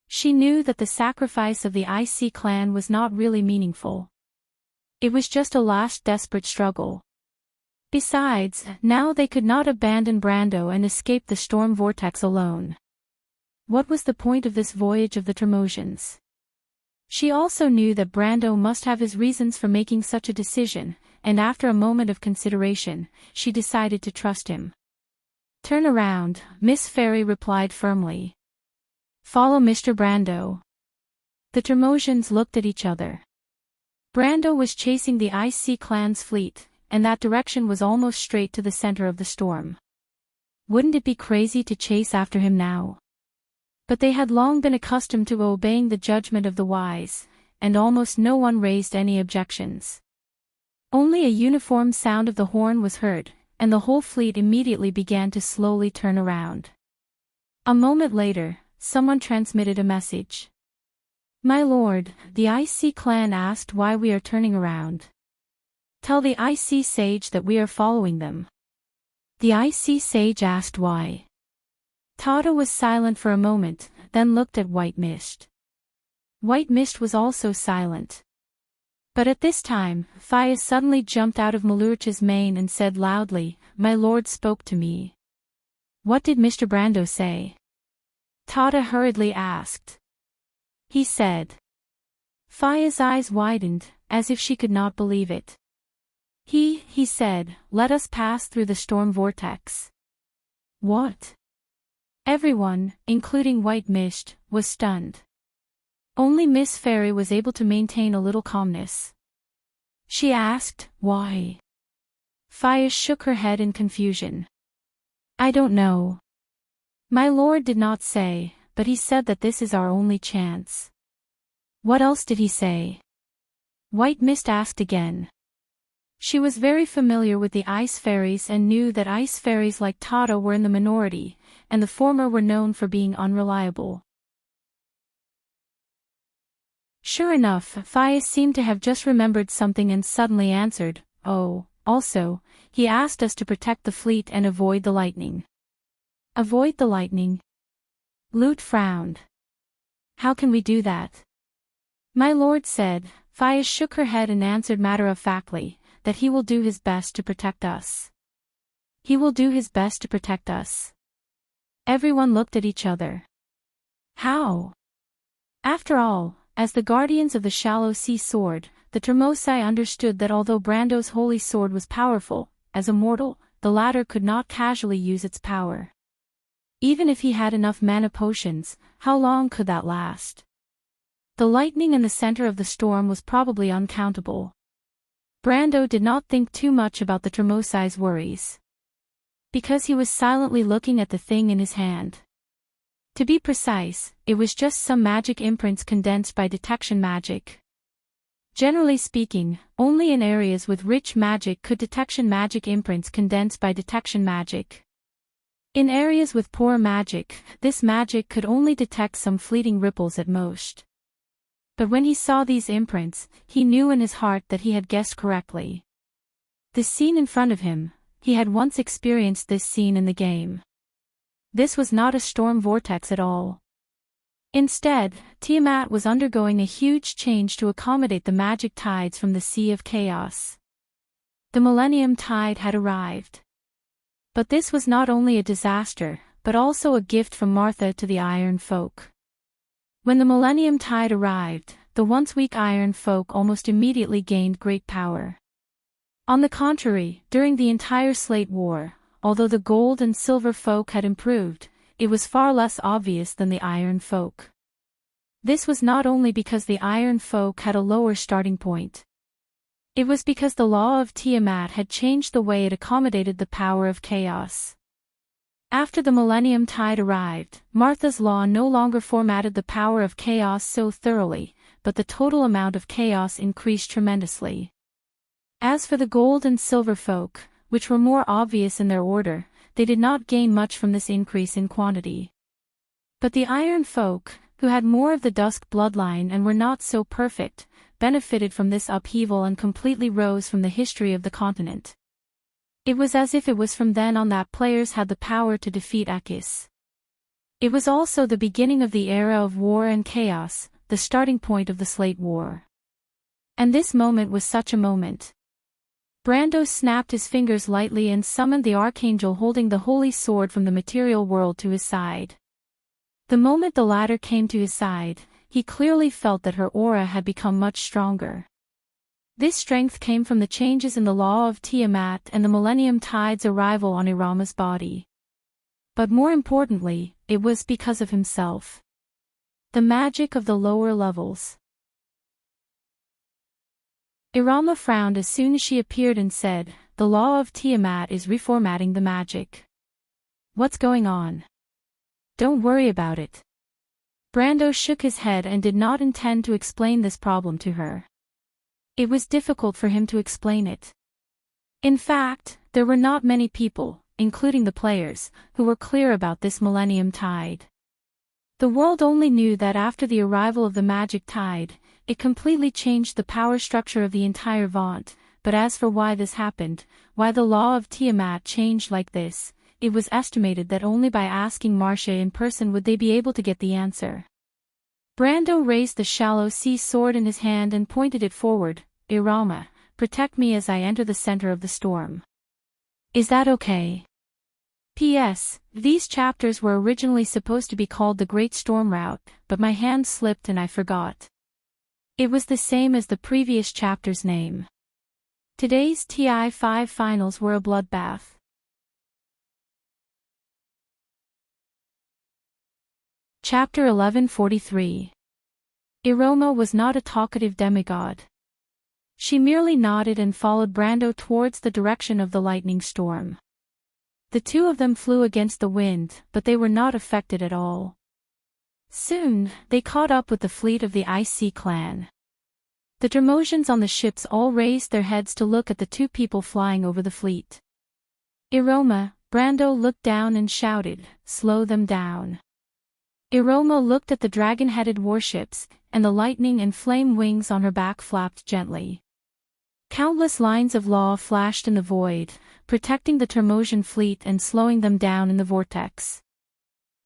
She knew that the sacrifice of the IC clan was not really meaningful. It was just a last desperate struggle. Besides, now they could not abandon Brando and escape the storm vortex alone. What was the point of this voyage of the Tremosians? She also knew that Brando must have his reasons for making such a decision, and after a moment of consideration, she decided to trust him. Turn around, Miss Fairy replied firmly. Follow Mr. Brando. The Tremosians looked at each other. Brando was chasing the IC clan's fleet, and that direction was almost straight to the center of the storm. Wouldn't it be crazy to chase after him now? But they had long been accustomed to obeying the judgment of the wise, and almost no one raised any objections. Only a uniform sound of the horn was heard, and the whole fleet immediately began to slowly turn around. A moment later, someone transmitted a message. My lord, the IC clan asked why we are turning around. Tell the IC sage that we are following them. The IC sage asked why. Tata was silent for a moment, then looked at White Mist. White Mist was also silent. But at this time, Faya suddenly jumped out of Malurcha's mane and said loudly, My lord spoke to me. What did Mr. Brando say? Tata hurriedly asked. He said. Faya's eyes widened, as if she could not believe it. He said, let us pass through the storm vortex. What? Everyone, including White Mist, was stunned. Only Miss Fairy was able to maintain a little calmness. She asked, why? Faya shook her head in confusion. I don't know. My lord did not say, but he said that this is our only chance. What else did he say? White Mist asked again. She was very familiar with the ice fairies and knew that ice fairies like Tata were in the minority, and the former were known for being unreliable. Sure enough, Faya seemed to have just remembered something and suddenly answered, oh, also, he asked us to protect the fleet and avoid the lightning. Avoid the lightning? Lute frowned. How can we do that? My lord said, Faya shook her head and answered matter-of-factly, that he will do his best to protect us. He will do his best to protect us. Everyone looked at each other. How? After all, as the guardians of the shallow sea sword, the Tremosai understood that although Brando's holy sword was powerful, as a mortal, the latter could not casually use its power. Even if he had enough mana potions, how long could that last? The lightning in the center of the storm was probably uncountable. Brando did not think too much about the Tremosai's worries. Because he was silently looking at the thing in his hand. To be precise, it was just some magic imprints condensed by detection magic. Generally speaking, only in areas with rich magic could detection magic imprints condense by detection magic. In areas with poor magic, this magic could only detect some fleeting ripples at most. But when he saw these imprints, he knew in his heart that he had guessed correctly. The scene in front of him, he had once experienced this scene in the game. This was not a storm vortex at all. Instead, Tiamat was undergoing a huge change to accommodate the magic tides from the Sea of Chaos. The Millennium Tide had arrived. But this was not only a disaster, but also a gift from Martha to the Iron Folk. When the Millennium Tide arrived, the once weak Iron Folk almost immediately gained great power. On the contrary, during the entire Slate War, although the Gold and Silver Folk had improved, it was far less obvious than the Iron Folk. This was not only because the Iron Folk had a lower starting point. It was because the law of Tiamat had changed the way it accommodated the power of chaos. After the Millennium Tide arrived, Martha's law no longer formatted the power of chaos so thoroughly, but the total amount of chaos increased tremendously. As for the Gold and Silver Folk, which were more obvious in their order, they did not gain much from this increase in quantity. But the Iron Folk, who had more of the Dusk bloodline and were not so perfect, benefited from this upheaval and completely rose from the history of the continent. It was as if it was from then on that players had the power to defeat Akis. It was also the beginning of the era of war and chaos, the starting point of the Slate War. And this moment was such a moment. Brando snapped his fingers lightly and summoned the Archangel holding the holy sword from the material world to his side. The moment the latter came to his side, he clearly felt that her aura had become much stronger. This strength came from the changes in the law of Tiamat and the Millennium Tide's arrival on Irama's body. But more importantly, it was because of himself. The magic of the lower levels. Irama frowned as soon as she appeared and said, "The law of Tiamat is reformatting the magic. What's going on?" "Don't worry about it." Brando shook his head and did not intend to explain this problem to her. It was difficult for him to explain it. In fact, there were not many people, including the players, who were clear about this Millennium Tide. The world only knew that after the arrival of the Magic Tide, it completely changed the power structure of the entire Vaunt, but as for why this happened, why the law of Tiamat changed like this, it was estimated that only by asking Marcia in person would they be able to get the answer. Brando raised the shallow sea sword in his hand and pointed it forward. "Irama, protect me as I enter the center of the storm. Is that okay? P.S. These chapters were originally supposed to be called the Great Storm Route, but my hand slipped and I forgot. It was the same as the previous chapter's name. Today's TI-5 finals were a bloodbath." Chapter 1143. Iroma was not a talkative demigod. She merely nodded and followed Brando towards the direction of the lightning storm. The two of them flew against the wind, but they were not affected at all. Soon, they caught up with the fleet of the Icy clan. The Termosians on the ships all raised their heads to look at the two people flying over the fleet. "Iroma," Brando looked down and shouted, "Slow them down." Iroma looked at the dragon-headed warships, and the lightning and flame wings on her back flapped gently. Countless lines of law flashed in the void, protecting the Termosian fleet and slowing them down in the vortex.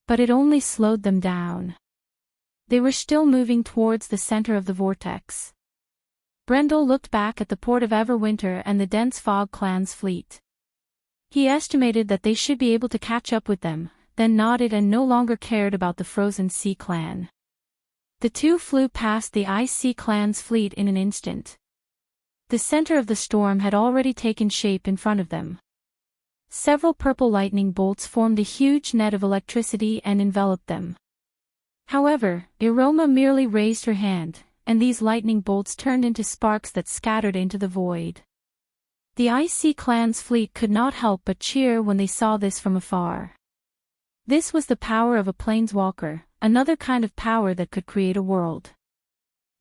But it only slowed them down. They were still moving towards the center of the vortex. Brendel looked back at the port of Everwinter and the dense Fog Clan's fleet. He estimated that they should be able to catch up with them, then nodded and no longer cared about the Frozen Sea Clan. The two flew past the Ice Sea Clan's fleet in an instant. The center of the storm had already taken shape in front of them. Several purple lightning bolts formed a huge net of electricity and enveloped them. However, Iroma merely raised her hand, and these lightning bolts turned into sparks that scattered into the void. The Ice Sea Clan's fleet could not help but cheer when they saw this from afar. This was the power of a planeswalker, another kind of power that could create a world.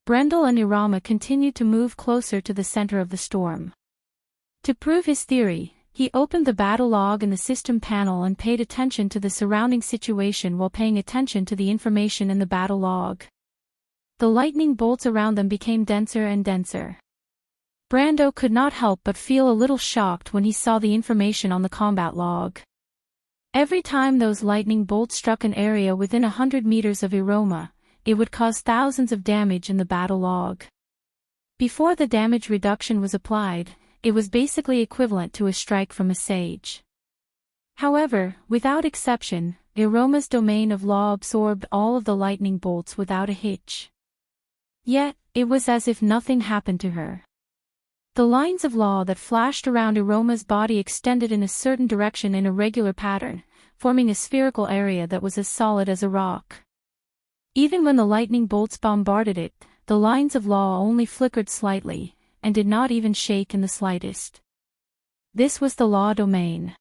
Brendel and Irama continued to move closer to the center of the storm. To prove his theory, he opened the battle log in the system panel and paid attention to the surrounding situation while paying attention to the information in the battle log. The lightning bolts around them became denser and denser. Brando could not help but feel a little shocked when he saw the information on the combat log. Every time those lightning bolts struck an area within 100 meters of Iroma, it would cause thousands of damage in the battle log. Before the damage reduction was applied, it was basically equivalent to a strike from a sage. However, without exception, Iroma's domain of law absorbed all of the lightning bolts without a hitch. Yet, it was as if nothing happened to her. The lines of law that flashed around Iroma's body extended in a certain direction in a regular pattern, forming a spherical area that was as solid as a rock. Even when the lightning bolts bombarded it, the lines of law only flickered slightly, and did not even shake in the slightest. This was the law domain.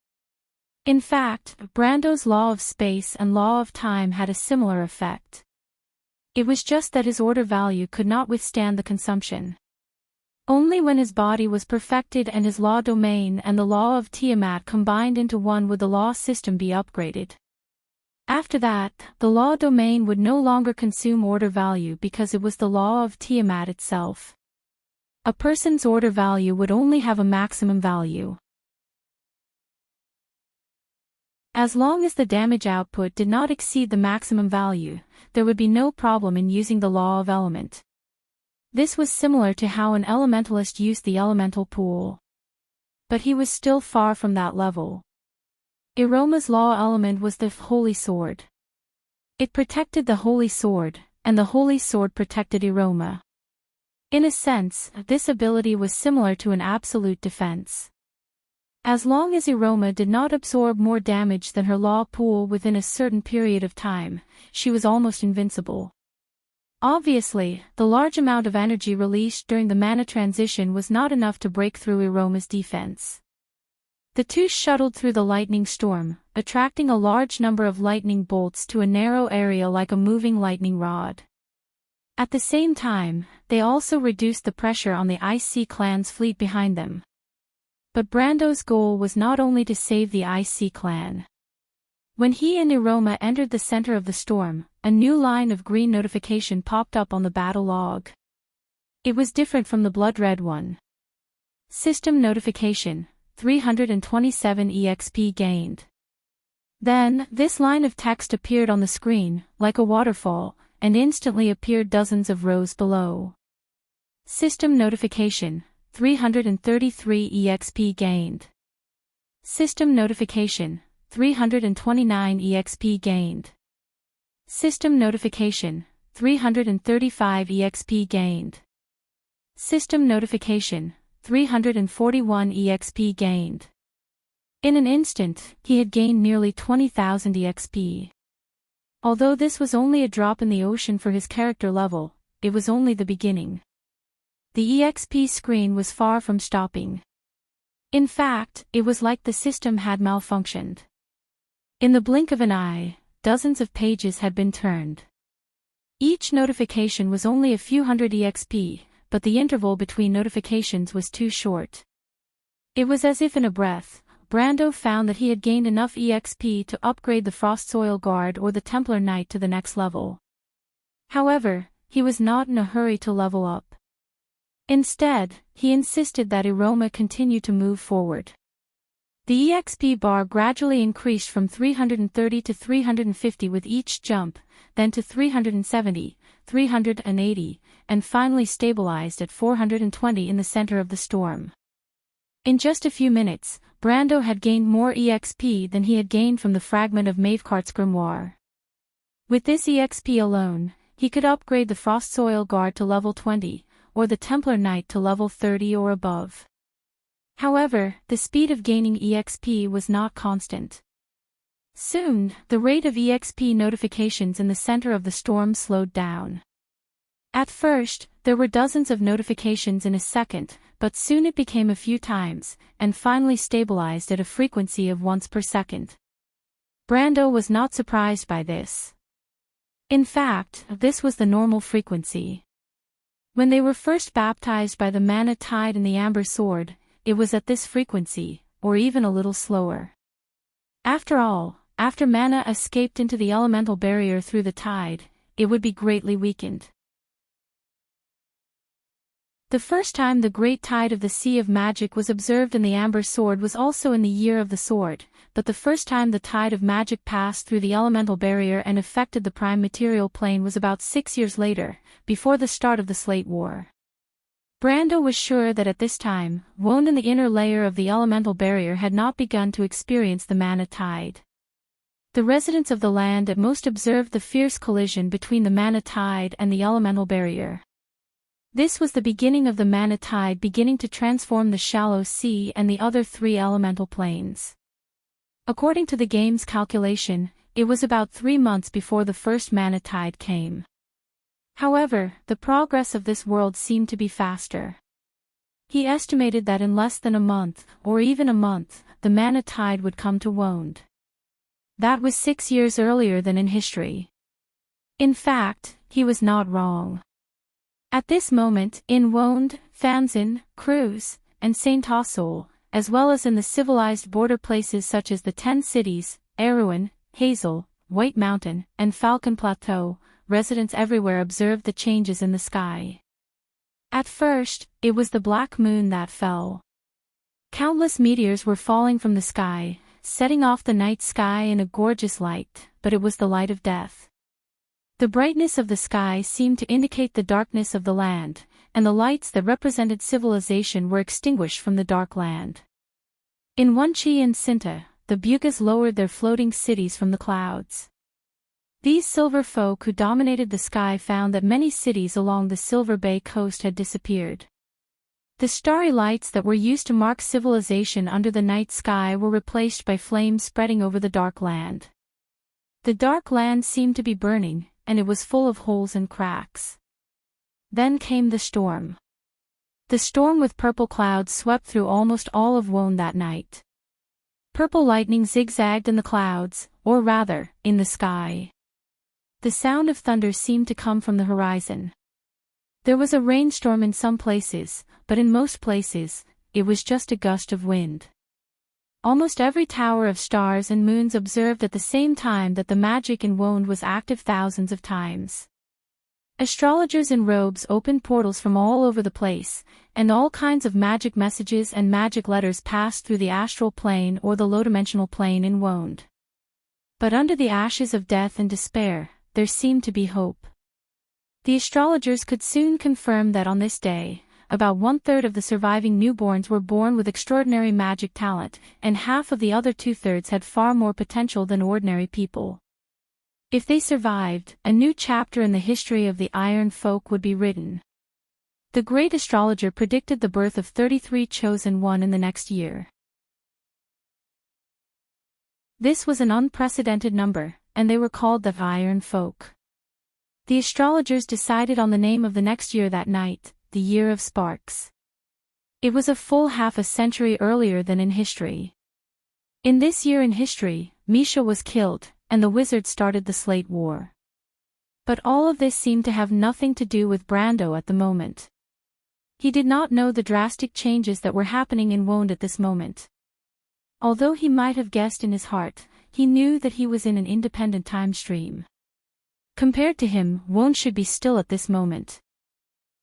In fact, Brando's law of space and law of time had a similar effect. It was just that his order value could not withstand the consumption. Only when his body was perfected and his law domain and the law of Tiamat combined into one would the law system be upgraded. After that, the law domain would no longer consume order value because it was the law of Tiamat itself. A person's order value would only have a maximum value. As long as the damage output did not exceed the maximum value, there would be no problem in using the law of element. This was similar to how an elementalist used the elemental pool. But he was still far from that level. Iroma's law element was the Holy Sword. It protected the Holy Sword, and the Holy Sword protected Iroma. In a sense, this ability was similar to an absolute defense. As long as Iroma did not absorb more damage than her law pool within a certain period of time, she was almost invincible. Obviously, the large amount of energy released during the mana transition was not enough to break through Iroma's defense. The two shuttled through the lightning storm, attracting a large number of lightning bolts to a narrow area like a moving lightning rod. At the same time, they also reduced the pressure on the IC clan's fleet behind them. But Brando's goal was not only to save the IC clan. When he and Iroma entered the center of the storm, a new line of green notification popped up on the battle log. It was different from the blood-red one. System notification, 327 EXP gained. Then, this line of text appeared on the screen, like a waterfall, and instantly appeared dozens of rows below. System notification, 333 EXP gained. System notification, 329 EXP gained. System notification, 335 EXP gained. System notification, 341 EXP gained. In an instant, he had gained nearly 20,000 EXP. Although this was only a drop in the ocean for his character level, it was only the beginning. The EXP screen was far from stopping. In fact, it was like the system had malfunctioned. In the blink of an eye, dozens of pages had been turned. Each notification was only a few hundred EXP, but the interval between notifications was too short. It was as if in a breath, Brando found that he had gained enough EXP to upgrade the Frost Soil Guard or the Templar Knight to the next level. However, he was not in a hurry to level up. Instead, he insisted that Iroma continue to move forward. The EXP bar gradually increased from 330 to 350 with each jump, then to 370, 380, and finally stabilized at 420 in the center of the storm. In just a few minutes, Brando had gained more EXP than he had gained from the fragment of Mavecart's grimoire. With this EXP alone, he could upgrade the Frost Soil Guard to level 20, or the Templar Knight to level 30 or above. However, the speed of gaining EXP was not constant. Soon, the rate of EXP notifications in the center of the storm slowed down. At first, there were dozens of notifications in a second, but soon it became a few times, and finally stabilized at a frequency of once per second. Brando was not surprised by this. In fact, this was the normal frequency. When they were first baptized by the mana tide in the Amber Sword, it was at this frequency, or even a little slower. After all, after mana escaped into the elemental barrier through the tide, it would be greatly weakened. The first time the great tide of the Sea of Magic was observed in the Amber Sword was also in the Year of the Sword, but the first time the tide of magic passed through the elemental barrier and affected the prime material plane was about 6 years later, before the start of the Slate War. Brando was sure that at this time, wound in the inner layer of the elemental barrier had not begun to experience the mana tide. The residents of the land at most observed the fierce collision between the mana tide and the elemental barrier. This was the beginning of the mana tide beginning to transform the shallow sea and the other 3 elemental planes. According to the game's calculation, it was about 3 months before the first mana tide came. However, the progress of this world seemed to be faster. He estimated that in less than a month, or even a month, the mana tide would come to Wonde. That was 6 years earlier than in history. In fact, he was not wrong. At this moment, in Wonde, Fanzin, Cruz, and Saint Ossol, as well as in the civilized border places such as the 10 cities, Erewhon, Hazel, White Mountain, and Falcon Plateau, residents everywhere observed the changes in the sky. At first, it was the black moon that fell. Countless meteors were falling from the sky, setting off the night sky in a gorgeous light, but it was the light of death. The brightness of the sky seemed to indicate the darkness of the land, and the lights that represented civilization were extinguished from the dark land. In Wenchi and Sinta, the Bugas lowered their floating cities from the clouds. These silver folk who dominated the sky found that many cities along the Silver Bay coast had disappeared. The starry lights that were used to mark civilization under the night sky were replaced by flames spreading over the dark land. The dark land seemed to be burning, and it was full of holes and cracks. Then came the storm. The storm with purple clouds swept through almost all of Wonde that night. Purple lightning zigzagged in the clouds, or rather, in the sky. The sound of thunder seemed to come from the horizon. There was a rainstorm in some places, but in most places, it was just a gust of wind. Almost every tower of stars and moons observed at the same time that the magic in Wonde was active thousands of times. Astrologers in robes opened portals from all over the place, and all kinds of magic messages and magic letters passed through the astral plane or the low-dimensional plane in Wonde. But under the ashes of death and despair, there seemed to be hope. The astrologers could soon confirm that on this day, about 1/3 of the surviving newborns were born with extraordinary magic talent, and half of the other 2/3 had far more potential than ordinary people. If they survived, a new chapter in the history of the Iron Folk would be written. The great astrologer predicted the birth of 33 chosen one in the next year. This was an unprecedented number, and they were called the Iron Folk. The astrologers decided on the name of the next year that night, the Year of Sparks. It was a full half a century earlier than in history. In this year in history, Misha was killed, and the wizard started the Slate War. But all of this seemed to have nothing to do with Brando at the moment. He did not know the drastic changes that were happening in Wonde at this moment. Although he might have guessed in his heart, he knew that he was in an independent time stream. Compared to him, Wonde should be still at this moment.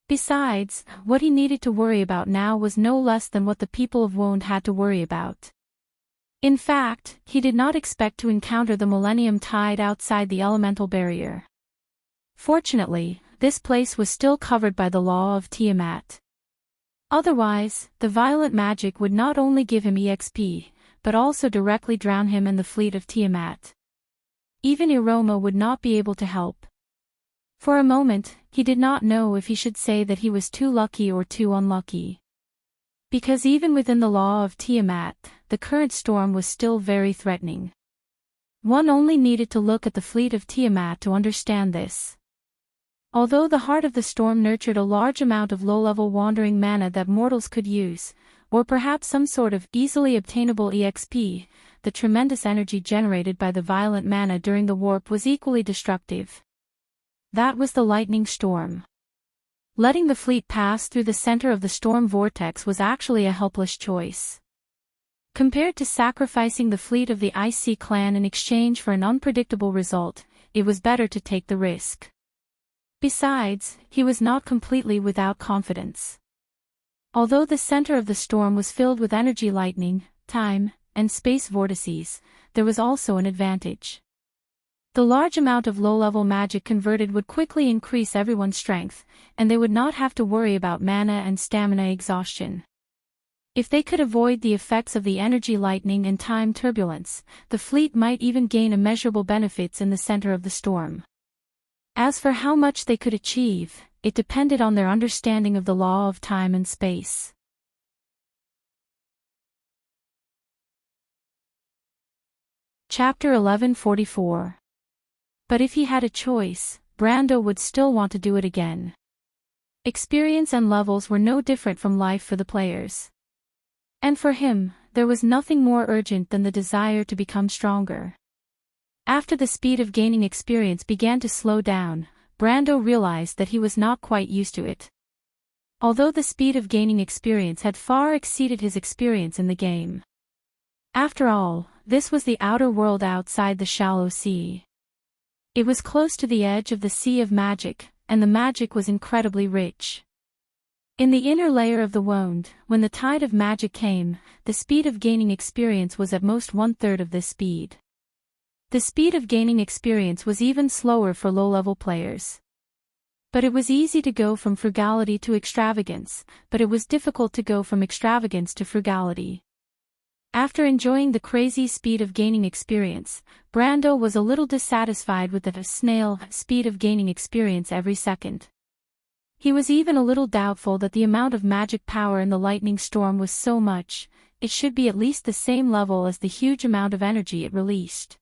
Besides, what he needed to worry about now was no less than what the people of Wonde had to worry about. In fact, he did not expect to encounter the Millennium Tide outside the elemental barrier. Fortunately, this place was still covered by the law of Tiamat. Otherwise, the violent magic would not only give him EXP, but also directly drown him and the fleet of Tiamat. Even Iroma would not be able to help. For a moment, he did not know if he should say that he was too lucky or too unlucky. Because even within the law of Tiamat, the current storm was still very threatening. One only needed to look at the fleet of Tiamat to understand this. Although the heart of the storm nurtured a large amount of low-level wandering mana that mortals could use, or perhaps some sort of easily obtainable EXP, the tremendous energy generated by the violent mana during the warp was equally destructive. That was the lightning storm. Letting the fleet pass through the center of the storm vortex was actually a helpless choice. Compared to sacrificing the fleet of the Icy clan in exchange for an unpredictable result, it was better to take the risk. Besides, he was not completely without confidence. Although the center of the storm was filled with energy lightning, time, and space vortices, there was also an advantage. The large amount of low-level magic converted would quickly increase everyone's strength, and they would not have to worry about mana and stamina exhaustion. If they could avoid the effects of the energy lightning and time turbulence, the fleet might even gain immeasurable benefits in the center of the storm. As for how much they could achieve, it depended on their understanding of the law of time and space. Chapter 1144. But if he had a choice, Brando would still want to do it again. Experience and levels were no different from life for the players. And for him, there was nothing more urgent than the desire to become stronger. After the speed of gaining experience began to slow down, Brando realized that he was not quite used to it. Although the speed of gaining experience had far exceeded his experience in the game. After all, this was the outer world outside the shallow sea. It was close to the edge of the sea of magic, and the magic was incredibly rich. In the inner layer of the wound, when the tide of magic came, the speed of gaining experience was at most 1/3 of this speed. The speed of gaining experience was even slower for low-level players. But it was easy to go from frugality to extravagance, but it was difficult to go from extravagance to frugality. After enjoying the crazy speed of gaining experience, Brando was a little dissatisfied with the snail speed of gaining experience every second. He was even a little doubtful that the amount of magic power in the lightning storm was so much. It should be at least the same level as the huge amount of energy it released.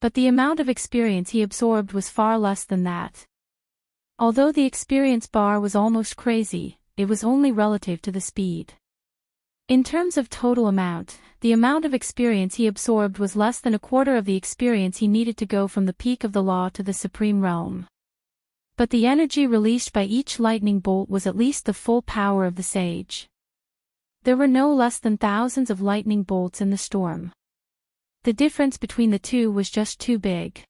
But the amount of experience he absorbed was far less than that. Although the experience bar was almost crazy, it was only relative to the speed. In terms of total amount, the amount of experience he absorbed was less than 1/4 of the experience he needed to go from the peak of the law to the supreme realm. But the energy released by each lightning bolt was at least the full power of the sage. There were no less than thousands of lightning bolts in the storm. The difference between the two was just too big.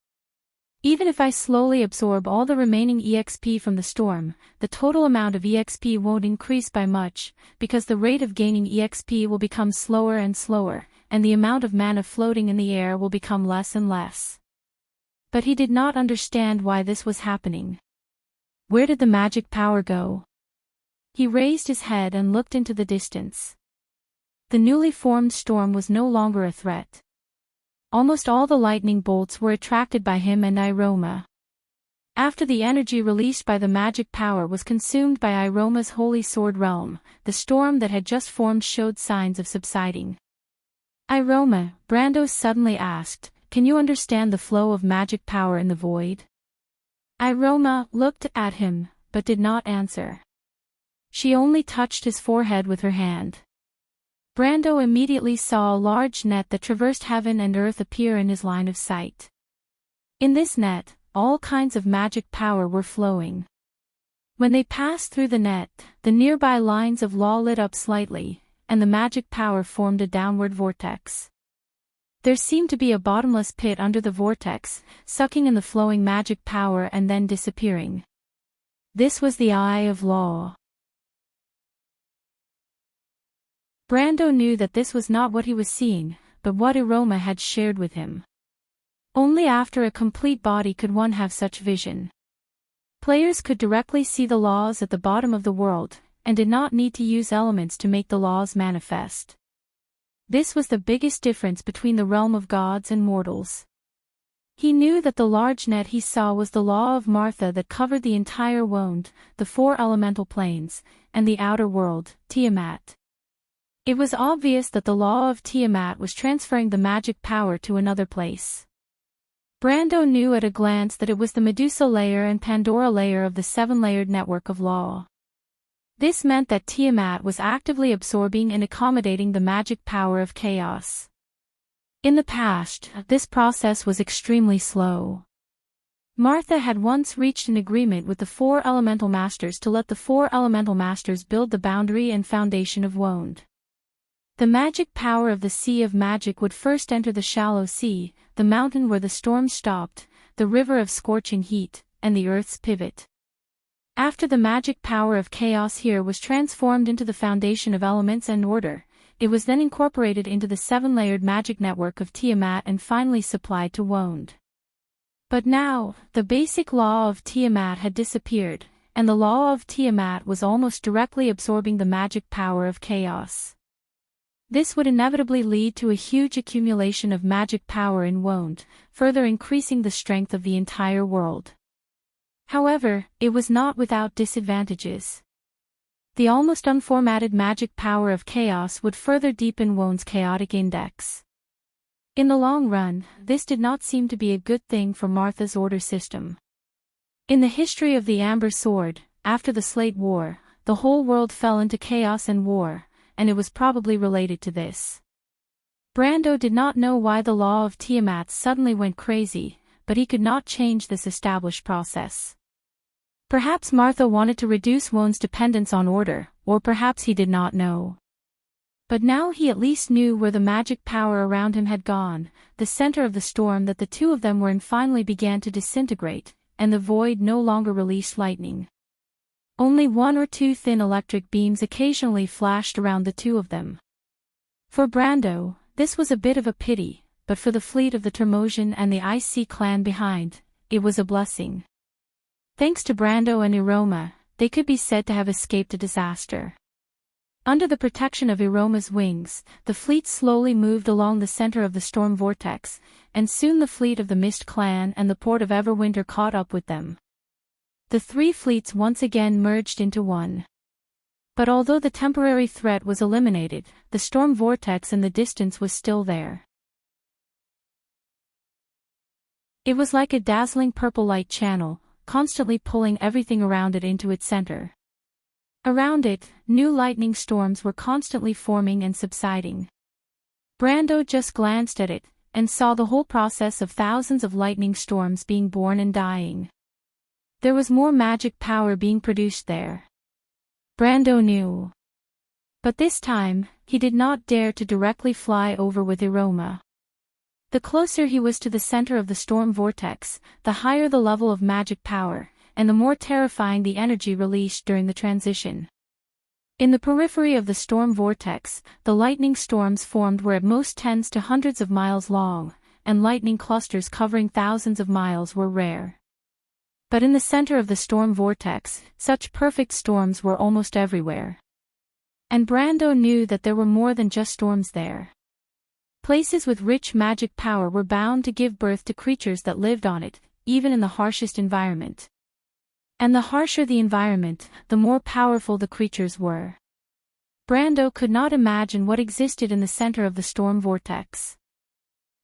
Even if I slowly absorb all the remaining EXP from the storm, the total amount of EXP won't increase by much, because the rate of gaining EXP will become slower and slower, and the amount of mana floating in the air will become less and less. But he did not understand why this was happening. Where did the magic power go? He raised his head and looked into the distance. The newly formed storm was no longer a threat. Almost all the lightning bolts were attracted by him and Iroma. After the energy released by the magic power was consumed by Iroma's holy sword realm, the storm that had just formed showed signs of subsiding. Iroma, Brando suddenly asked, can you understand the flow of magic power in the void? Iroma looked at him, but did not answer. She only touched his forehead with her hand. Brando immediately saw a large net that traversed heaven and earth appear in his line of sight. In this net, all kinds of magic power were flowing. When they passed through the net, the nearby lines of law lit up slightly, and the magic power formed a downward vortex. There seemed to be a bottomless pit under the vortex, sucking in the flowing magic power and then disappearing. This was the Eye of Law. Brando knew that this was not what he was seeing, but what Iroma had shared with him. Only after a complete body could one have such vision. Players could directly see the laws at the bottom of the world, and did not need to use elements to make the laws manifest. This was the biggest difference between the realm of gods and mortals. He knew that the large net he saw was the law of Martha that covered the entire wound, the 4 elemental planes, and the outer world, Tiamat. It was obvious that the law of Tiamat was transferring the magic power to another place. Brando knew at a glance that it was the Medusa layer and Pandora layer of the 7-layered network of law. This meant that Tiamat was actively absorbing and accommodating the magic power of chaos. In the past, this process was extremely slow. Martha had once reached an agreement with the 4 elemental masters to let the 4 elemental masters build the boundary and foundation of wound. The magic power of the Sea of Magic would first enter the shallow sea, the mountain where the storm stopped, the river of scorching heat, and the earth's pivot. After the magic power of chaos here was transformed into the foundation of elements and order, it was then incorporated into the 7-layered magic network of Tiamat and finally supplied to wound. But now, the basic law of Tiamat had disappeared, and the law of Tiamat was almost directly absorbing the magic power of chaos. This would inevitably lead to a huge accumulation of magic power in wound, further increasing the strength of the entire world. However, it was not without disadvantages. The almost unformatted magic power of chaos would further deepen wound's chaotic index. In the long run, this did not seem to be a good thing for Martha's order system. In the history of the Amber Sword, after the Slate War, the whole world fell into chaos and war, and it was probably related to this. Brando did not know why the law of Tiamat suddenly went crazy, but he could not change this established process. Perhaps Martha wanted to reduce Won's dependence on order, or perhaps he did not know. But now he at least knew where the magic power around him had gone, the center of the storm that the two of them were in finally began to disintegrate, and the void no longer released lightning. Only one or two thin electric beams occasionally flashed around the two of them. For Brando, this was a bit of a pity, but for the fleet of the Termosian and the Ice clan behind, it was a blessing. Thanks to Brando and Iroma, they could be said to have escaped a disaster. Under the protection of Iroma's wings, the fleet slowly moved along the center of the storm vortex, and soon the fleet of the Mist clan and the port of Everwinter caught up with them. The three fleets once again merged into one. But although the temporary threat was eliminated, the storm vortex in the distance was still there. It was like a dazzling purple light channel, constantly pulling everything around it into its center. Around it, new lightning storms were constantly forming and subsiding. Brando just glanced at it, and saw the whole process of thousands of lightning storms being born and dying. There was more magic power being produced there. Brando knew. But this time, he did not dare to directly fly over with Iroma. The closer he was to the center of the storm vortex, the higher the level of magic power, and the more terrifying the energy released during the transition. In the periphery of the storm vortex, the lightning storms formed were at most tens to hundreds of miles long, and lightning clusters covering thousands of miles were rare. But in the center of the storm vortex, such perfect storms were almost everywhere. And Brando knew that there were more than just storms there. Places with rich magic power were bound to give birth to creatures that lived on it, even in the harshest environment. And the harsher the environment, the more powerful the creatures were. Brando could not imagine what existed in the center of the storm vortex.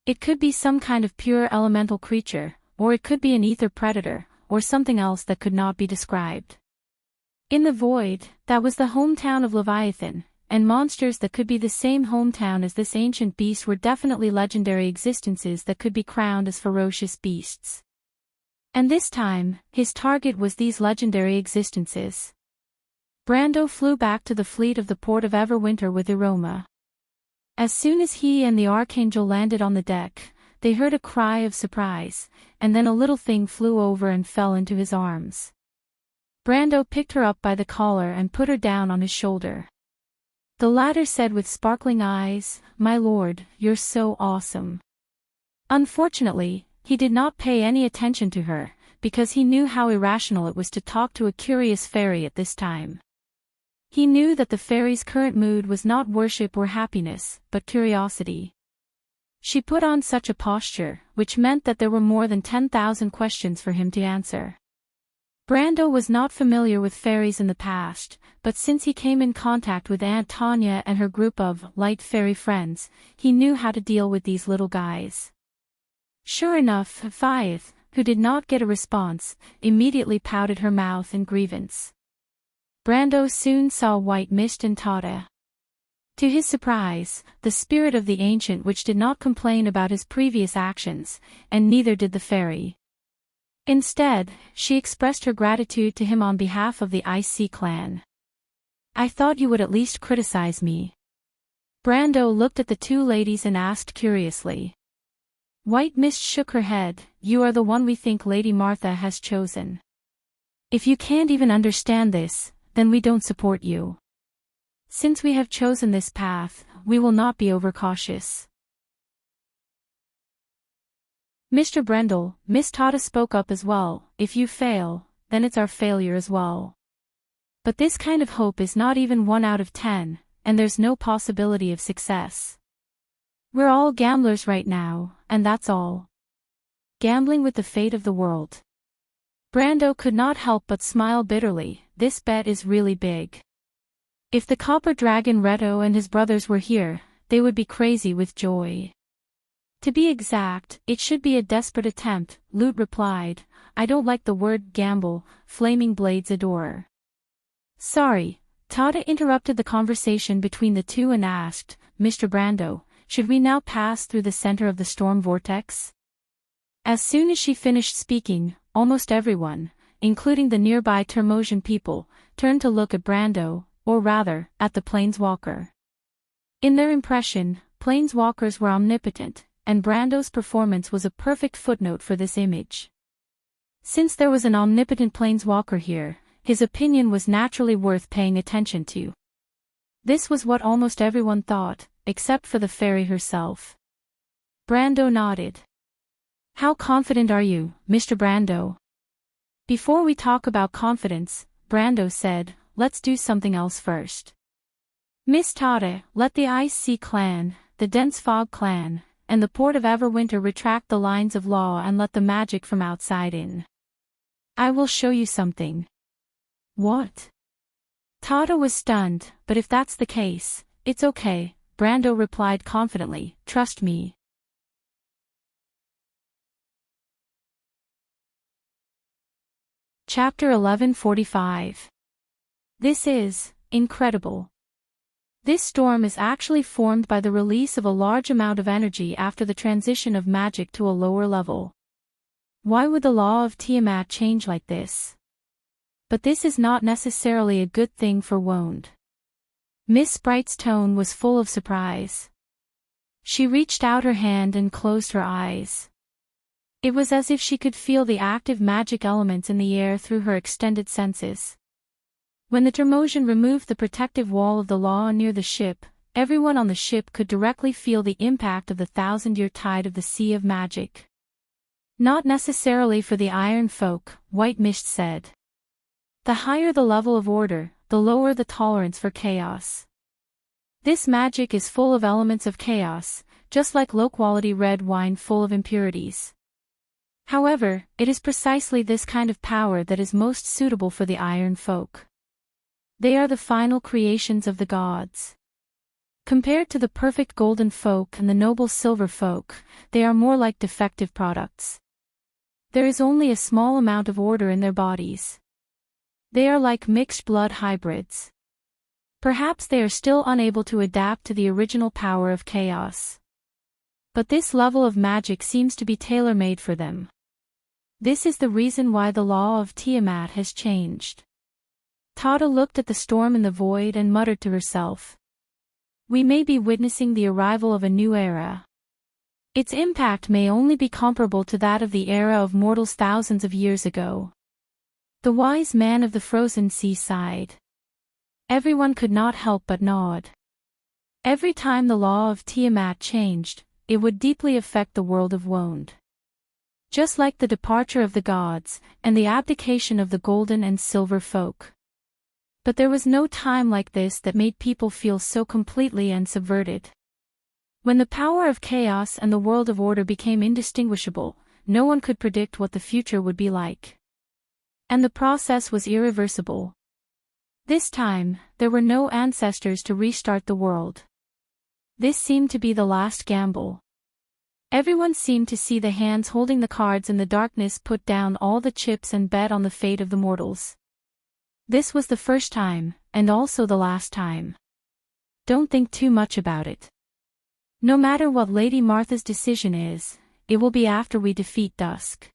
It could be some kind of pure elemental creature, or it could be an ether predator, or something else that could not be described. In the void, that was the hometown of Leviathan, and monsters that could be the same hometown as this ancient beast were definitely legendary existences that could be crowned as ferocious beasts. And this time, his target was these legendary existences. Brando flew back to the fleet of the port of Everwinter with Iroma. As soon as he and the Archangel landed on the deck, they heard a cry of surprise, and then a little thing flew over and fell into his arms. Brando picked her up by the collar and put her down on his shoulder. The latter said with sparkling eyes, "My lord, you're so awesome." Unfortunately, he did not pay any attention to her, because he knew how irrational it was to talk to a curious fairy at this time. He knew that the fairy's current mood was not worship or happiness, but curiosity. She put on such a posture, which meant that there were more than 10,000 questions for him to answer. Brando was not familiar with fairies in the past, but since he came in contact with Aunt Tanya and her group of light fairy friends, he knew how to deal with these little guys. Sure enough, Faith, who did not get a response, immediately pouted her mouth in grievance. Brando soon saw White Mist and Tada. To his surprise, the spirit of the ancient witch did not complain about his previous actions, and neither did the fairy. Instead, she expressed her gratitude to him on behalf of the Ice clan. "I thought you would at least criticize me." Brando looked at the two ladies and asked curiously. White Mist shook her head. "You are the one we think Lady Martha has chosen. If you can't even understand this, then we don't support you. Since we have chosen this path, we will not be overcautious." Mr. Brendel, Miss Tada spoke up as well. "If you fail, then it's our failure as well. But this kind of hope is not even 1 out of 10, and there's no possibility of success. We're all gamblers right now, and that's all. Gambling with the fate of the world." Brando could not help but smile bitterly. This bet is really big. If the Copper Dragon Reto and his brothers were here, they would be crazy with joy. To be exact, it should be a desperate attempt, Lute replied. I don't like the word gamble, Flaming Blade's adorer. Sorry, Tada interrupted the conversation between the two and asked, Mr. Brando, should we now pass through the center of the storm vortex? As soon as she finished speaking, almost everyone, including the nearby Termosian people, turned to look at Brando, or rather, at the planeswalker. In their impression, planeswalkers were omnipotent, and Brando's performance was a perfect footnote for this image. Since there was an omnipotent planeswalker here, his opinion was naturally worth paying attention to. This was what almost everyone thought, except for the fairy herself. Brando nodded. How confident are you, Mr. Brando? Before we talk about confidence, Brando said, let's do something else first. Miss Tada, let the Ice Sea clan, the Dense Fog clan, and the Port of Everwinter retract the lines of law and let the magic from outside in. I will show you something. What? Tada was stunned, but if that's the case, it's okay, Brando replied confidently, trust me. Chapter 1145. This is incredible. This storm is actually formed by the release of a large amount of energy after the transition of magic to a lower level. Why would the law of Tiamat change like this? But this is not necessarily a good thing for Woned. Miss Sprite's tone was full of surprise. She reached out her hand and closed her eyes. It was as if she could feel the active magic elements in the air through her extended senses. When the Termosian removed the protective wall of the law near the ship, everyone on the ship could directly feel the impact of the thousand-year tide of the Sea of Magic. Not necessarily for the Iron Folk, White Mist said. The higher the level of order, the lower the tolerance for chaos. This magic is full of elements of chaos, just like low-quality red wine full of impurities. However, it is precisely this kind of power that is most suitable for the Iron Folk. They are the final creations of the gods. Compared to the perfect Golden Folk and the noble Silver Folk, they are more like defective products. There is only a small amount of order in their bodies. They are like mixed blood hybrids. Perhaps they are still unable to adapt to the original power of chaos. But this level of magic seems to be tailor-made for them. This is the reason why the law of Tiamat has changed. Tada looked at the storm in the void and muttered to herself. We may be witnessing the arrival of a new era. Its impact may only be comparable to that of the era of mortals thousands of years ago. The wise man of the frozen sea sighed. Everyone could not help but nod. Every time the law of Tiamat changed, it would deeply affect the world of Woned. Just like the departure of the gods, and the abdication of the golden and silver folk. But there was no time like this that made people feel so completely and subverted. When the power of chaos and the world of order became indistinguishable, no one could predict what the future would be like. And the process was irreversible. This time, there were no ancestors to restart the world. This seemed to be the last gamble. Everyone seemed to see the hands holding the cards in the darkness put down all the chips and bet on the fate of the mortals. This was the first time, and also the last time. Don't think too much about it. No matter what Lady Martha's decision is, it will be after we defeat Dusk.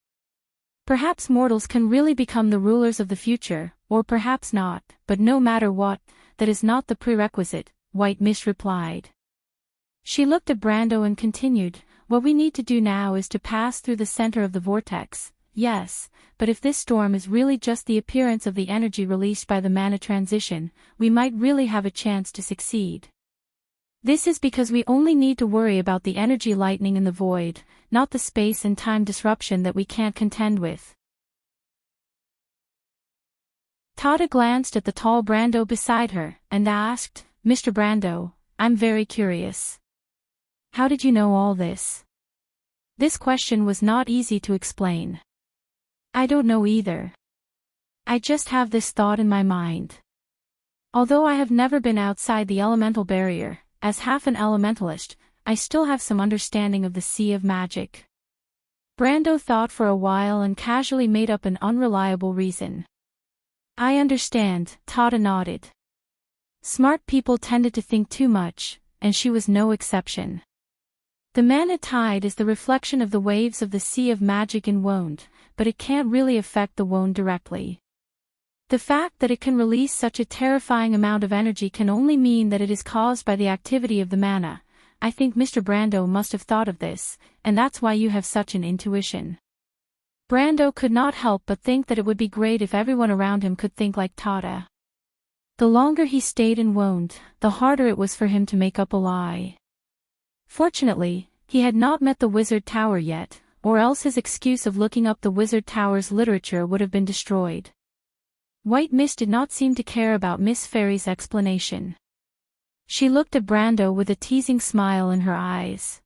Perhaps mortals can really become the rulers of the future, or perhaps not, but no matter what, that is not the prerequisite, White Mist replied. She looked at Brando and continued, what we need to do now is to pass through the center of the vortex. Yes, but if this storm is really just the appearance of the energy released by the mana transition, we might really have a chance to succeed. This is because we only need to worry about the energy lightning in the void, not the space and time disruption that we can't contend with. Tada glanced at the tall Brando beside her, and asked, Mr. Brando, I'm very curious. How did you know all this? This question was not easy to explain. I don't know either. I just have this thought in my mind. Although I have never been outside the elemental barrier, as half an elementalist, I still have some understanding of the sea of magic. Brando thought for a while and casually made up an unreliable reason. I understand, Tata nodded. Smart people tended to think too much, and she was no exception. The mana tide is the reflection of the waves of the sea of magic in Woned, but it can't really affect the Woned directly. The fact that it can release such a terrifying amount of energy can only mean that it is caused by the activity of the mana. I think Mr. Brando must have thought of this, and that's why you have such an intuition. Brando could not help but think that it would be great if everyone around him could think like Tata. The longer he stayed in Woned, the harder it was for him to make up a lie. Fortunately, he had not met the Wizard Tower yet, or else his excuse of looking up the Wizard Tower's literature would have been destroyed. White Mist did not seem to care about Miss Fairy's explanation. She looked at Brando with a teasing smile in her eyes.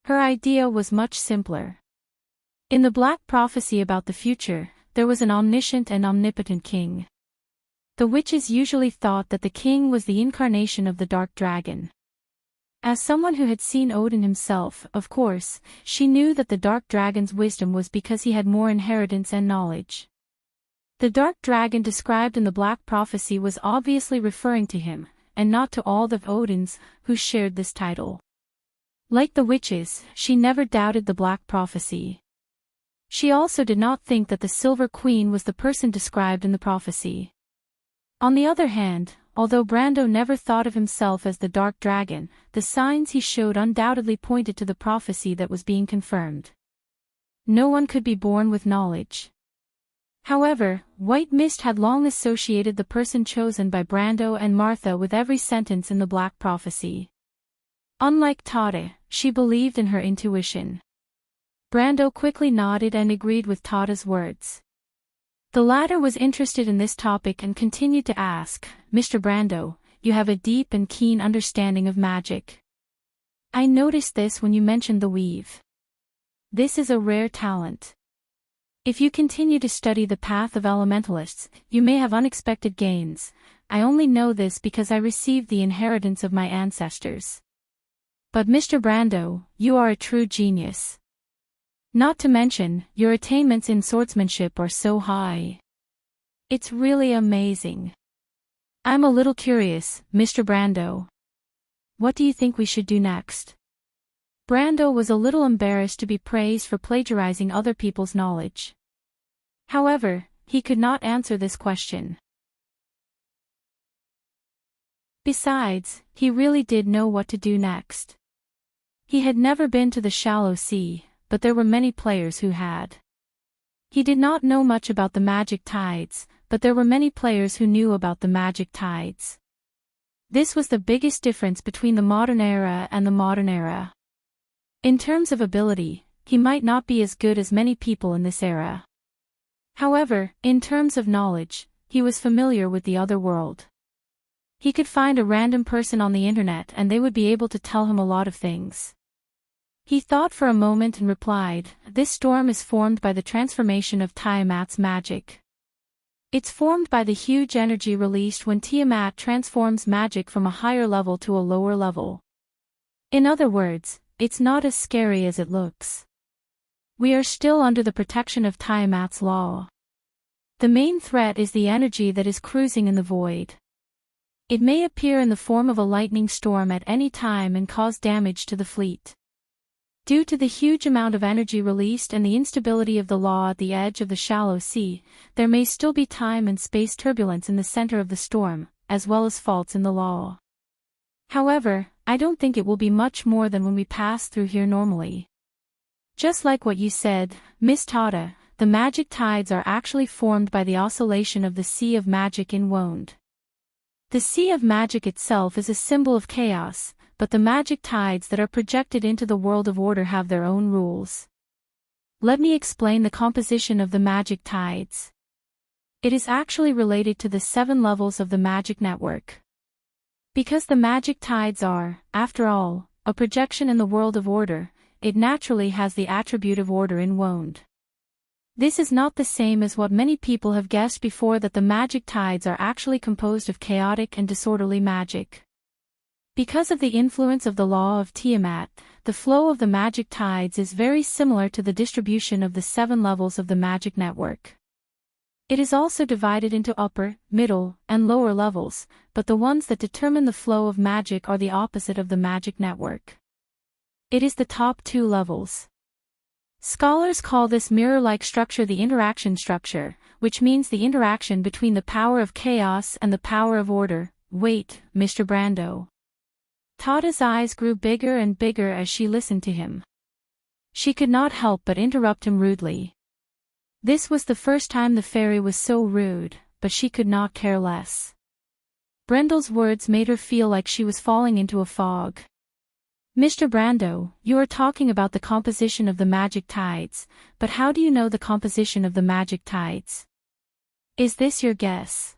Her idea was much simpler. In the Black Prophecy about the future, there was an omniscient and omnipotent king. The witches usually thought that the king was the incarnation of the Dark Dragon. As someone who had seen Odin himself, of course, she knew that the Dark Dragon's wisdom was because he had more inheritance and knowledge. The Dark Dragon described in the Black Prophecy was obviously referring to him, and not to all the Odins who shared this title. Like the witches, she never doubted the Black Prophecy. She also did not think that the Silver Queen was the person described in the prophecy. On the other hand, although Brando never thought of himself as the Dark Dragon, the signs he showed undoubtedly pointed to the prophecy that was being confirmed. No one could be born with knowledge. However, White Mist had long associated the person chosen by Brando and Martha with every sentence in the Black Prophecy. Unlike Tata, she believed in her intuition. Brando quickly nodded and agreed with Tata's words. The latter was interested in this topic and continued to ask, Mr. Brando, you have a deep and keen understanding of magic. I noticed this when you mentioned the weave. This is a rare talent. If you continue to study the path of elementalists, you may have unexpected gains. I only know this because I received the inheritance of my ancestors. But Mr. Brando, you are a true genius. Not to mention, your attainments in swordsmanship are so high. It's really amazing. I'm a little curious, Mr. Brando. What do you think we should do next? Brando was a little embarrassed to be praised for plagiarizing other people's knowledge. However, he could not answer this question. Besides, he really did know what to do next. He had never been to the shallow sea, but there were many players who had. He did not know much about the magic tides, but there were many players who knew about the magic tides. This was the biggest difference between the modern era and the modern era. In terms of ability, he might not be as good as many people in this era. However, in terms of knowledge, he was familiar with the other world. He could find a random person on the internet and they would be able to tell him a lot of things. He thought for a moment and replied, this storm is formed by the transformation of Tiamat's magic. It's formed by the huge energy released when Tiamat transforms magic from a higher level to a lower level. In other words, it's not as scary as it looks. We are still under the protection of Tiamat's law. The main threat is the energy that is cruising in the void. It may appear in the form of a lightning storm at any time and cause damage to the fleet. Due to the huge amount of energy released and the instability of the law at the edge of the shallow sea, there may still be time and space turbulence in the center of the storm, as well as faults in the law. However, I don't think it will be much more than when we pass through here normally. Just like what you said, Miss Tata, the magic tides are actually formed by the oscillation of the sea of magic in Woned. The sea of magic itself is a symbol of chaos, but the magic tides that are projected into the world of order have their own rules. Let me explain the composition of the magic tides. It is actually related to the 7 levels of the magic network. Because the magic tides are, after all, a projection in the world of order, it naturally has the attribute of order in Woned. This is not the same as what many people have guessed before, that the magic tides are actually composed of chaotic and disorderly magic. Because of the influence of the law of Tiamat, the flow of the magic tides is very similar to the distribution of the 7 levels of the magic network. It is also divided into upper, middle, and lower levels, but the ones that determine the flow of magic are the opposite of the magic network. It is the top 2 levels. Scholars call this mirror-like structure the interaction structure, which means the interaction between the power of chaos and the power of order. Wait, Mr. Brando. Tada's eyes grew bigger and bigger as she listened to him. She could not help but interrupt him rudely. This was the first time the fairy was so rude, but she could not care less. Brendel's words made her feel like she was falling into a fog. Mr. Brando, you are talking about the composition of the magic tides, but how do you know the composition of the magic tides? Is this your guess?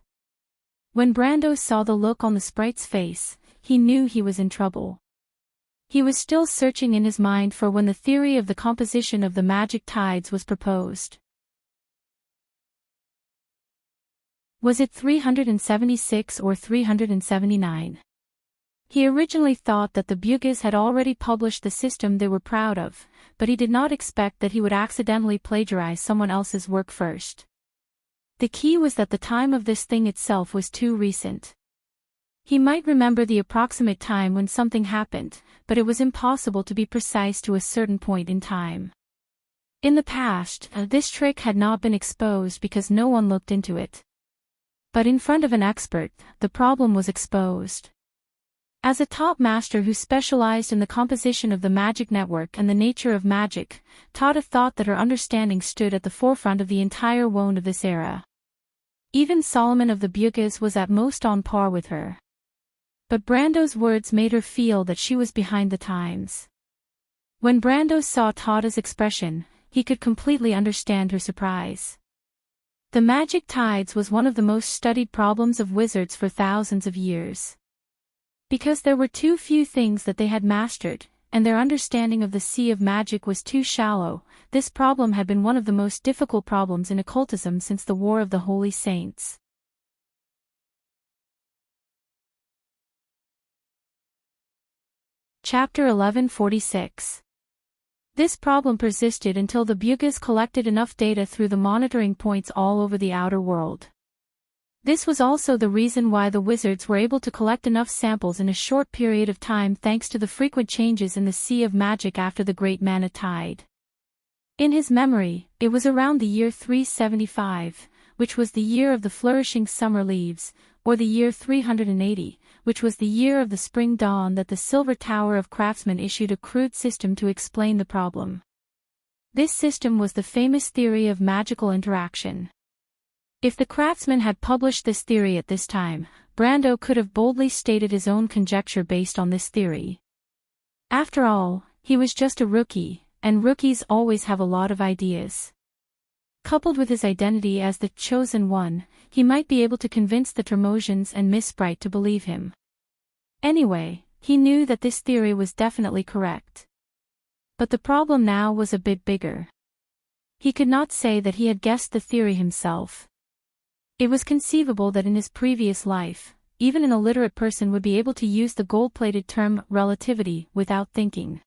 When Brando saw the look on the sprite's face, he knew he was in trouble. He was still searching in his mind for when the theory of the composition of the magic tides was proposed. Was it 376 or 379? He originally thought that the Bugis had already published the system they were proud of, but he did not expect that he would accidentally plagiarize someone else's work first. The key was that the time of this thing itself was too recent. He might remember the approximate time when something happened, but it was impossible to be precise to a certain point in time. In the past, this trick had not been exposed because no one looked into it. But in front of an expert, the problem was exposed. As a top master who specialized in the composition of the magic network and the nature of magic, Tada thought that her understanding stood at the forefront of the entire wound of this era. Even Solomon of the Bugis was at most on par with her. But Brando's words made her feel that she was behind the times. When Brando saw Tada's expression, he could completely understand her surprise. The magic tides was one of the most studied problems of wizards for thousands of years. Because there were too few things that they had mastered, and their understanding of the sea of magic was too shallow, this problem had been one of the most difficult problems in occultism since the War of the Holy Saints. Chapter 1146. This problem persisted until the Bugis collected enough data through the monitoring points all over the outer world. This was also the reason why the wizards were able to collect enough samples in a short period of time thanks to the frequent changes in the sea of magic after the Great Mana Tide. In his memory, it was around the year 375, which was the year of the flourishing summer leaves, or the year 380, which was the year of the spring dawn, that the Silver Tower of Craftsmen issued a crude system to explain the problem. This system was the famous theory of magical interaction. If the craftsman had published this theory at this time, Brando could have boldly stated his own conjecture based on this theory. After all, he was just a rookie, and rookies always have a lot of ideas. Coupled with his identity as the chosen one, he might be able to convince the Tremosians and Miss Sprite to believe him. Anyway, he knew that this theory was definitely correct. But the problem now was a bit bigger. He could not say that he had guessed the theory himself. It was conceivable that in his previous life, even an illiterate person would be able to use the gold-plated term relativity without thinking.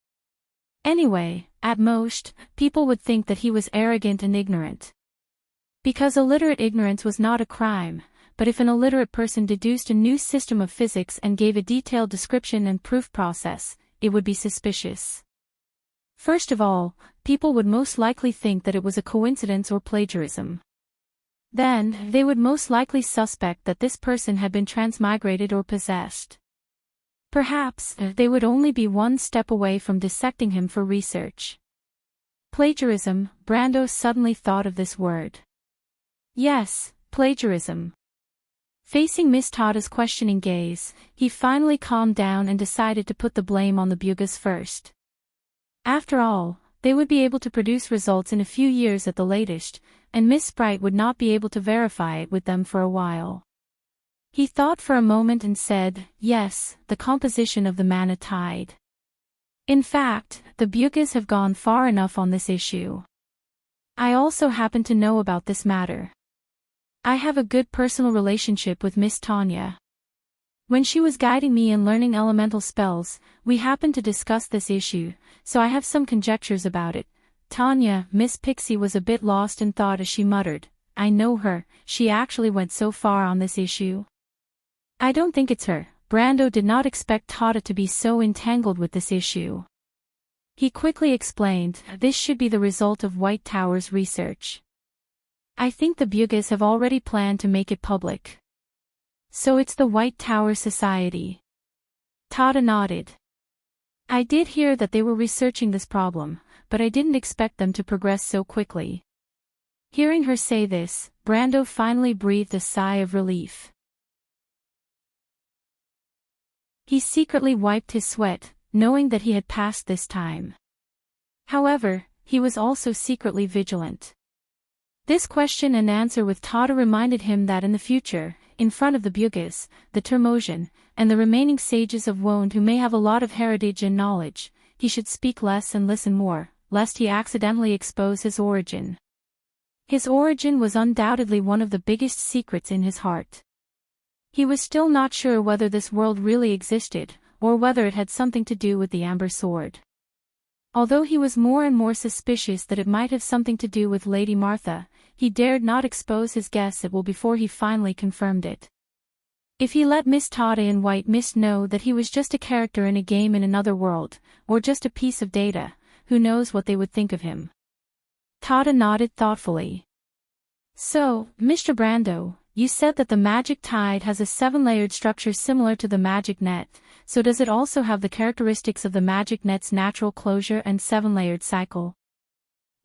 Anyway, at most, people would think that he was arrogant and ignorant. Because illiterate ignorance was not a crime, but if an illiterate person deduced a new system of physics and gave a detailed description and proof process, it would be suspicious. First of all, people would most likely think that it was a coincidence or plagiarism. Then, they would most likely suspect that this person had been transmigrated or possessed. Perhaps, they would only be one step away from dissecting him for research. Plagiarism, Brando suddenly thought of this word. Yes, plagiarism. Facing Miss Tada's questioning gaze, he finally calmed down and decided to put the blame on the Bugis first. After all, they would be able to produce results in a few years at the latest, and Miss Sprite would not be able to verify it with them for a while. He thought for a moment and said, yes, the composition of the Mana Tide. In fact, the Bugis have gone far enough on this issue. I also happen to know about this matter. I have a good personal relationship with Miss Tanya. When she was guiding me in learning elemental spells, we happened to discuss this issue, so I have some conjectures about it. Tanya, Miss Pixie was a bit lost in thought as she muttered, I know her, she actually went so far on this issue. I don't think it's her. Brando did not expect Tata to be so entangled with this issue. He quickly explained, this should be the result of White Tower's research. I think the Bugis have already planned to make it public. So it's the White Tower Society. Tata nodded. I did hear that they were researching this problem, but I didn't expect them to progress so quickly. Hearing her say this, Brando finally breathed a sigh of relief. He secretly wiped his sweat, knowing that he had passed this time. However, he was also secretly vigilant. This question and answer with Tata reminded him that in the future, in front of the Bugis, the Termosian, and the remaining sages of Wonde who may have a lot of heritage and knowledge, he should speak less and listen more, lest he accidentally expose his origin. His origin was undoubtedly one of the biggest secrets in his heart. He was still not sure whether this world really existed, or whether it had something to do with the Amber Sword. Although he was more and more suspicious that it might have something to do with Lady Martha, he dared not expose his guess at will before he finally confirmed it. If he let Miss Tata and White Mist know that he was just a character in a game in another world, or just a piece of data, who knows what they would think of him. Tata nodded thoughtfully. So, Mr. Brando, you said that the magic tide has a 7-layered structure similar to the magic net, so does it also have the characteristics of the magic net's natural closure and 7-layered cycle?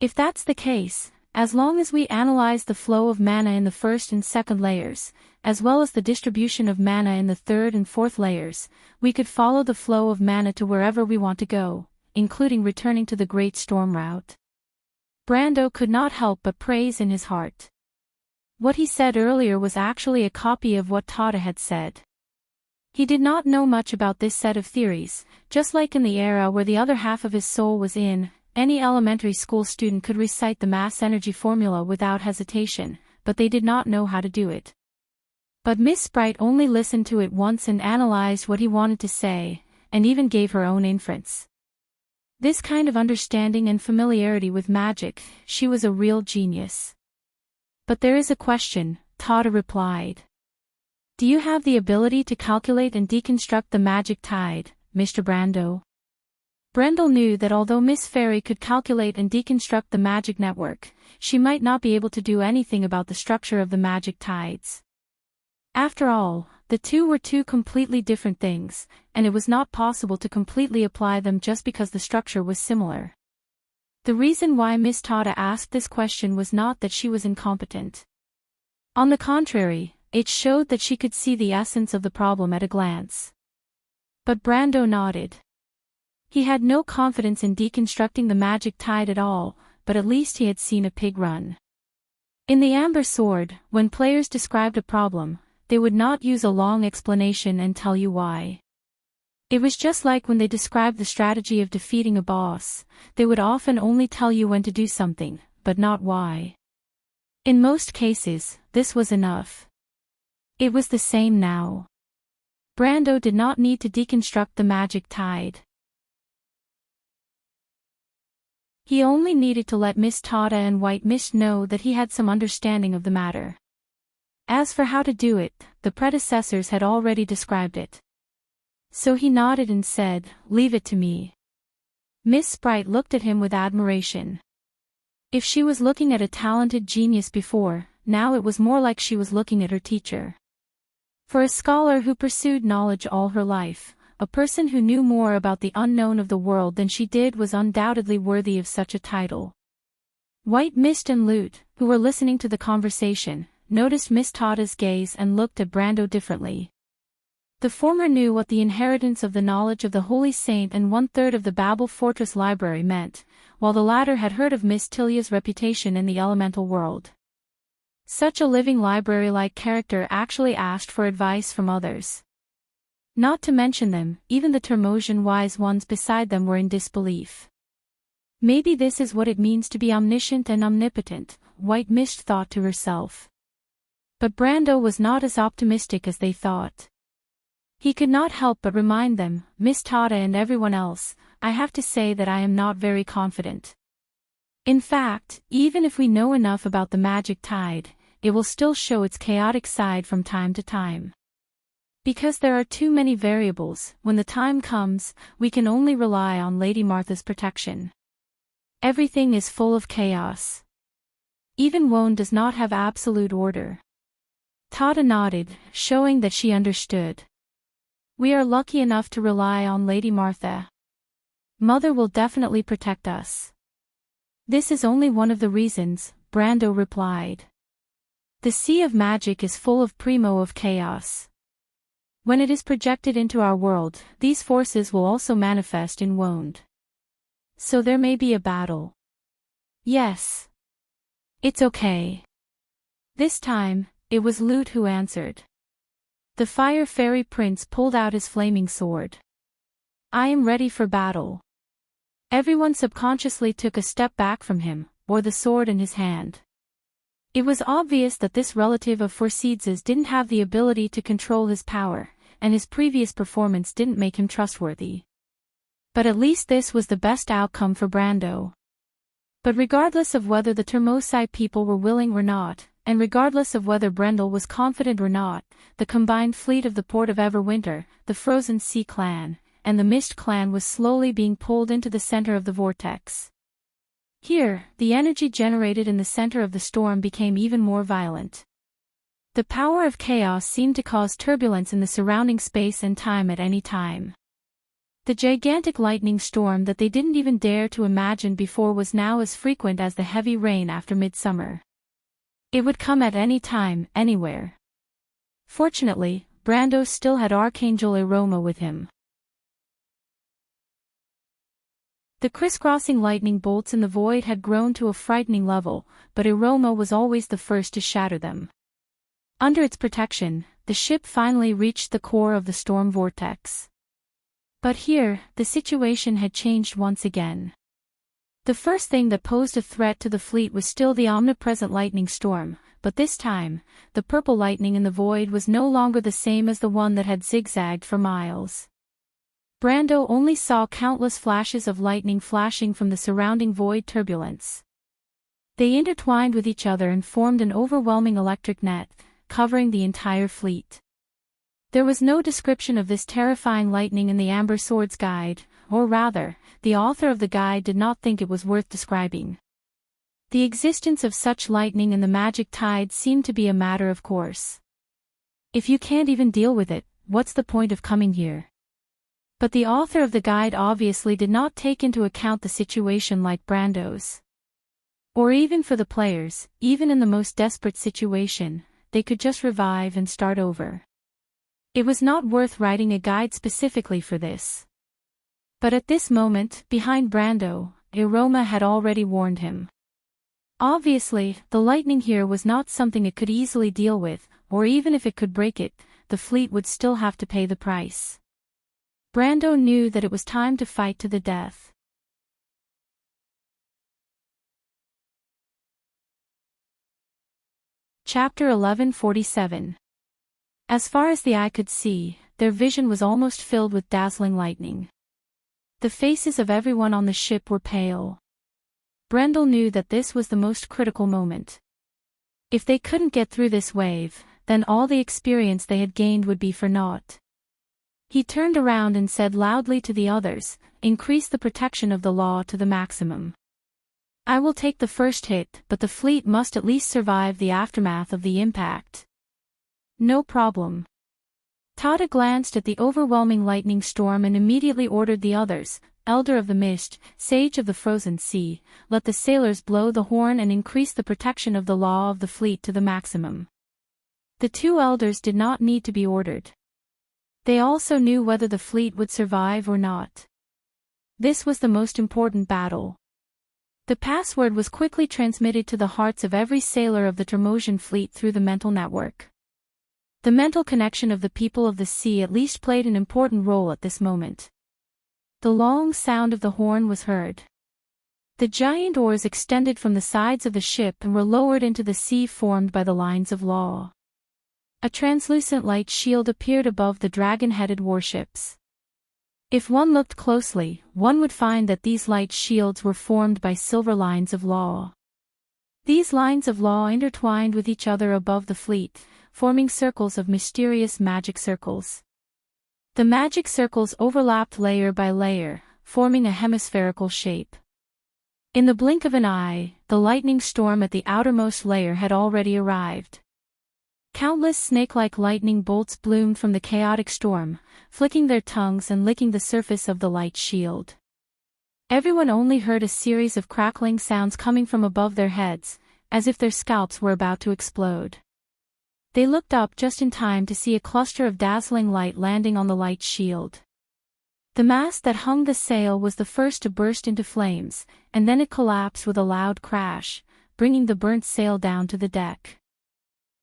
If that's the case, as long as we analyze the flow of mana in the first and second layers, as well as the distribution of mana in the third and fourth layers, we could follow the flow of mana to wherever we want to go, including returning to the Great Storm route. Brando could not help but praise in his heart. What he said earlier was actually a copy of what Tata had said. He did not know much about this set of theories, just like in the era where the other half of his soul was in, any elementary school student could recite the mass energy formula without hesitation, but they did not know how to do it. But Miss Sprite only listened to it once and analyzed what he wanted to say, and even gave her own inference. This kind of understanding and familiarity with magic, she was a real genius. But there is a question, Tata replied. Do you have the ability to calculate and deconstruct the magic tide, Mr. Brando? Brendel knew that although Miss Fairy could calculate and deconstruct the magic network, she might not be able to do anything about the structure of the magic tides. After all, the two were two completely different things, and it was not possible to completely apply them just because the structure was similar. The reason why Miss Tata asked this question was not that she was incompetent. On the contrary, it showed that she could see the essence of the problem at a glance. But Brando nodded. He had no confidence in deconstructing the magic tide at all, but at least he had seen a pig run. In the Amber Sword, when players described a problem, they would not use a long explanation and tell you why. It was just like when they described the strategy of defeating a boss, they would often only tell you when to do something, but not why. In most cases, this was enough. It was the same now. Brando did not need to deconstruct the magic tide. He only needed to let Miss Tata and White Mist know that he had some understanding of the matter. As for how to do it, the predecessors had already described it. So he nodded and said, "Leave it to me." Miss Sprite looked at him with admiration. If she was looking at a talented genius before, now it was more like she was looking at her teacher. For a scholar who pursued knowledge all her life, a person who knew more about the unknown of the world than she did was undoubtedly worthy of such a title. White Mist and Lute, who were listening to the conversation, noticed Miss Tata's gaze and looked at Brando differently. The former knew what the inheritance of the knowledge of the Holy Saint and 1/3 of the Babel Fortress Library meant, while the latter had heard of Miss Tilia's reputation in the elemental world. Such a living library-like character actually asked for advice from others. Not to mention them, even the Termosian wise ones beside them were in disbelief. Maybe this is what it means to be omniscient and omnipotent, White Mist thought to herself. But Brando was not as optimistic as they thought. He could not help but remind them, Miss Tada and everyone else, I have to say that I am not very confident. In fact, even if we know enough about the magic tide, it will still show its chaotic side from time to time. Because there are too many variables, when the time comes, we can only rely on Lady Martha's protection. Everything is full of chaos. Even Wone does not have absolute order. Tada nodded, showing that she understood. We are lucky enough to rely on Lady Martha. Mother will definitely protect us. This is only one of the reasons, Brando replied. The sea of magic is full of primo of chaos. When it is projected into our world, these forces will also manifest in Woned. So there may be a battle. Yes. It's okay. This time, it was Lute who answered. The Fire Fairy Prince pulled out his flaming sword. I am ready for battle. Everyone subconsciously took a step back from him, or the sword in his hand. It was obvious that this relative of Forseeds's didn't have the ability to control his power, and his previous performance didn't make him trustworthy. But at least this was the best outcome for Brando. But regardless of whether the Termosai people were willing or not, and regardless of whether Brendel was confident or not, the combined fleet of the port of Everwinter, the Frozen Sea clan, and the Mist clan was slowly being pulled into the center of the vortex. Here, the energy generated in the center of the storm became even more violent. The power of chaos seemed to cause turbulence in the surrounding space and time at any time. The gigantic lightning storm that they didn't even dare to imagine before was now as frequent as the heavy rain after midsummer. It would come at any time, anywhere. Fortunately, Brando still had Archangel Aroma with him. The crisscrossing lightning bolts in the void had grown to a frightening level, but Aroma was always the first to shatter them. Under its protection, the ship finally reached the core of the storm vortex. But here, the situation had changed once again. The first thing that posed a threat to the fleet was still the omnipresent lightning storm, but this time, the purple lightning in the void was no longer the same as the one that had zigzagged for miles. Brando only saw countless flashes of lightning flashing from the surrounding void turbulence. They intertwined with each other and formed an overwhelming electric net, covering the entire fleet. There was no description of this terrifying lightning in the Amber Sword's guide, or rather, the author of the guide did not think it was worth describing. The existence of such lightning in the magic tide seemed to be a matter of course. If you can't even deal with it, what's the point of coming here? But the author of the guide obviously did not take into account the situation like Brando's. Or even for the players, even in the most desperate situation, they could just revive and start over. It was not worth writing a guide specifically for this. But at this moment, behind Brando, Aroma had already warned him. Obviously, the lightning here was not something it could easily deal with, or even if it could break it, the fleet would still have to pay the price. Brando knew that it was time to fight to the death. Chapter 1147. As far as the eye could see, their vision was almost filled with dazzling lightning. The faces of everyone on the ship were pale. Brendel knew that this was the most critical moment. If they couldn't get through this wave, then all the experience they had gained would be for naught. He turned around and said loudly to the others, "Increase the protection of the law to the maximum. I will take the first hit, but the fleet must at least survive the aftermath of the impact." No problem. Tada glanced at the overwhelming lightning storm and immediately ordered the others, Elder of the Mist, Sage of the Frozen Sea, let the sailors blow the horn and increase the protection of the law of the fleet to the maximum. The two elders did not need to be ordered. They also knew whether the fleet would survive or not. This was the most important battle. The password was quickly transmitted to the hearts of every sailor of the Termosian fleet through the mental network. The mental connection of the people of the sea at least played an important role at this moment. The long sound of the horn was heard. The giant oars extended from the sides of the ship and were lowered into the sea formed by the lines of law. A translucent light shield appeared above the dragon-headed warships. If one looked closely, one would find that these light shields were formed by silver lines of law. These lines of law intertwined with each other above the fleet, forming circles of mysterious magic circles. The magic circles overlapped layer by layer, forming a hemispherical shape. In the blink of an eye, the lightning storm at the outermost layer had already arrived. Countless snake-like lightning bolts bloomed from the chaotic storm, flicking their tongues and licking the surface of the light shield. Everyone only heard a series of crackling sounds coming from above their heads, as if their scalps were about to explode. They looked up just in time to see a cluster of dazzling light landing on the light shield. The mast that hung the sail was the first to burst into flames, and then it collapsed with a loud crash, bringing the burnt sail down to the deck.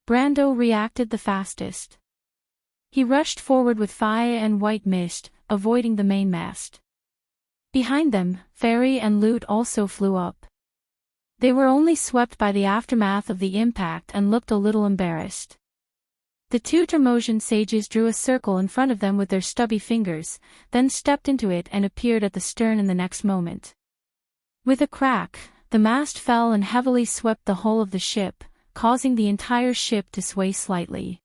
Brando reacted the fastest. He rushed forward with fire and white mist, avoiding the mainmast. Behind them, Fairy and Lute also flew up. They were only swept by the aftermath of the impact and looked a little embarrassed. The two Termosian sages drew a circle in front of them with their stubby fingers, then stepped into it and appeared at the stern in the next moment. With a crack, the mast fell and heavily swept the hull of the ship, causing the entire ship to sway slightly.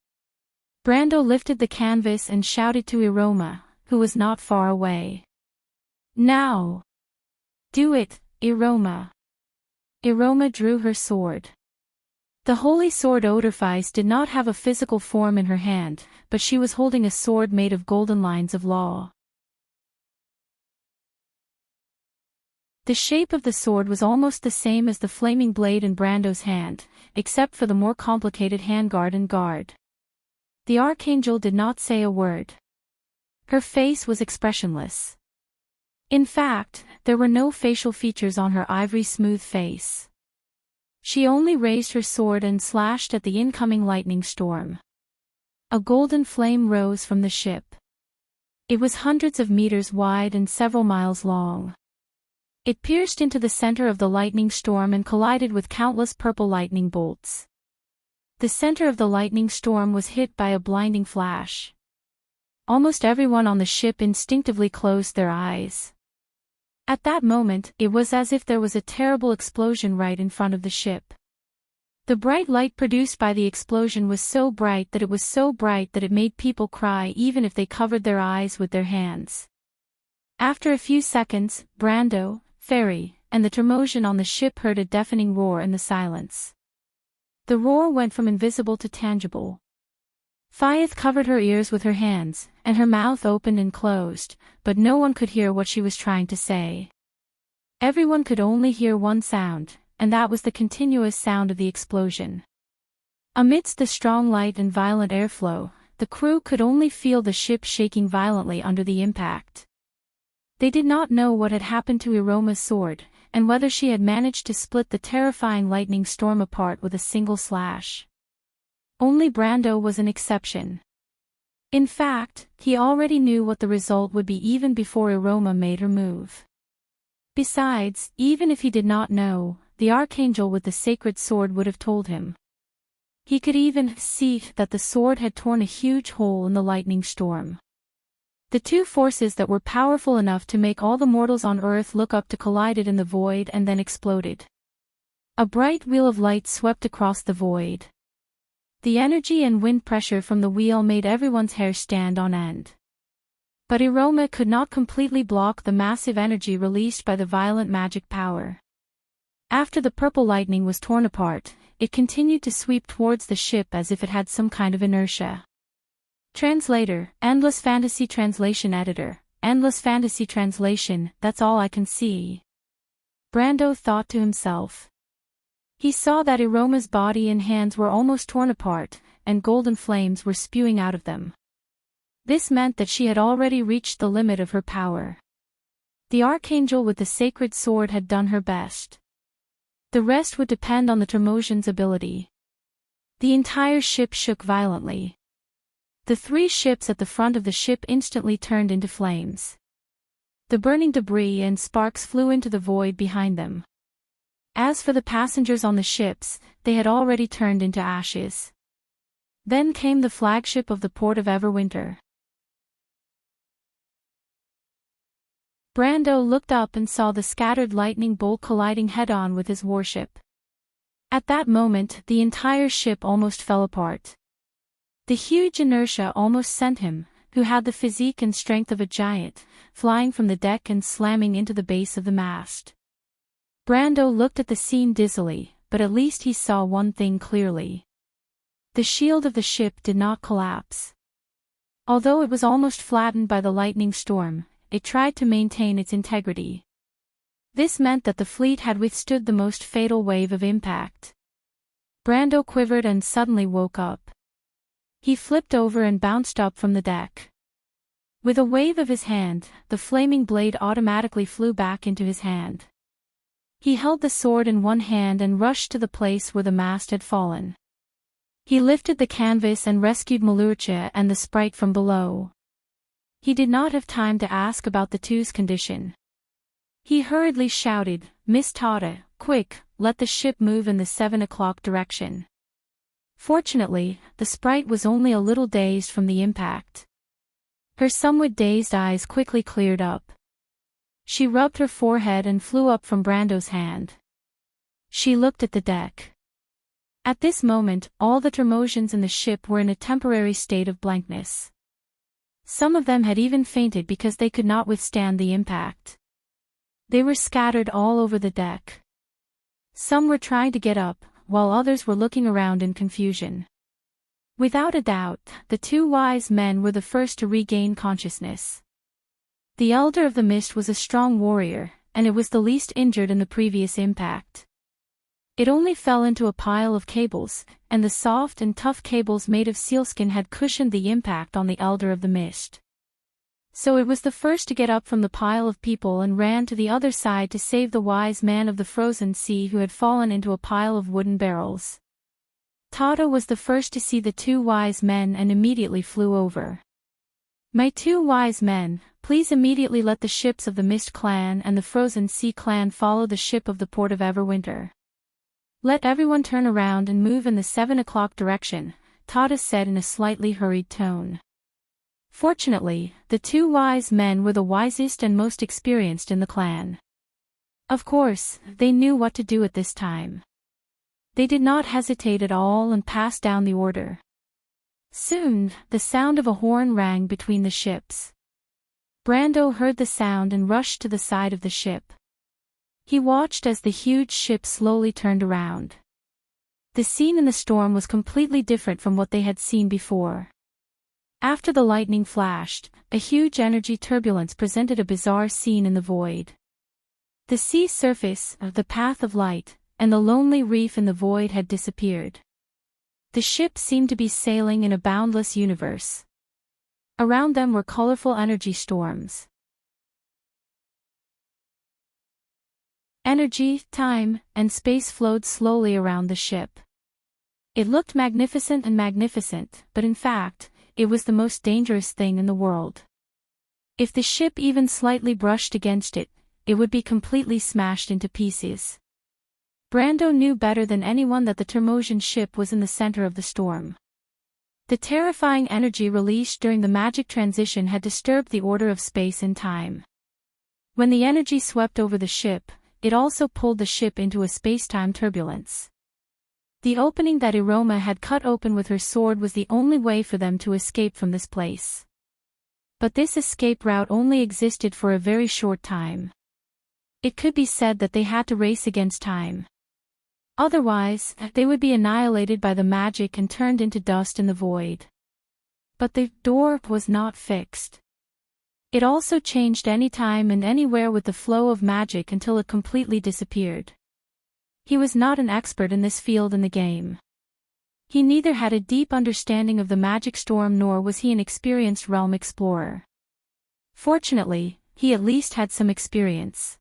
Brando lifted the canvas and shouted to Iroma, who was not far away. "Now! Do it, Iroma!" Iroma drew her sword. The holy sword Odorphise did not have a physical form in her hand, but she was holding a sword made of golden lines of law. The shape of the sword was almost the same as the flaming blade in Brando's hand, except for the more complicated handguard and guard. The Archangel did not say a word. Her face was expressionless. In fact, there were no facial features on her ivory-smooth face. She only raised her sword and slashed at the incoming lightning storm. A golden flame rose from the ship. It was hundreds of meters wide and several miles long. It pierced into the center of the lightning storm and collided with countless purple lightning bolts. The center of the lightning storm was hit by a blinding flash. Almost everyone on the ship instinctively closed their eyes. At that moment, it was as if there was a terrible explosion right in front of the ship. The bright light produced by the explosion was so bright that it made people cry even if they covered their eyes with their hands. After a few seconds, Brando, Fairy, and the Termosian on the ship heard a deafening roar in the silence. The roar went from invisible to tangible. Fyeth covered her ears with her hands, and her mouth opened and closed, but no one could hear what she was trying to say. Everyone could only hear one sound, and that was the continuous sound of the explosion. Amidst the strong light and violent airflow, the crew could only feel the ship shaking violently under the impact. They did not know what had happened to Iroma's sword, and whether she had managed to split the terrifying lightning storm apart with a single slash. Only Brando was an exception. In fact, he already knew what the result would be even before Iroma made her move. Besides, even if he did not know, the Archangel with the sacred sword would have told him. He could even see that the sword had torn a huge hole in the lightning storm. The two forces that were powerful enough to make all the mortals on Earth look up to collided in the void and then exploded. A bright wheel of light swept across the void. The energy and wind pressure from the wheel made everyone's hair stand on end. But Iroma could not completely block the massive energy released by the violent magic power. After the purple lightning was torn apart, it continued to sweep towards the ship as if it had some kind of inertia. Translator, Endless Fantasy Translation Editor, Endless Fantasy Translation, that's all I can see. Brando thought to himself. He saw that Iroma's body and hands were almost torn apart, and golden flames were spewing out of them. This meant that she had already reached the limit of her power. The Archangel with the sacred sword had done her best. The rest would depend on the Termosian's ability. The entire ship shook violently. The three ships at the front of the ship instantly turned into flames. The burning debris and sparks flew into the void behind them. As for the passengers on the ships, they had already turned into ashes. Then came the flagship of the port of Everwinter. Brando looked up and saw the scattered lightning bolt colliding head-on with his warship. At that moment, the entire ship almost fell apart. The huge inertia almost sent him, who had the physique and strength of a giant, flying from the deck and slamming into the base of the mast. Brando looked at the scene dizzily, but at least he saw one thing clearly. The shield of the ship did not collapse. Although it was almost flattened by the lightning storm, it tried to maintain its integrity. This meant that the fleet had withstood the most fatal wave of impact. Brando quivered and suddenly woke up. He flipped over and bounced up from the deck. With a wave of his hand, the flaming blade automatically flew back into his hand. He held the sword in one hand and rushed to the place where the mast had fallen. He lifted the canvas and rescued Malurcha and the sprite from below. He did not have time to ask about the two's condition. He hurriedly shouted, "Miss Tata, quick, let the ship move in the 7 o'clock direction." Fortunately, the sprite was only a little dazed from the impact. Her somewhat dazed eyes quickly cleared up. She rubbed her forehead and flew up from Brando's hand. She looked at the deck. At this moment, all the Tremosians in the ship were in a temporary state of blankness. Some of them had even fainted because they could not withstand the impact. They were scattered all over the deck. Some were trying to get up, while others were looking around in confusion. Without a doubt, the two wise men were the first to regain consciousness. The Elder of the Mist was a strong warrior, and it was the least injured in the previous impact. It only fell into a pile of cables, and the soft and tough cables made of sealskin had cushioned the impact on the Elder of the Mist. So it was the first to get up from the pile of people and ran to the other side to save the wise man of the frozen sea who had fallen into a pile of wooden barrels. Tata was the first to see the two wise men and immediately flew over. "My two wise men, please immediately let the ships of the Mist Clan and the Frozen Sea Clan follow the ship of the port of Everwinter. Let everyone turn around and move in the 7 o'clock direction," Tata said in a slightly hurried tone. Fortunately, the two wise men were the wisest and most experienced in the clan. Of course, they knew what to do at this time. They did not hesitate at all and passed down the order. Soon, the sound of a horn rang between the ships. Brando heard the sound and rushed to the side of the ship. He watched as the huge ship slowly turned around. The scene in the storm was completely different from what they had seen before. After the lightning flashed, a huge energy turbulence presented a bizarre scene in the void. The sea surface, the path of light, and the lonely reef in the void had disappeared. The ship seemed to be sailing in a boundless universe. Around them were colorful energy storms. Energy, time, and space flowed slowly around the ship. It looked magnificent, but in fact, it was the most dangerous thing in the world. If the ship even slightly brushed against it, it would be completely smashed into pieces. Brando knew better than anyone that the Tremosian ship was in the center of the storm. The terrifying energy released during the magic transition had disturbed the order of space and time. When the energy swept over the ship, it also pulled the ship into a space-time turbulence. The opening that Iroma had cut open with her sword was the only way for them to escape from this place. But this escape route only existed for a very short time. It could be said that they had to race against time. Otherwise, they would be annihilated by the magic and turned into dust in the void. But the door was not fixed. It also changed any time and anywhere with the flow of magic until it completely disappeared. He was not an expert in this field in the game. He neither had a deep understanding of the magic storm nor was he an experienced realm explorer. Fortunately, he at least had some experience.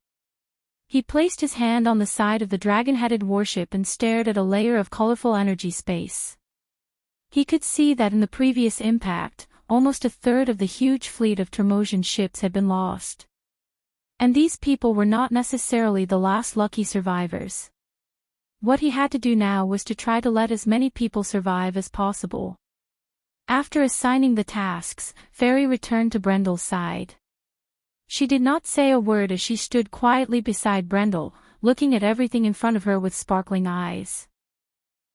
He placed his hand on the side of the dragon-headed warship and stared at a layer of colorful energy space. He could see that in the previous impact, almost a third of the huge fleet of Tremosian ships had been lost. And these people were not necessarily the last lucky survivors. What he had to do now was to try to let as many people survive as possible. After assigning the tasks, Fairy returned to Brendel's side. She did not say a word as she stood quietly beside Brendel, looking at everything in front of her with sparkling eyes.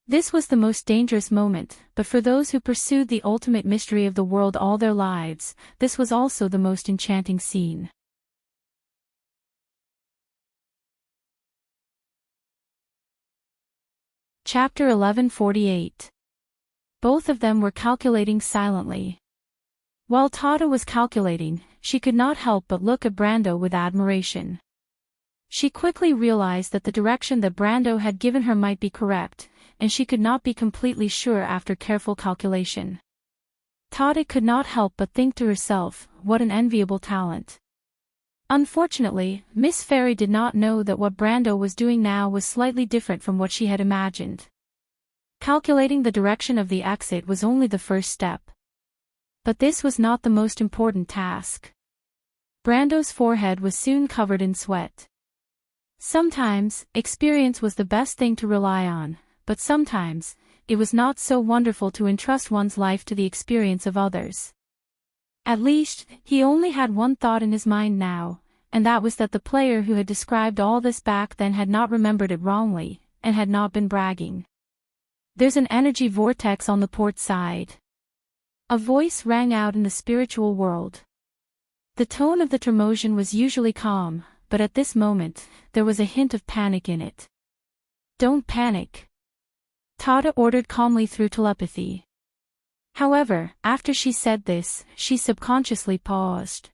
This was the most dangerous moment, but for those who pursued the ultimate mystery of the world all their lives, this was also the most enchanting scene. Chapter 1148. Both of them were calculating silently. While Tata was calculating, she could not help but look at Brando with admiration. She quickly realized that the direction that Brando had given her might be correct, and she could not be completely sure after careful calculation. Tata could not help but think to herself, what an enviable talent. Unfortunately, Miss Fairy did not know that what Brando was doing now was slightly different from what she had imagined. Calculating the direction of the exit was only the first step. But this was not the most important task. Brando's forehead was soon covered in sweat. Sometimes, experience was the best thing to rely on, but sometimes, it was not so wonderful to entrust one's life to the experience of others. At least, he only had one thought in his mind now, and that was that the player who had described all this back then had not remembered it wrongly, and had not been bragging. "There's an energy vortex on the port side." A voice rang out in the spiritual world. The tone of the Tremosian was usually calm, but at this moment, there was a hint of panic in it. "Don't panic," Tata ordered calmly through telepathy. However, after she said this, she subconsciously paused.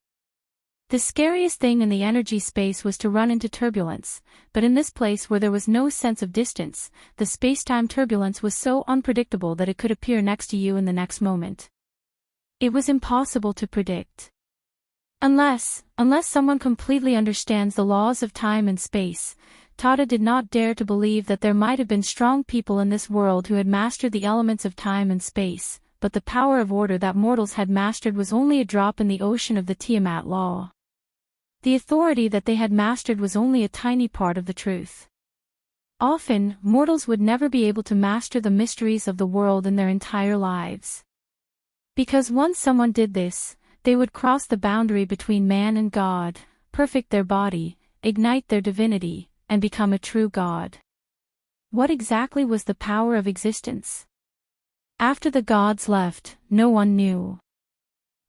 The scariest thing in the energy space was to run into turbulence, but in this place where there was no sense of distance, the space-time turbulence was so unpredictable that it could appear next to you in the next moment. It was impossible to predict. Unless someone completely understands the laws of time and space, Tata did not dare to believe that there might have been strong people in this world who had mastered the elements of time and space, but the power of order that mortals had mastered was only a drop in the ocean of the Tiamat law. The authority that they had mastered was only a tiny part of the truth. Often, mortals would never be able to master the mysteries of the world in their entire lives. Because once someone did this, they would cross the boundary between man and God, perfect their body, ignite their divinity, and become a true God. What exactly was the power of existence? After the gods left, no one knew.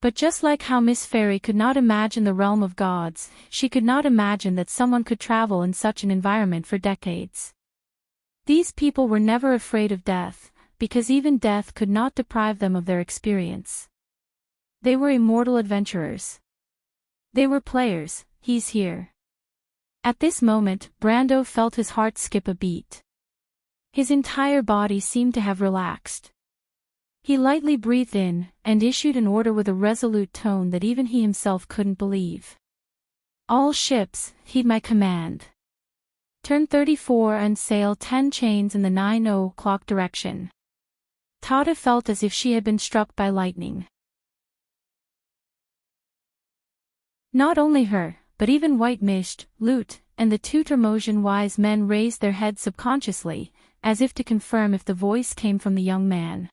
But just like how Miss Fairy could not imagine the realm of gods, she could not imagine that someone could travel in such an environment for decades. These people were never afraid of death, because even death could not deprive them of their experience. They were immortal adventurers. They were players. He's here. At this moment, Brando felt his heart skip a beat. His entire body seemed to have relaxed. He lightly breathed in, and issued an order with a resolute tone that even he himself couldn't believe. "All ships, heed my command. Turn 34 and sail 10 chains in the 9:00 direction." Tata felt as if she had been struck by lightning. Not only her, but even White Mist, Lute, and the two Tremosian wise men raised their heads subconsciously, as if to confirm if the voice came from the young man.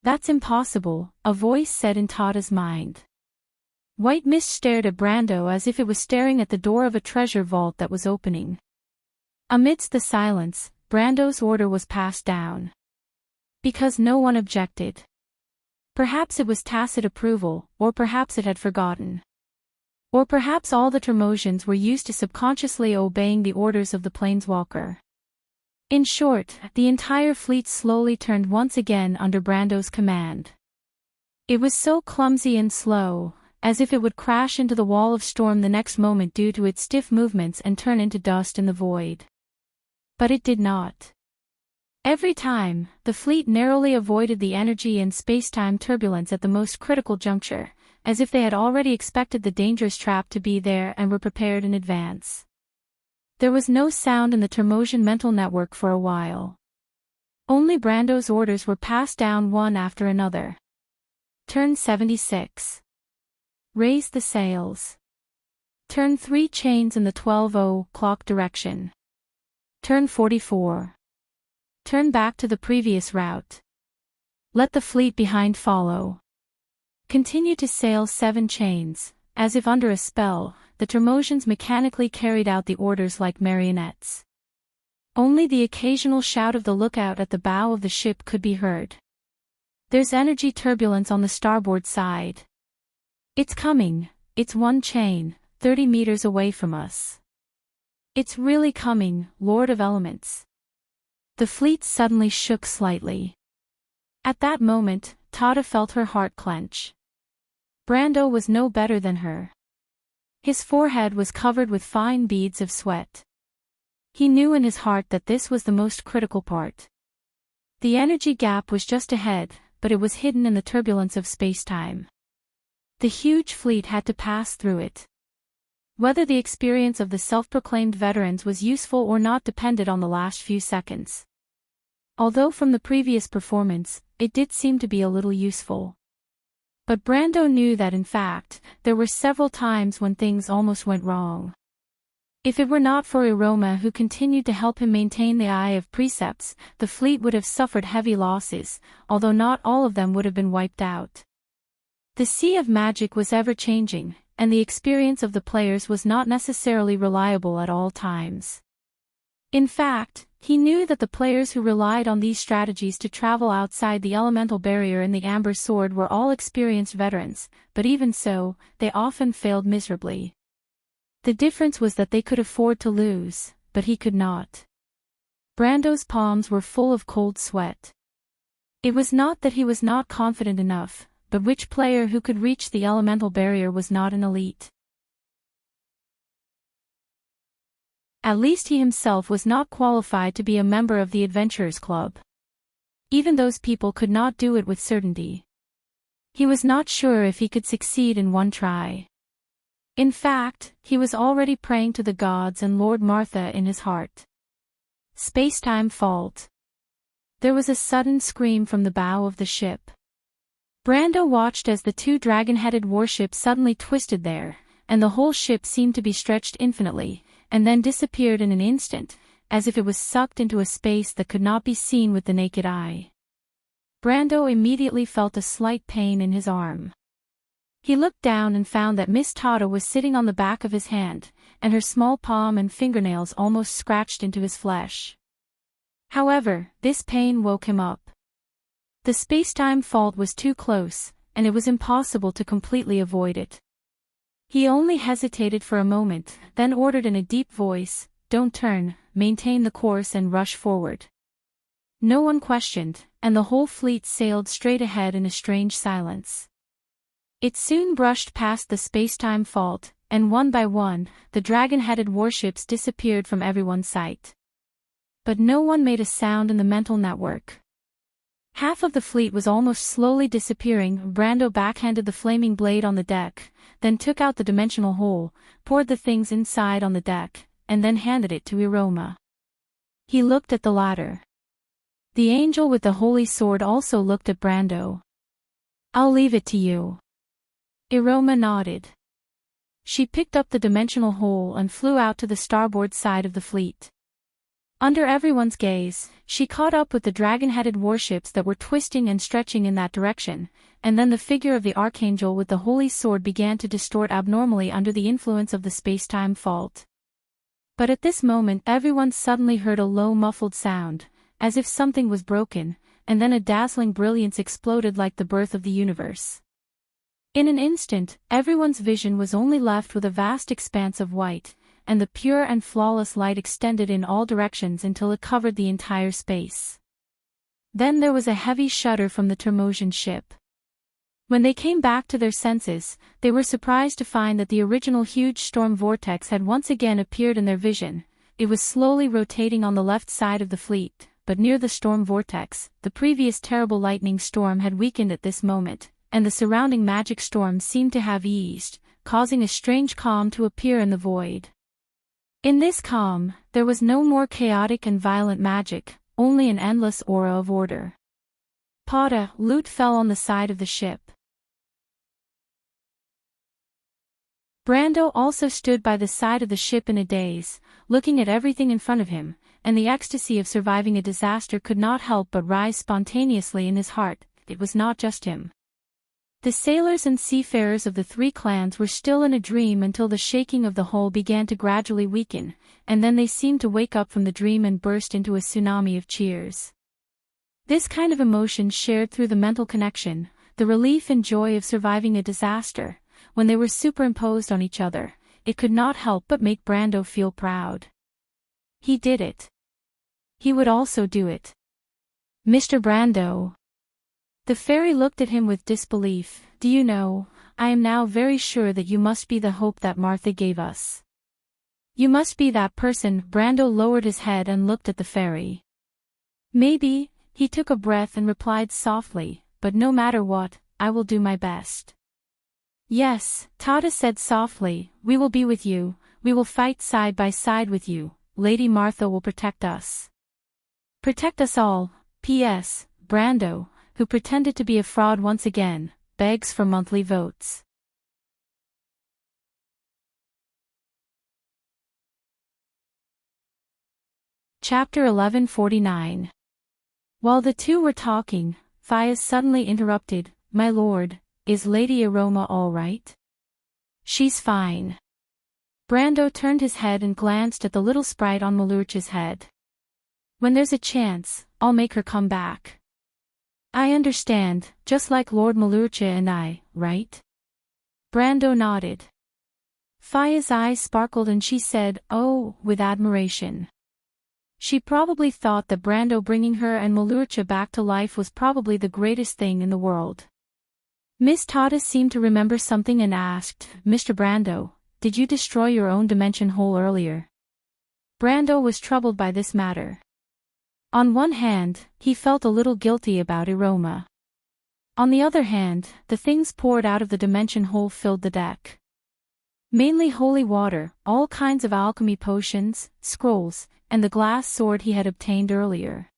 "That's impossible," a voice said in Tata's mind. White Mist stared at Brando as if it was staring at the door of a treasure vault that was opening. Amidst the silence, Brando's order was passed down. Because no one objected. Perhaps it was tacit approval, or perhaps it had forgotten. Or perhaps all the Tremosians were used to subconsciously obeying the orders of the Planeswalker. In short, the entire fleet slowly turned once again under Brando's command. It was so clumsy and slow, as if it would crash into the wall of storm the next moment due to its stiff movements and turn into dust in the void. But it did not. Every time, the fleet narrowly avoided the energy and space-time turbulence at the most critical juncture, as if they had already expected the dangerous trap to be there and were prepared in advance. There was no sound in the Tremosian mental network for a while. Only Brando's orders were passed down one after another. Turn 76. Raise the sails. Turn 3 chains in the 12:00 direction. Turn 44. Turn back to the previous route. Let the fleet behind follow. Continue to sail 7 chains. As if under a spell, the Tremosians mechanically carried out the orders like marionettes. Only the occasional shout of the lookout at the bow of the ship could be heard. There's energy turbulence on the starboard side. It's coming. It's 1 chain, 30 meters away from us. It's really coming, Lord of Elements. The fleet suddenly shook slightly. At that moment, Tata felt her heart clench. Brando was no better than her. His forehead was covered with fine beads of sweat. He knew in his heart that this was the most critical part. The energy gap was just ahead, but it was hidden in the turbulence of space-time. The huge fleet had to pass through it. Whether the experience of the self-proclaimed veterans was useful or not depended on the last few seconds. Although from the previous performance, it did seem to be a little useful. But Brando knew that in fact, there were several times when things almost went wrong. If it were not for Iroma who continued to help him maintain the Eye of Precepts, the fleet would have suffered heavy losses, although not all of them would have been wiped out. The sea of magic was ever-changing, and the experience of the players was not necessarily reliable at all times. In fact, he knew that the players who relied on these strategies to travel outside the elemental barrier in the Amber Sword were all experienced veterans, but even so, they often failed miserably. The difference was that they could afford to lose, but he could not. Brando's palms were full of cold sweat. It was not that he was not confident enough, but which player who could reach the elemental barrier was not an elite. At least he himself was not qualified to be a member of the Adventurers Club. Even those people could not do it with certainty. He was not sure if he could succeed in 1 try. In fact, he was already praying to the gods and Lord Martha in his heart. Space-time fault. There was a sudden scream from the bow of the ship. Brando watched as the 2 dragon-headed warships suddenly twisted there, and the whole ship seemed to be stretched infinitely, and then disappeared in an instant, as if it was sucked into a space that could not be seen with the naked eye. Brando immediately felt a slight pain in his arm. He looked down and found that Miss Tata was sitting on the back of his hand, and her small palm and fingernails almost scratched into his flesh. However, this pain woke him up. The space-time fault was too close, and it was impossible to completely avoid it. He only hesitated for a moment, then ordered in a deep voice, "Don't turn, maintain the course and rush forward." No one questioned, and the whole fleet sailed straight ahead in a strange silence. It soon brushed past the space-time fault, and one by one, the dragon-headed warships disappeared from everyone's sight. But no one made a sound in the mental network. Half of the fleet was almost slowly disappearing. Brando backhanded the flaming blade on the deck, then took out the dimensional hole, poured the things inside on the deck, and then handed it to Iroma. He looked at the latter. The angel with the holy sword also looked at Brando. "I'll leave it to you." Iroma nodded. She picked up the dimensional hole and flew out to the starboard side of the fleet. Under everyone's gaze, she caught up with the dragon-headed warships that were twisting and stretching in that direction, and then the figure of the archangel with the holy sword began to distort abnormally under the influence of the space-time fault. But at this moment everyone suddenly heard a low muffled sound, as if something was broken, and then a dazzling brilliance exploded like the birth of the universe. In an instant, everyone's vision was only left with a vast expanse of white, and the pure and flawless light extended in all directions until it covered the entire space. Then there was a heavy shudder from the Tremosian ship. When they came back to their senses, they were surprised to find that the original huge storm vortex had once again appeared in their vision. It was slowly rotating on the left side of the fleet, but near the storm vortex, the previous terrible lightning storm had weakened at this moment, and the surrounding magic storm seemed to have eased, causing a strange calm to appear in the void. In this calm, there was no more chaotic and violent magic, only an endless aura of order. Pada, loot fell on the side of the ship. Brando also stood by the side of the ship in a daze, looking at everything in front of him, and the ecstasy of surviving a disaster could not help but rise spontaneously in his heart. it was not just him. The sailors and seafarers of the three clans were still in a dream until the shaking of the hull began to gradually weaken, and then they seemed to wake up from the dream and burst into a tsunami of cheers. This kind of emotion shared through the mental connection, the relief and joy of surviving a disaster, when they were superimposed on each other, it could not help but make Brando feel proud. He did it. He would also do it. Mr. Brando. The fairy looked at him with disbelief. Do you know, I am now very sure that you must be the hope that Martha gave us. You must be that person. Brando lowered his head and looked at the fairy. Maybe, he took a breath and replied softly, but no matter what, I will do my best. Yes, Tata said softly, we will be with you, we will fight side by side with you, Lady Martha will protect us. Protect us all. P.S. Brando, who pretended to be a fraud once again, begs for monthly votes. Chapter 1149. While the two were talking, Fias suddenly interrupted, My lord, is Lady Aroma all right? She's fine. Brando turned his head and glanced at the little sprite on Maluch's head. When there's a chance, I'll make her come back. I understand, just like Lord Malucha and I, right? Brando nodded. Fia's eyes sparkled and she said, oh, with admiration. She probably thought that Brando bringing her and Malucha back to life was probably the greatest thing in the world. Miss Tata seemed to remember something and asked, Mr. Brando, did you destroy your own dimension hole earlier? Brando was troubled by this matter. On one hand, he felt a little guilty about Aroma. On the other hand, the things poured out of the dimension hole filled the deck. Mainly holy water, all kinds of alchemy potions, scrolls, and the glass sword he had obtained earlier.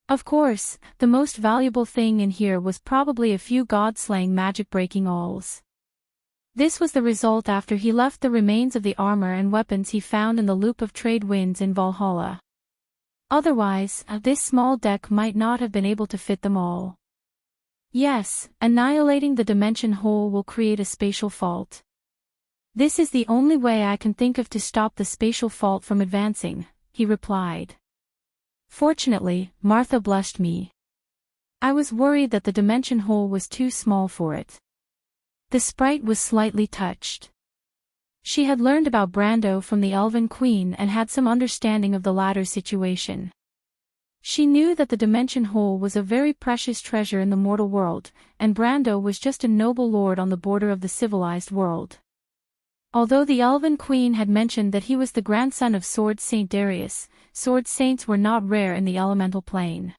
Of course, the most valuable thing in here was probably a few god-slaying magic-breaking alls. This was the result after he left the remains of the armor and weapons he found in the loop of trade winds in Valhalla. Otherwise, this small deck might not have been able to fit them all. Yes, annihilating the dimension hole will create a spatial fault. This is the only way I can think of to stop the spatial fault from advancing, he replied. Fortunately, Martha blessed me. I was worried that the dimension hole was too small for it. The sprite was slightly touched. She had learned about Brando from the Elven Queen and had some understanding of the latter's situation. She knew that the dimension hole was a very precious treasure in the mortal world, and Brando was just a noble lord on the border of the civilized world. Although the Elven Queen had mentioned that he was the grandson of Sword Saint Darius, sword saints were not rare in the elemental plane.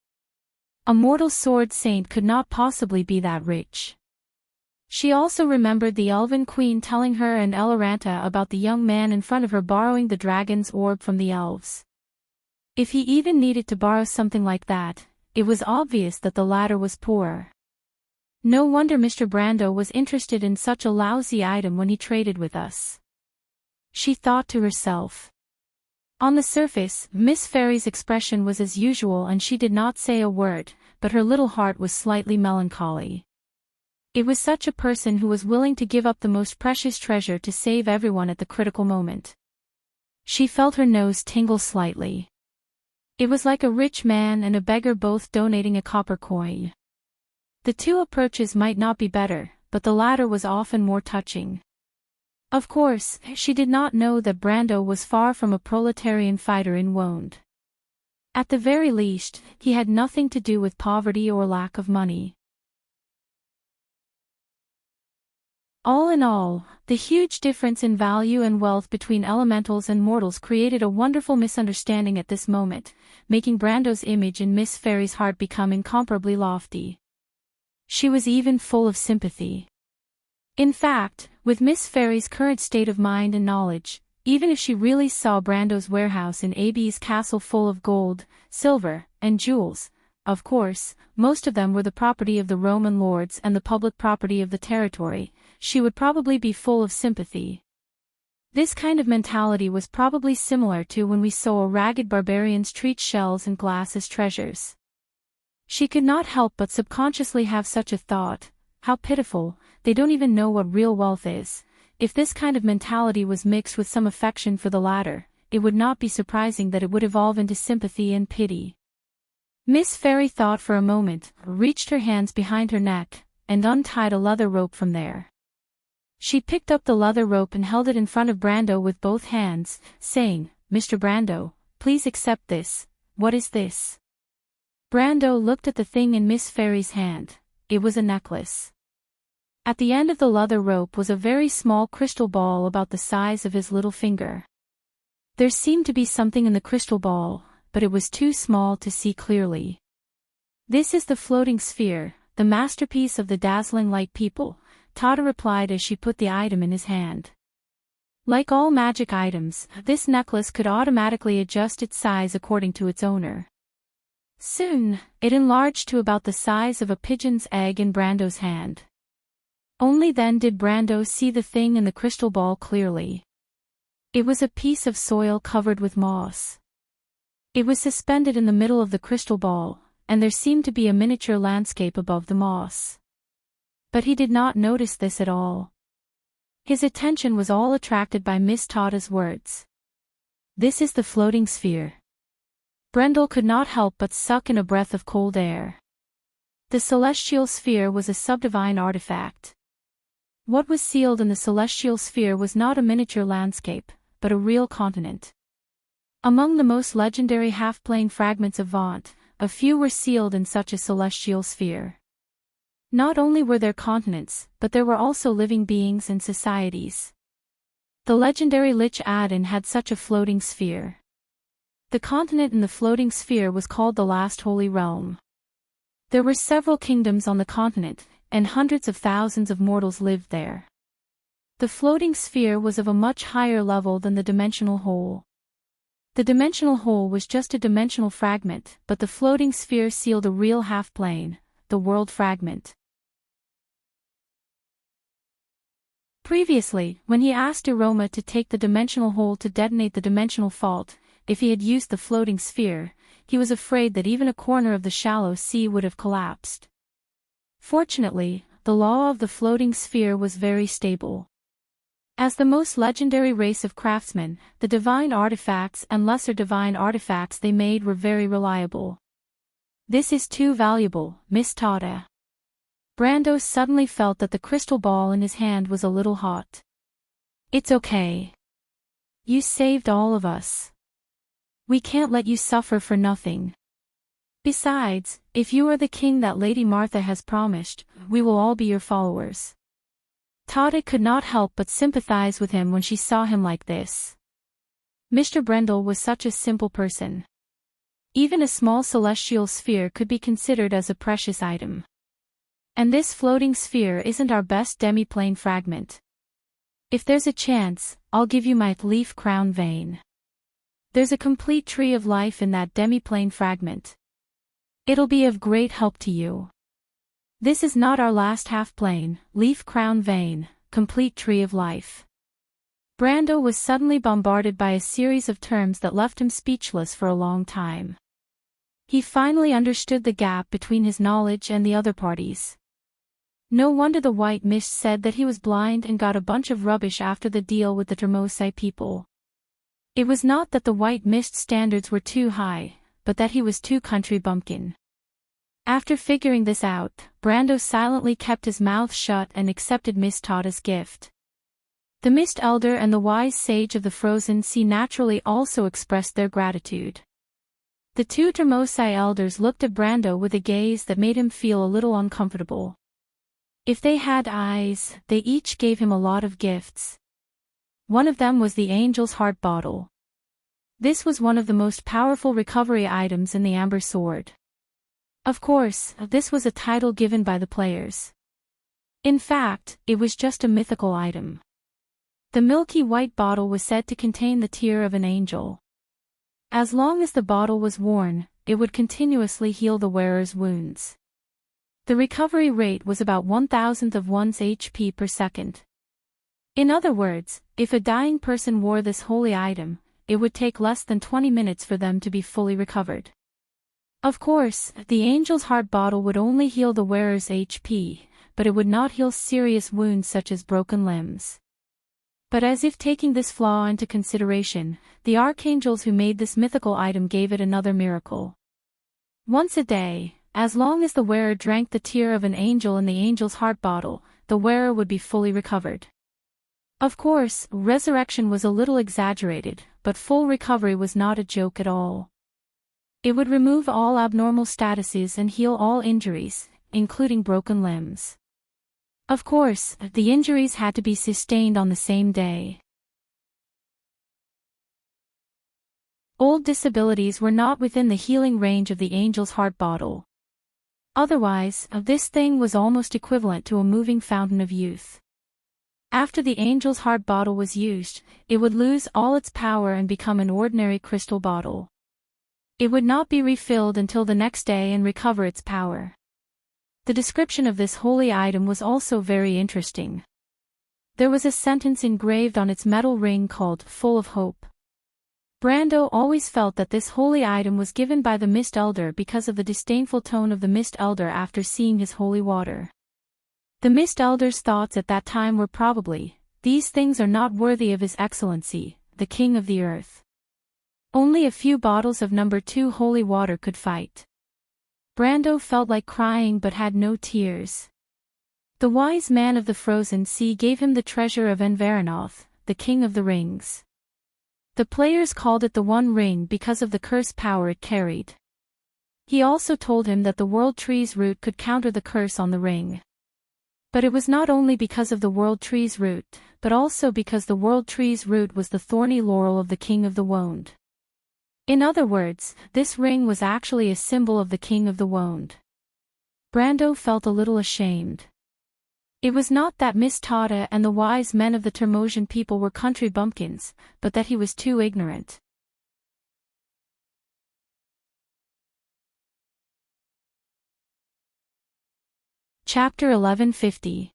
A mortal sword saint could not possibly be that rich. She also remembered the Elven Queen telling her and Eloranta about the young man in front of her borrowing the dragon's orb from the elves. If he even needed to borrow something like that, it was obvious that the latter was poor. No wonder Mr. Brando was interested in such a lousy item when he traded with us. She thought to herself. On the surface, Miss Fairy's expression was as usual and she did not say a word, but her little heart was slightly melancholy. It was such a person who was willing to give up the most precious treasure to save everyone at the critical moment. She felt her nose tingle slightly. It was like a rich man and a beggar both donating a copper coin. The two approaches might not be better, but the latter was often more touching. Of course, she did not know that Brando was far from a proletarian fighter in wound. At the very least, he had nothing to do with poverty or lack of money. All in all, the huge difference in value and wealth between elementals and mortals created a wonderful misunderstanding at this moment, making Brando's image in Miss Fairy's heart become incomparably lofty. She was even full of sympathy. In fact, with Miss Fairy's current state of mind and knowledge, even if she really saw Brando's warehouse in Abbey's castle full of gold, silver, and jewels, of course, most of them were the property of the Roman lords and the public property of the territory, she would probably be full of sympathy. This kind of mentality was probably similar to when we saw ragged barbarians treat shells and glass as treasures. She could not help but subconsciously have such a thought. How pitiful, they don't even know what real wealth is. If this kind of mentality was mixed with some affection for the latter, it would not be surprising that it would evolve into sympathy and pity. Miss Fairy thought for a moment, reached her hands behind her neck, and untied a leather rope from there. She picked up the leather rope and held it in front of Brando with both hands, saying, "Mr. Brando, please accept this. What is this?" Brando looked at the thing in Miss Fairy's hand. It was a necklace. At the end of the leather rope was a very small crystal ball about the size of his little finger. There seemed to be something in the crystal ball, but it was too small to see clearly. "This is the floating sphere, the masterpiece of the dazzling light people," Tada replied as she put the item in his hand. Like all magic items, this necklace could automatically adjust its size according to its owner. Soon, it enlarged to about the size of a pigeon's egg in Brando's hand. Only then did Brando see the thing in the crystal ball clearly. It was a piece of soil covered with moss. It was suspended in the middle of the crystal ball, and there seemed to be a miniature landscape above the moss. But he did not notice this at all. His attention was all attracted by Miss Tada's words. "This is the floating sphere." Brendel could not help but suck in a breath of cold air. The celestial sphere was a subdivine artifact. What was sealed in the celestial sphere was not a miniature landscape, but a real continent. Among the most legendary half-plane fragments of Vaunt, a few were sealed in such a celestial sphere. Not only were there continents, but there were also living beings and societies. The legendary Lich Adin had such a floating sphere. The continent in the floating sphere was called the Last Holy Realm. There were several kingdoms on the continent, and hundreds of thousands of mortals lived there. The floating sphere was of a much higher level than the dimensional hole. The dimensional hole was just a dimensional fragment, but the floating sphere sealed a real half-plane, the world fragment. Previously, when he asked Iroma to take the dimensional hole to detonate the dimensional fault, if he had used the floating sphere, he was afraid that even a corner of the shallow sea would have collapsed. Fortunately, the law of the floating sphere was very stable. As the most legendary race of craftsmen, the divine artifacts and lesser divine artifacts they made were very reliable. "This is too valuable, Miss Tada." Brando suddenly felt that the crystal ball in his hand was a little hot. "It's okay. You saved all of us. We can't let you suffer for nothing. Besides, if you are the king that Lady Martha has promised, we will all be your followers." Tada could not help but sympathize with him when she saw him like this. Mr. Brendel was such a simple person. Even a small celestial sphere could be considered as a precious item. And this floating sphere isn't our best demi-plane fragment. If there's a chance, I'll give you my leaf crown vein. There's a complete tree of life in that demi-plane fragment. It'll be of great help to you. This is not our last half-plane, leaf crown vein, complete tree of life. Brando was suddenly bombarded by a series of terms that left him speechless for a long time. He finally understood the gap between his knowledge and the other parties. No wonder the White Mist said that he was blind and got a bunch of rubbish after the deal with the Termosai people. It was not that the White Mist standards were too high, but that he was too country bumpkin. After figuring this out, Brando silently kept his mouth shut and accepted Miss Tada's gift. The Mist Elder and the Wise Sage of the Frozen Sea naturally also expressed their gratitude. The two Termosai elders looked at Brando with a gaze that made him feel a little uncomfortable. If they had eyes, they each gave him a lot of gifts. One of them was the Angel's Heart Bottle. This was one of the most powerful recovery items in the Amber Sword. Of course, this was a title given by the players. In fact, it was just a mythical item. The milky white bottle was said to contain the tear of an angel. As long as the bottle was worn, it would continuously heal the wearer's wounds. The recovery rate was about 1,000th of one's HP per second. In other words, if a dying person wore this holy item, it would take less than 20 minutes for them to be fully recovered. Of course, the angel's heart bottle would only heal the wearer's HP, but it would not heal serious wounds such as broken limbs. But as if taking this flaw into consideration, the archangels who made this mythical item gave it another miracle. Once a day, as long as the wearer drank the tear of an angel in the angel's heart bottle, the wearer would be fully recovered. Of course, resurrection was a little exaggerated, but full recovery was not a joke at all. It would remove all abnormal statuses and heal all injuries, including broken limbs. Of course, the injuries had to be sustained on the same day. Old disabilities were not within the healing range of the angel's heart bottle. Otherwise, this thing was almost equivalent to a moving fountain of youth. After the angel's heart bottle was used, it would lose all its power and become an ordinary crystal bottle. It would not be refilled until the next day and recover its power. The description of this holy item was also very interesting. There was a sentence engraved on its metal ring called, "Full of Hope." Brando always felt that this holy item was given by the Mist Elder because of the disdainful tone of the Mist Elder after seeing his holy water. The Mist Elder's thoughts at that time were probably, "These things are not worthy of His Excellency, the King of the Earth." Only a few bottles of number 2 holy water could fight. Brando felt like crying but had no tears. The wise man of the frozen sea gave him the treasure of Enveranoth, the King of the Rings. The players called it the One Ring because of the curse power it carried. He also told him that the World Tree's root could counter the curse on the ring. But it was not only because of the World Tree's root, but also because the World Tree's root was the thorny laurel of the King of the Wound. In other words, this ring was actually a symbol of the King of the Wound. Brando felt a little ashamed. It was not that Miss Tada and the wise men of the Termosian people were country bumpkins, but that he was too ignorant. Chapter 1150.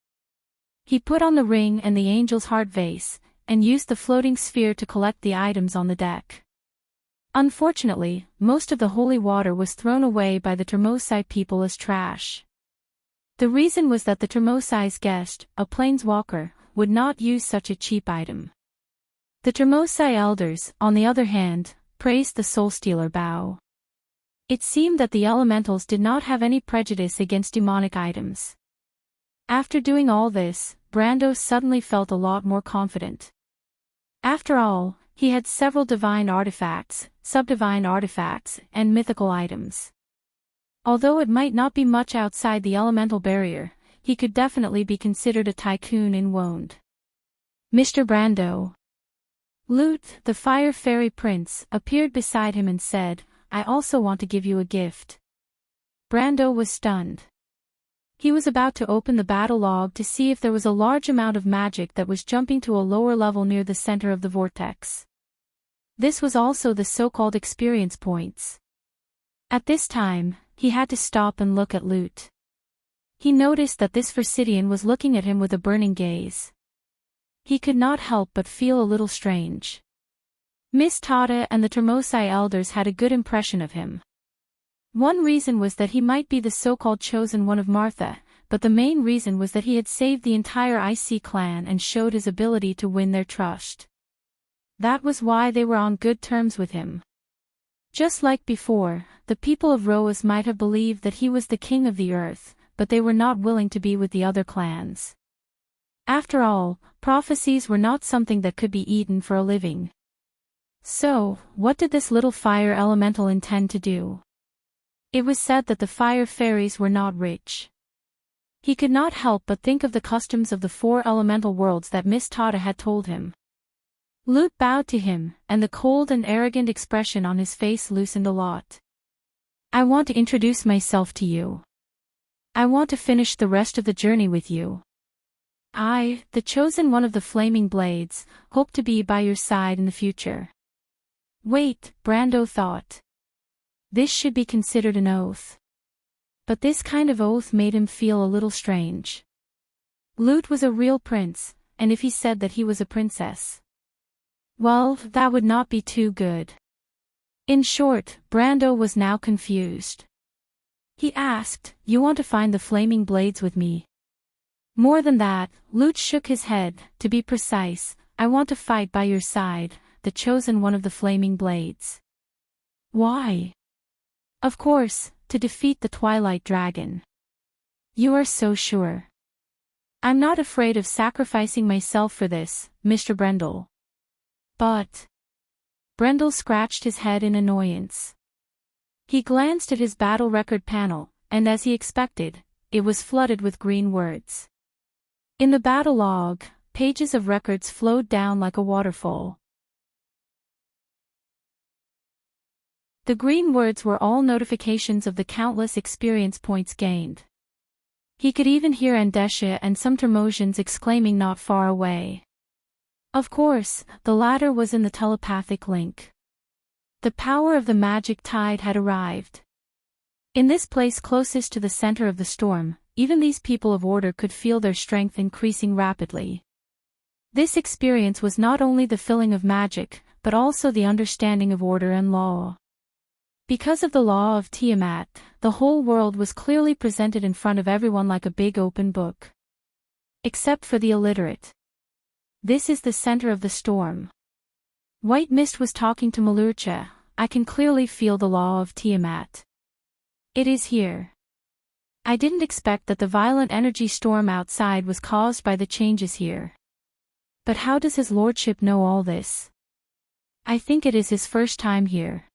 He put on the ring and the angel's heart vase, and used the floating sphere to collect the items on the deck. Unfortunately, most of the holy water was thrown away by the Termosai people as trash. The reason was that the Termosai's guest, a planeswalker, would not use such a cheap item. The Termosai elders, on the other hand, praised the Soulstealer bow. It seemed that the elementals did not have any prejudice against demonic items. After doing all this, Brando suddenly felt a lot more confident. After all, he had several divine artifacts, subdivine artifacts, and mythical items. Although it might not be much outside the elemental barrier, he could definitely be considered a tycoon in Wound. Mr. Brando. Lute, the Fire Fairy Prince, appeared beside him and said, "I also want to give you a gift." Brando was stunned. He was about to open the battle log to see if there was a large amount of magic that was jumping to a lower level near the center of the vortex. This was also the so-called experience points. At this time, he had to stop and look at Lute. He noticed that this Forsythian was looking at him with a burning gaze. He could not help but feel a little strange. Miss Tada and the Termosai elders had a good impression of him. One reason was that he might be the so-called chosen one of Martha, but the main reason was that he had saved the entire IC clan and showed his ability to win their trust. That was why they were on good terms with him. Just like before, the people of Roas might have believed that he was the king of the earth, but they were not willing to be with the other clans. After all, prophecies were not something that could be eaten for a living. So, what did this little fire elemental intend to do? It was said that the fire fairies were not rich. He could not help but think of the customs of the 4 elemental worlds that Miss Tada had told him. Lute bowed to him, and the cold and arrogant expression on his face loosened a lot. "I want to introduce myself to you. I want to finish the rest of the journey with you. I, the chosen one of the flaming blades, hope to be by your side in the future." Wait, Brando thought. This should be considered an oath. But this kind of oath made him feel a little strange. Lute was a real prince, and if he said that he was a princess, well, that would not be too good. In short, Brando was now confused. He asked, "You want to find the flaming blades with me?" "More than that," Lute shook his head. "To be precise, I want to fight by your side, the chosen one of the flaming blades." "Why?" "Of course, to defeat the Twilight Dragon." "You are so sure?" "I'm not afraid of sacrificing myself for this, Mr. Brendel." "But..." Brendel scratched his head in annoyance. He glanced at his battle record panel, and as he expected, it was flooded with green words. In the battle log, pages of records flowed down like a waterfall. The green words were all notifications of the countless experience points gained. He could even hear Andesha and some Termosians exclaiming not far away. Of course, the latter was in the telepathic link. The power of the magic tide had arrived. In this place closest to the center of the storm, even these people of order could feel their strength increasing rapidly. This experience was not only the filling of magic, but also the understanding of order and law. Because of the law of Tiamat, the whole world was clearly presented in front of everyone like a big open book. Except for the illiterate. This is the center of the storm. White Mist was talking to Malurcha. "I can clearly feel the law of Tiamat. It is here. I didn't expect that the violent energy storm outside was caused by the changes here. But how does his lordship know all this?" "I think it is his first time here."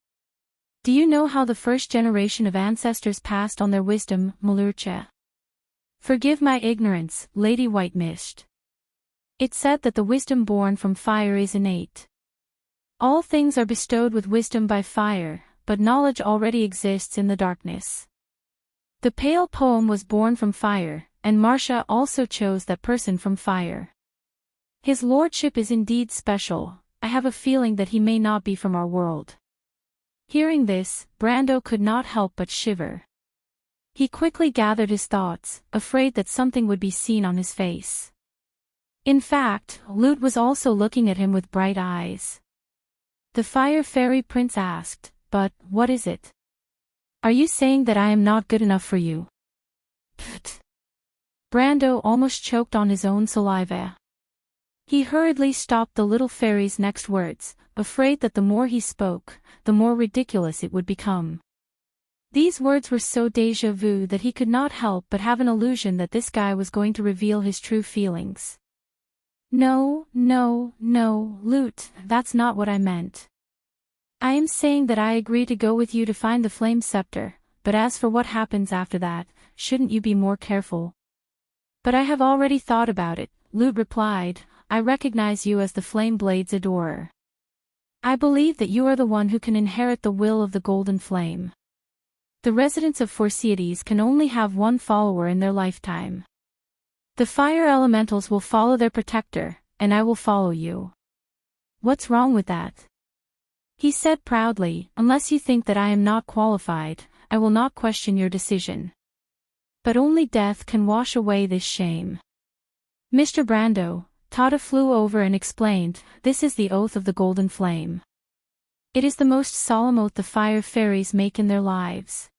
"Do you know how the first generation of ancestors passed on their wisdom, Malurcha?" "Forgive my ignorance, Lady White Mist. It said that the wisdom born from fire is innate. All things are bestowed with wisdom by fire, but knowledge already exists in the darkness. The pale poem was born from fire, and Marcia also chose that person from fire. His lordship is indeed special. I have a feeling that he may not be from our world." Hearing this, Brando could not help but shiver. He quickly gathered his thoughts, afraid that something would be seen on his face. In fact, Lute was also looking at him with bright eyes. The Fire Fairy Prince asked, "But, what is it? Are you saying that I am not good enough for you?" Pfft. Brando almost choked on his own saliva. He hurriedly stopped the little fairy's next words, afraid that the more he spoke, the more ridiculous it would become. These words were so déjà vu that he could not help but have an illusion that this guy was going to reveal his true feelings. "No, Lute, that's not what I meant. I am saying that I agree to go with you to find the Flame Scepter, but as for what happens after that, shouldn't you be more careful?" "But I have already thought about it," Lute replied. "I recognize you as the Flame Blade's adorer. I believe that you are the one who can inherit the will of the Golden Flame. The residents of Forsyades can only have one follower in their lifetime. The fire elementals will follow their protector, and I will follow you." "What's wrong with that?" He said proudly. "Unless you think that I am not qualified, I will not question your decision. But only death can wash away this shame." "Mr. Brando," Tata flew over and explained, "this is the oath of the Golden Flame. It is the most solemn oath the fire fairies make in their lives.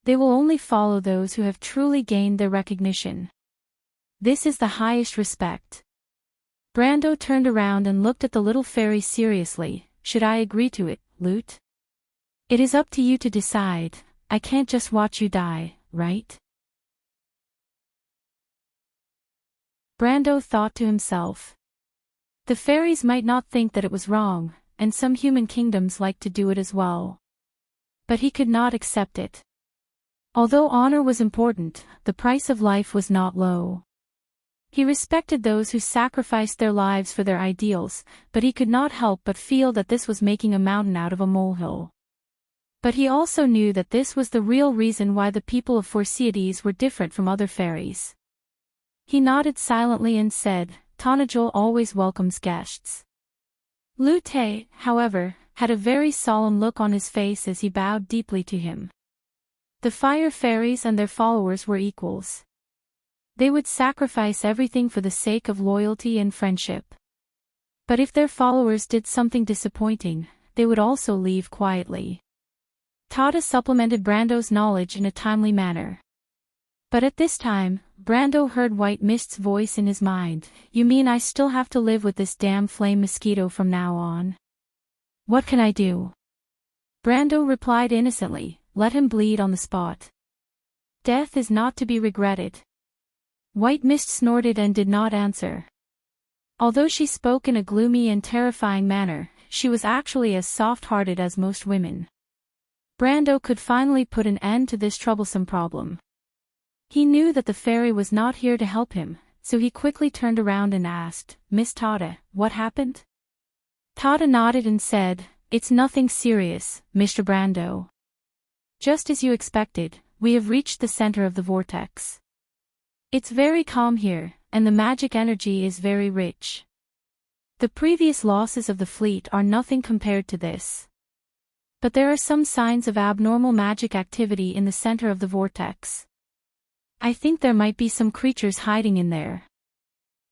They will only follow those who have truly gained their recognition. This is the highest respect." Brando turned around and looked at the little fairy seriously. "Should I agree to it, Lute?" "It is up to you to decide. I can't just watch you die, right?" Brando thought to himself. The fairies might not think that it was wrong, and some human kingdoms like to do it as well. But he could not accept it. Although honor was important, the price of life was not low. He respected those who sacrificed their lives for their ideals, but he could not help but feel that this was making a mountain out of a molehill. But he also knew that this was the real reason why the people of Forsyades were different from other fairies. He nodded silently and said, "Tonajul always welcomes guests." Lute, however, had a very solemn look on his face as he bowed deeply to him. The fire fairies and their followers were equals. They would sacrifice everything for the sake of loyalty and friendship. But if their followers did something disappointing, they would also leave quietly. Tada supplemented Brando's knowledge in a timely manner. But at this time, Brando heard White Mist's voice in his mind. "You mean I still have to live with this damn flame mosquito from now on? What can I do?" Brando replied innocently, "Let him bleed on the spot. Death is not to be regretted." White Mist snorted and did not answer. Although she spoke in a gloomy and terrifying manner, she was actually as soft-hearted as most women. Brando could finally put an end to this troublesome problem. He knew that the fairy was not here to help him, so he quickly turned around and asked, "Miss Tada, what happened?" Tada nodded and said, "It's nothing serious, Mr. Brando. Just as you expected, we have reached the center of the vortex. It's very calm here, and the magic energy is very rich. The previous losses of the fleet are nothing compared to this. But there are some signs of abnormal magic activity in the center of the vortex. I think there might be some creatures hiding in there.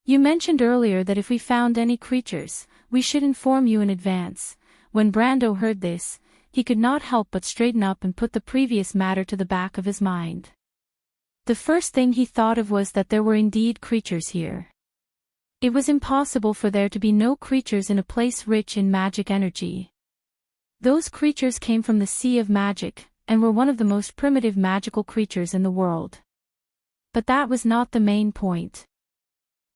You mentioned earlier that if we found any creatures, we should inform you in advance." When Brando heard this, he could not help but straighten up and put the previous matter to the back of his mind. The first thing he thought of was that there were indeed creatures here. It was impossible for there to be no creatures in a place rich in magic energy. Those creatures came from the Sea of Magic, and were one of the most primitive magical creatures in the world. But that was not the main point.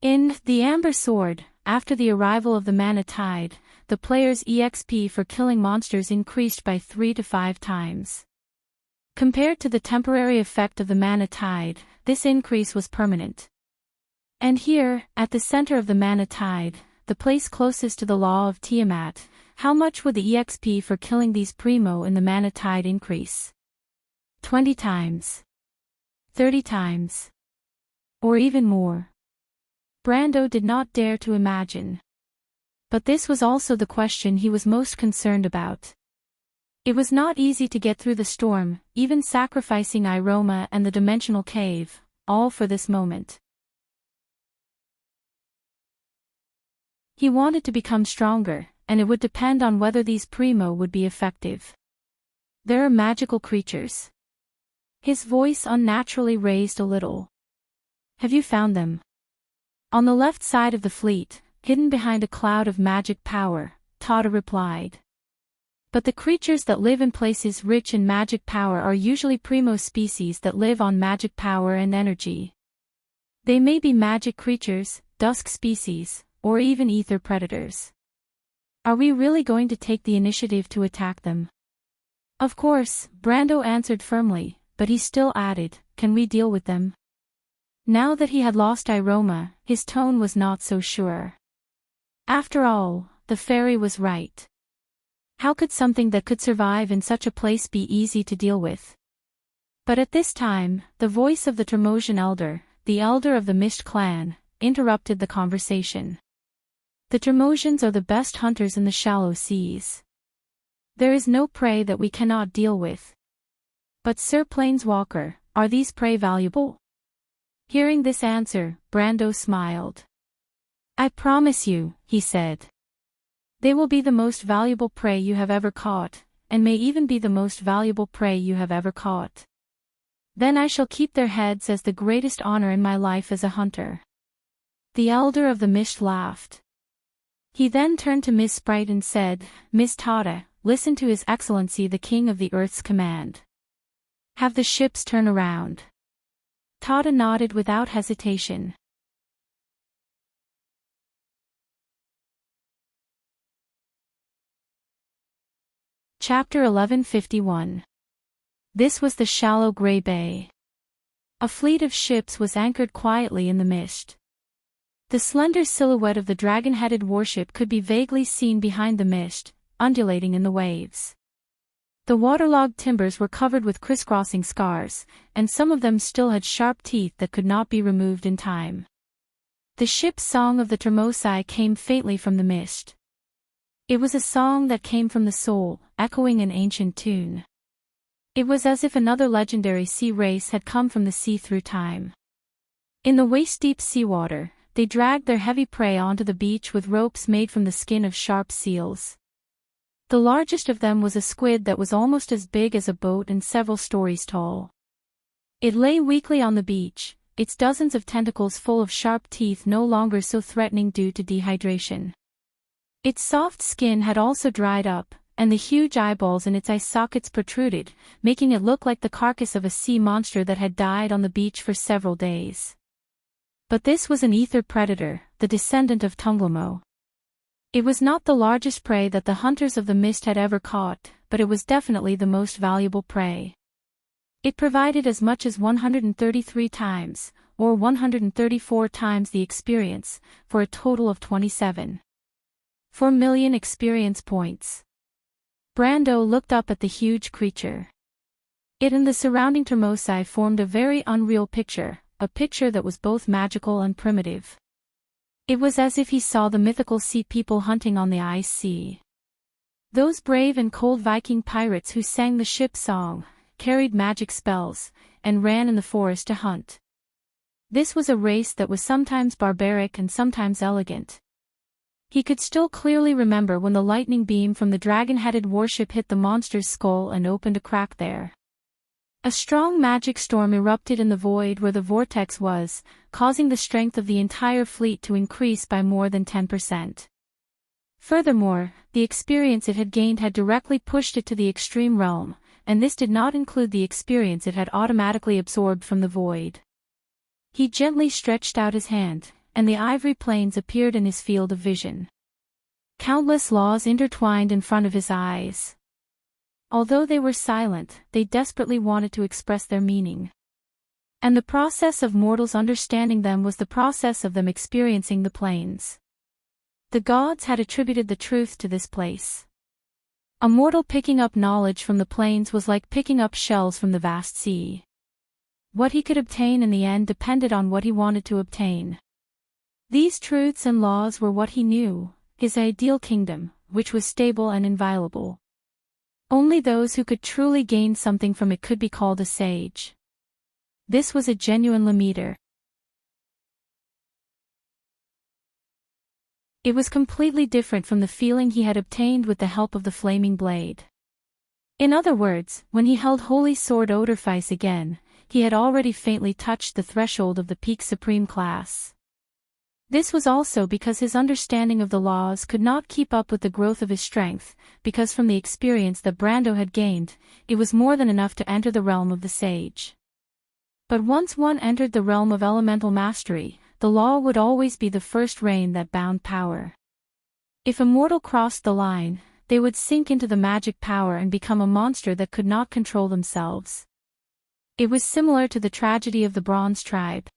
In The Amber Sword, after the arrival of the Mana Tide, the player's EXP for killing monsters increased by 3 to 5 times. Compared to the temporary effect of the Mana Tide, this increase was permanent. And here, at the center of the Mana Tide, the place closest to the Law of Tiamat, how much would the EXP for killing these primo in the Mana Tide increase? 20 times. 30 times. Or even more. Brando did not dare to imagine. But this was also the question he was most concerned about. It was not easy to get through the storm, even sacrificing Iroma and the dimensional cave, all for this moment. He wanted to become stronger, and it would depend on whether these primo would be effective. There are magical creatures. His voice unnaturally raised a little. Have you found them? On the left side of the fleet, hidden behind a cloud of magic power, Tada replied. But the creatures that live in places rich in magic power are usually primo species that live on magic power and energy. They may be magic creatures, dusk species, or even ether predators. Are we really going to take the initiative to attack them? Of course, Brando answered firmly, but he still added, can we deal with them? Now that he had lost Iroma, his tone was not so sure. After all, the fairy was right. How could something that could survive in such a place be easy to deal with? But at this time, the voice of the Tremosian elder, the elder of the Mist clan, interrupted the conversation. The Tremosians are the best hunters in the shallow seas. There is no prey that we cannot deal with. But Sir Planeswalker, are these prey valuable? Hearing this answer, Brando smiled. I promise you, he said. They will be the most valuable prey you have ever caught, and may even be the most valuable prey you have ever caught. Then I shall keep their heads as the greatest honor in my life as a hunter. The elder of the Mist laughed. He then turned to Miss Sprite and said, Miss Tada, listen to His Excellency the King of the Earth's command. Have the ships turn around. Tada nodded without hesitation. Chapter 1151. This was the shallow gray bay. A fleet of ships was anchored quietly in the mist. The slender silhouette of the dragon-headed warship could be vaguely seen behind the mist, undulating in the waves. The waterlogged timbers were covered with crisscrossing scars, and some of them still had sharp teeth that could not be removed in time. The ship's song of the Tremosai came faintly from the mist. It was a song that came from the soul, echoing an ancient tune. It was as if another legendary sea race had come from the sea through time. In the waist-deep seawater, they dragged their heavy prey onto the beach with ropes made from the skin of sharp seals. The largest of them was a squid that was almost as big as a boat and several stories tall. It lay weakly on the beach, its dozens of tentacles full of sharp teeth no longer so threatening due to dehydration. Its soft skin had also dried up, and the huge eyeballs in its eye sockets protruded, making it look like the carcass of a sea monster that had died on the beach for several days. But this was an ether predator, the descendant of Tunglemo. It was not the largest prey that the hunters of the mist had ever caught, but it was definitely the most valuable prey. It provided as much as 133 times, or 134 times the experience, for a total of 27.4 million experience points. Brando looked up at the huge creature. It and the surrounding Termosi formed a very unreal picture, a picture that was both magical and primitive. It was as if he saw the mythical sea people hunting on the ice sea. Those brave and cold Viking pirates who sang the ship song, carried magic spells, and ran in the forest to hunt. This was a race that was sometimes barbaric and sometimes elegant. He could still clearly remember when the lightning beam from the dragon-headed warship hit the monster's skull and opened a crack there. A strong magic storm erupted in the void where the vortex was, causing the strength of the entire fleet to increase by more than 10%. Furthermore, the experience it had gained had directly pushed it to the extreme realm, and this did not include the experience it had automatically absorbed from the void. He gently stretched out his hand, and the ivory planes appeared in his field of vision. Countless laws intertwined in front of his eyes. Although they were silent, they desperately wanted to express their meaning. And the process of mortals understanding them was the process of them experiencing the planes. The gods had attributed the truth to this place. A mortal picking up knowledge from the plains was like picking up shells from the vast sea. What he could obtain in the end depended on what he wanted to obtain. These truths and laws were what he knew, his ideal kingdom, which was stable and inviolable. Only those who could truly gain something from it could be called a sage. This was a genuine Lemiter. It was completely different from the feeling he had obtained with the help of the flaming blade. In other words, when he held Holy Sword Odorfice again, he had already faintly touched the threshold of the peak supreme class. This was also because his understanding of the laws could not keep up with the growth of his strength, because from the experience that Brando had gained, it was more than enough to enter the realm of the sage. But once one entered the realm of elemental mastery, the law would always be the first rein that bound power. If a mortal crossed the line, they would sink into the magic power and become a monster that could not control themselves. It was similar to the tragedy of the Bronze Tribe.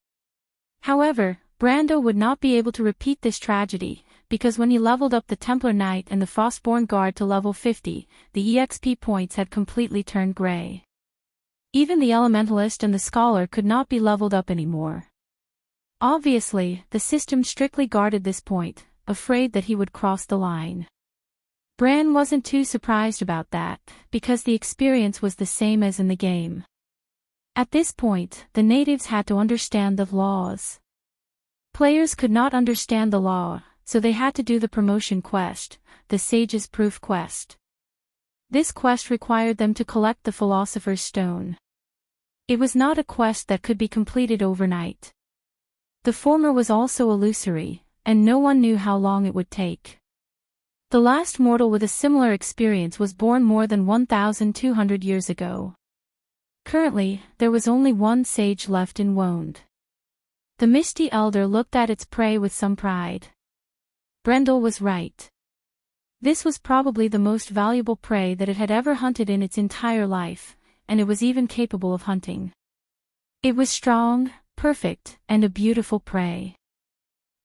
However, Brando would not be able to repeat this tragedy, because when he leveled up the Templar Knight and the Frostborn Guard to level 50, the EXP points had completely turned gray. Even the Elementalist and the Scholar could not be leveled up anymore. Obviously, the system strictly guarded this point, afraid that he would cross the line. Bran wasn't too surprised about that, because the experience was the same as in the game. At this point, the natives had to understand the laws. Players could not understand the law, so they had to do the promotion quest, the Sage's Proof quest. This quest required them to collect the Philosopher's Stone. It was not a quest that could be completed overnight. The former was also illusory, and no one knew how long it would take. The last mortal with a similar experience was born more than 1,200 years ago. Currently, there was only one sage left in Wound. The Misty Elder looked at its prey with some pride. Brendel was right. This was probably the most valuable prey that it had ever hunted in its entire life, and it was even capable of hunting. It was strong, perfect, and a beautiful prey.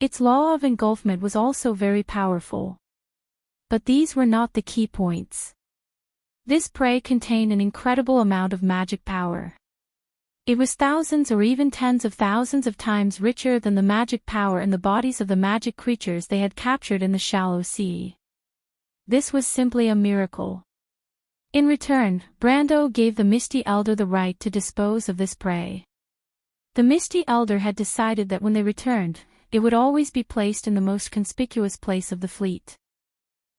Its law of engulfment was also very powerful. But these were not the key points. This prey contained an incredible amount of magic power. It was thousands or even tens of thousands of times richer than the magic power in the bodies of the magic creatures they had captured in the shallow sea. This was simply a miracle. In return, Brando gave the Misty Elder the right to dispose of this prey. The Misty Elder had decided that when they returned, it would always be placed in the most conspicuous place of the fleet.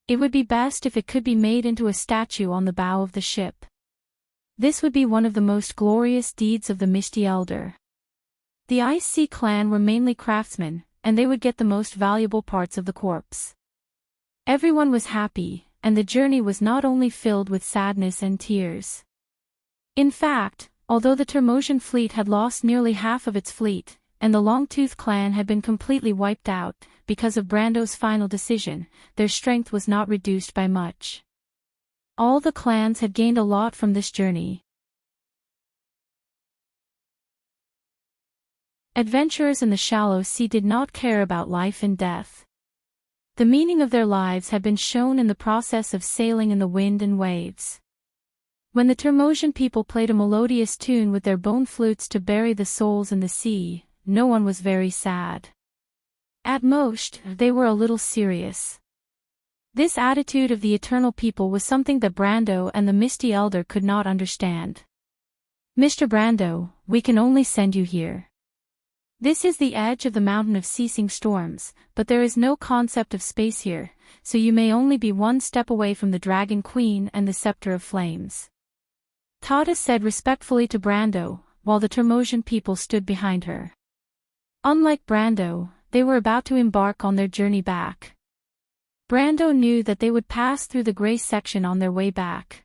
It would be best if it could be made into a statue on the bow of the ship. This would be one of the most glorious deeds of the Misty Elder. The Ice Sea clan were mainly craftsmen, and they would get the most valuable parts of the corpse. Everyone was happy, and the journey was not only filled with sadness and tears. In fact, although the Termosian fleet had lost nearly half of its fleet, and the Longtooth clan had been completely wiped out, because of Brando's final decision, their strength was not reduced by much. All the clans had gained a lot from this journey. Adventurers in the shallow sea did not care about life and death. The meaning of their lives had been shown in the process of sailing in the wind and waves. When the Termosian people played a melodious tune with their bone flutes to bury the souls in the sea, no one was very sad. At most, they were a little serious. This attitude of the eternal people was something that Brando and the Misty Elder could not understand. Mr. Brando, we can only send you here. This is the edge of the mountain of ceasing storms, but there is no concept of space here, so you may only be one step away from the Dragon Queen and the Scepter of Flames. Tada said respectfully to Brando, while the Termosian people stood behind her. Unlike Brando, they were about to embark on their journey back. Brando knew that they would pass through the gray section on their way back.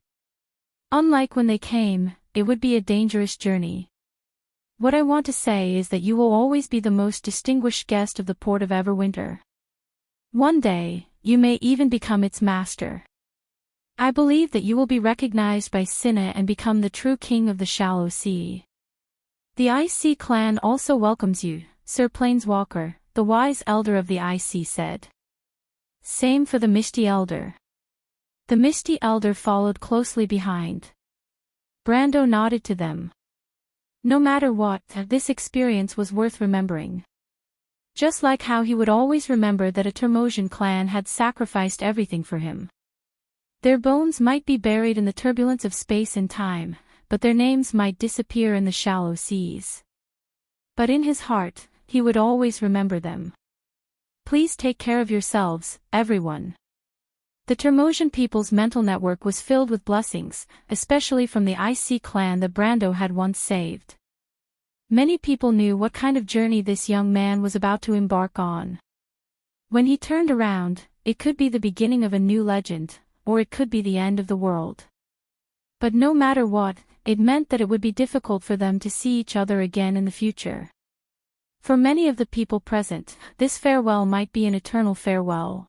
Unlike when they came, it would be a dangerous journey. What I want to say is that you will always be the most distinguished guest of the port of Everwinter. One day, you may even become its master. I believe that you will be recognized by Cinna and become the true king of the shallow sea. The Ice Sea clan also welcomes you, Sir Planeswalker, the wise elder of the Ice Sea said. Same for the Misty Elder. The Misty Elder followed closely behind. Brando nodded to them. No matter what, this experience was worth remembering. Just like how he would always remember that a Termosian clan had sacrificed everything for him. Their bones might be buried in the turbulence of space and time, but their names might disappear in the shallow seas. But in his heart, he would always remember them. Please take care of yourselves, everyone. The Termosian people's mental network was filled with blessings, especially from the Ice Sea clan that Brando had once saved. Many people knew what kind of journey this young man was about to embark on. When he turned around, it could be the beginning of a new legend, or it could be the end of the world. But no matter what, it meant that it would be difficult for them to see each other again in the future. For many of the people present, this farewell might be an eternal farewell.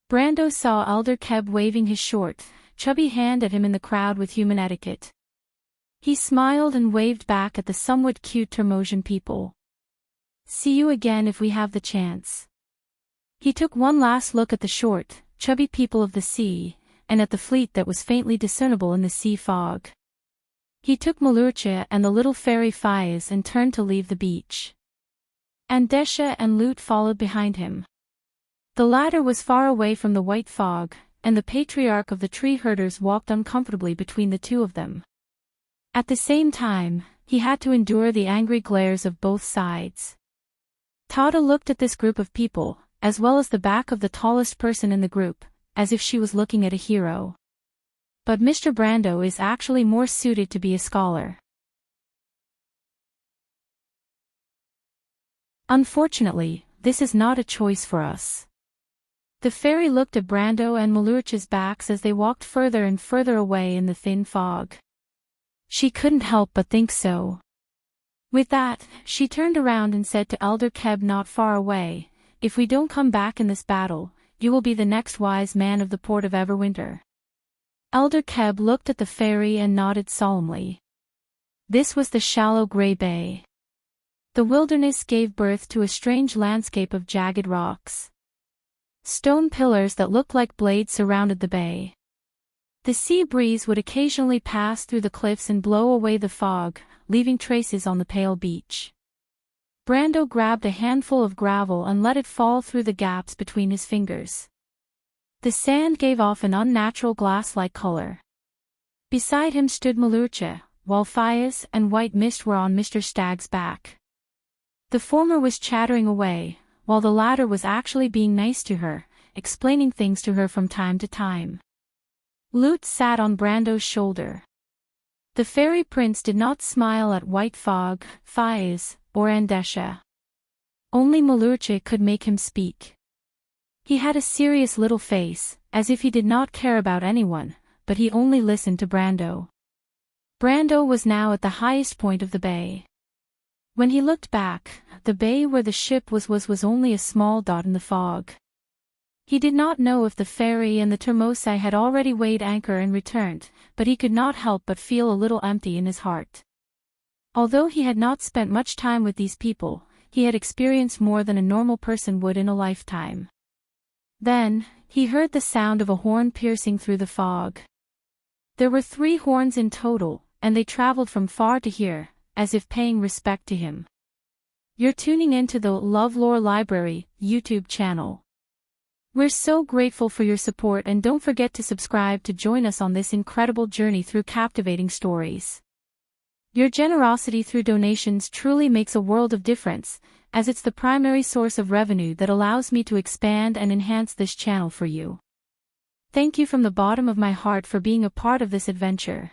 Brando saw Elder Keb waving his short, chubby hand at him in the crowd with human etiquette. He smiled and waved back at the somewhat cute Termosian people. See you again if we have the chance. He took one last look at the short, chubby people of the sea, and at the fleet that was faintly discernible in the sea fog. He took Malurcha and the little fairy Faiz and turned to leave the beach. Andesha and Lute followed behind him. The latter was far away from the white fog, and the patriarch of the tree herders walked uncomfortably between the two of them. At the same time, he had to endure the angry glares of both sides. Tada looked at this group of people, as well as the back of the tallest person in the group, as if she was looking at a hero. But Mr. Brando is actually more suited to be a scholar. Unfortunately, this is not a choice for us. The fairy looked at Brando and Malurcha's backs as they walked further and further away in the thin fog. She couldn't help but think so. With that, she turned around and said to Elder Keb not far away, if we don't come back in this battle, you will be the next wise man of the port of Everwinter. Elder Keb looked at the fairy and nodded solemnly. This was the shallow gray bay. The wilderness gave birth to a strange landscape of jagged rocks. Stone pillars that looked like blades surrounded the bay. The sea breeze would occasionally pass through the cliffs and blow away the fog, leaving traces on the pale beach. Brando grabbed a handful of gravel and let it fall through the gaps between his fingers. The sand gave off an unnatural glass-like color. Beside him stood Malurcha, while Faiz and White Mist were on Mr. Stag's back. The former was chattering away, while the latter was actually being nice to her, explaining things to her from time to time. Lute sat on Brando's shoulder. The fairy prince did not smile at White Fog, Faiz, or Andesha. Only Malurche could make him speak. He had a serious little face, as if he did not care about anyone, but he only listened to Brando. Brando was now at the highest point of the bay. When he looked back, the bay where the ship was only a small dot in the fog. He did not know if the fairy and the Termosai had already weighed anchor and returned, but he could not help but feel a little empty in his heart. Although he had not spent much time with these people, he had experienced more than a normal person would in a lifetime. Then, he heard the sound of a horn piercing through the fog. There were 3 horns in total, and they traveled from far to here, as if paying respect to him. You're tuning into the LoveLore Library YouTube channel. We're so grateful for your support, and don't forget to subscribe to join us on this incredible journey through captivating stories. Your generosity through donations truly makes a world of difference, as it's the primary source of revenue that allows me to expand and enhance this channel for you. Thank you from the bottom of my heart for being a part of this adventure.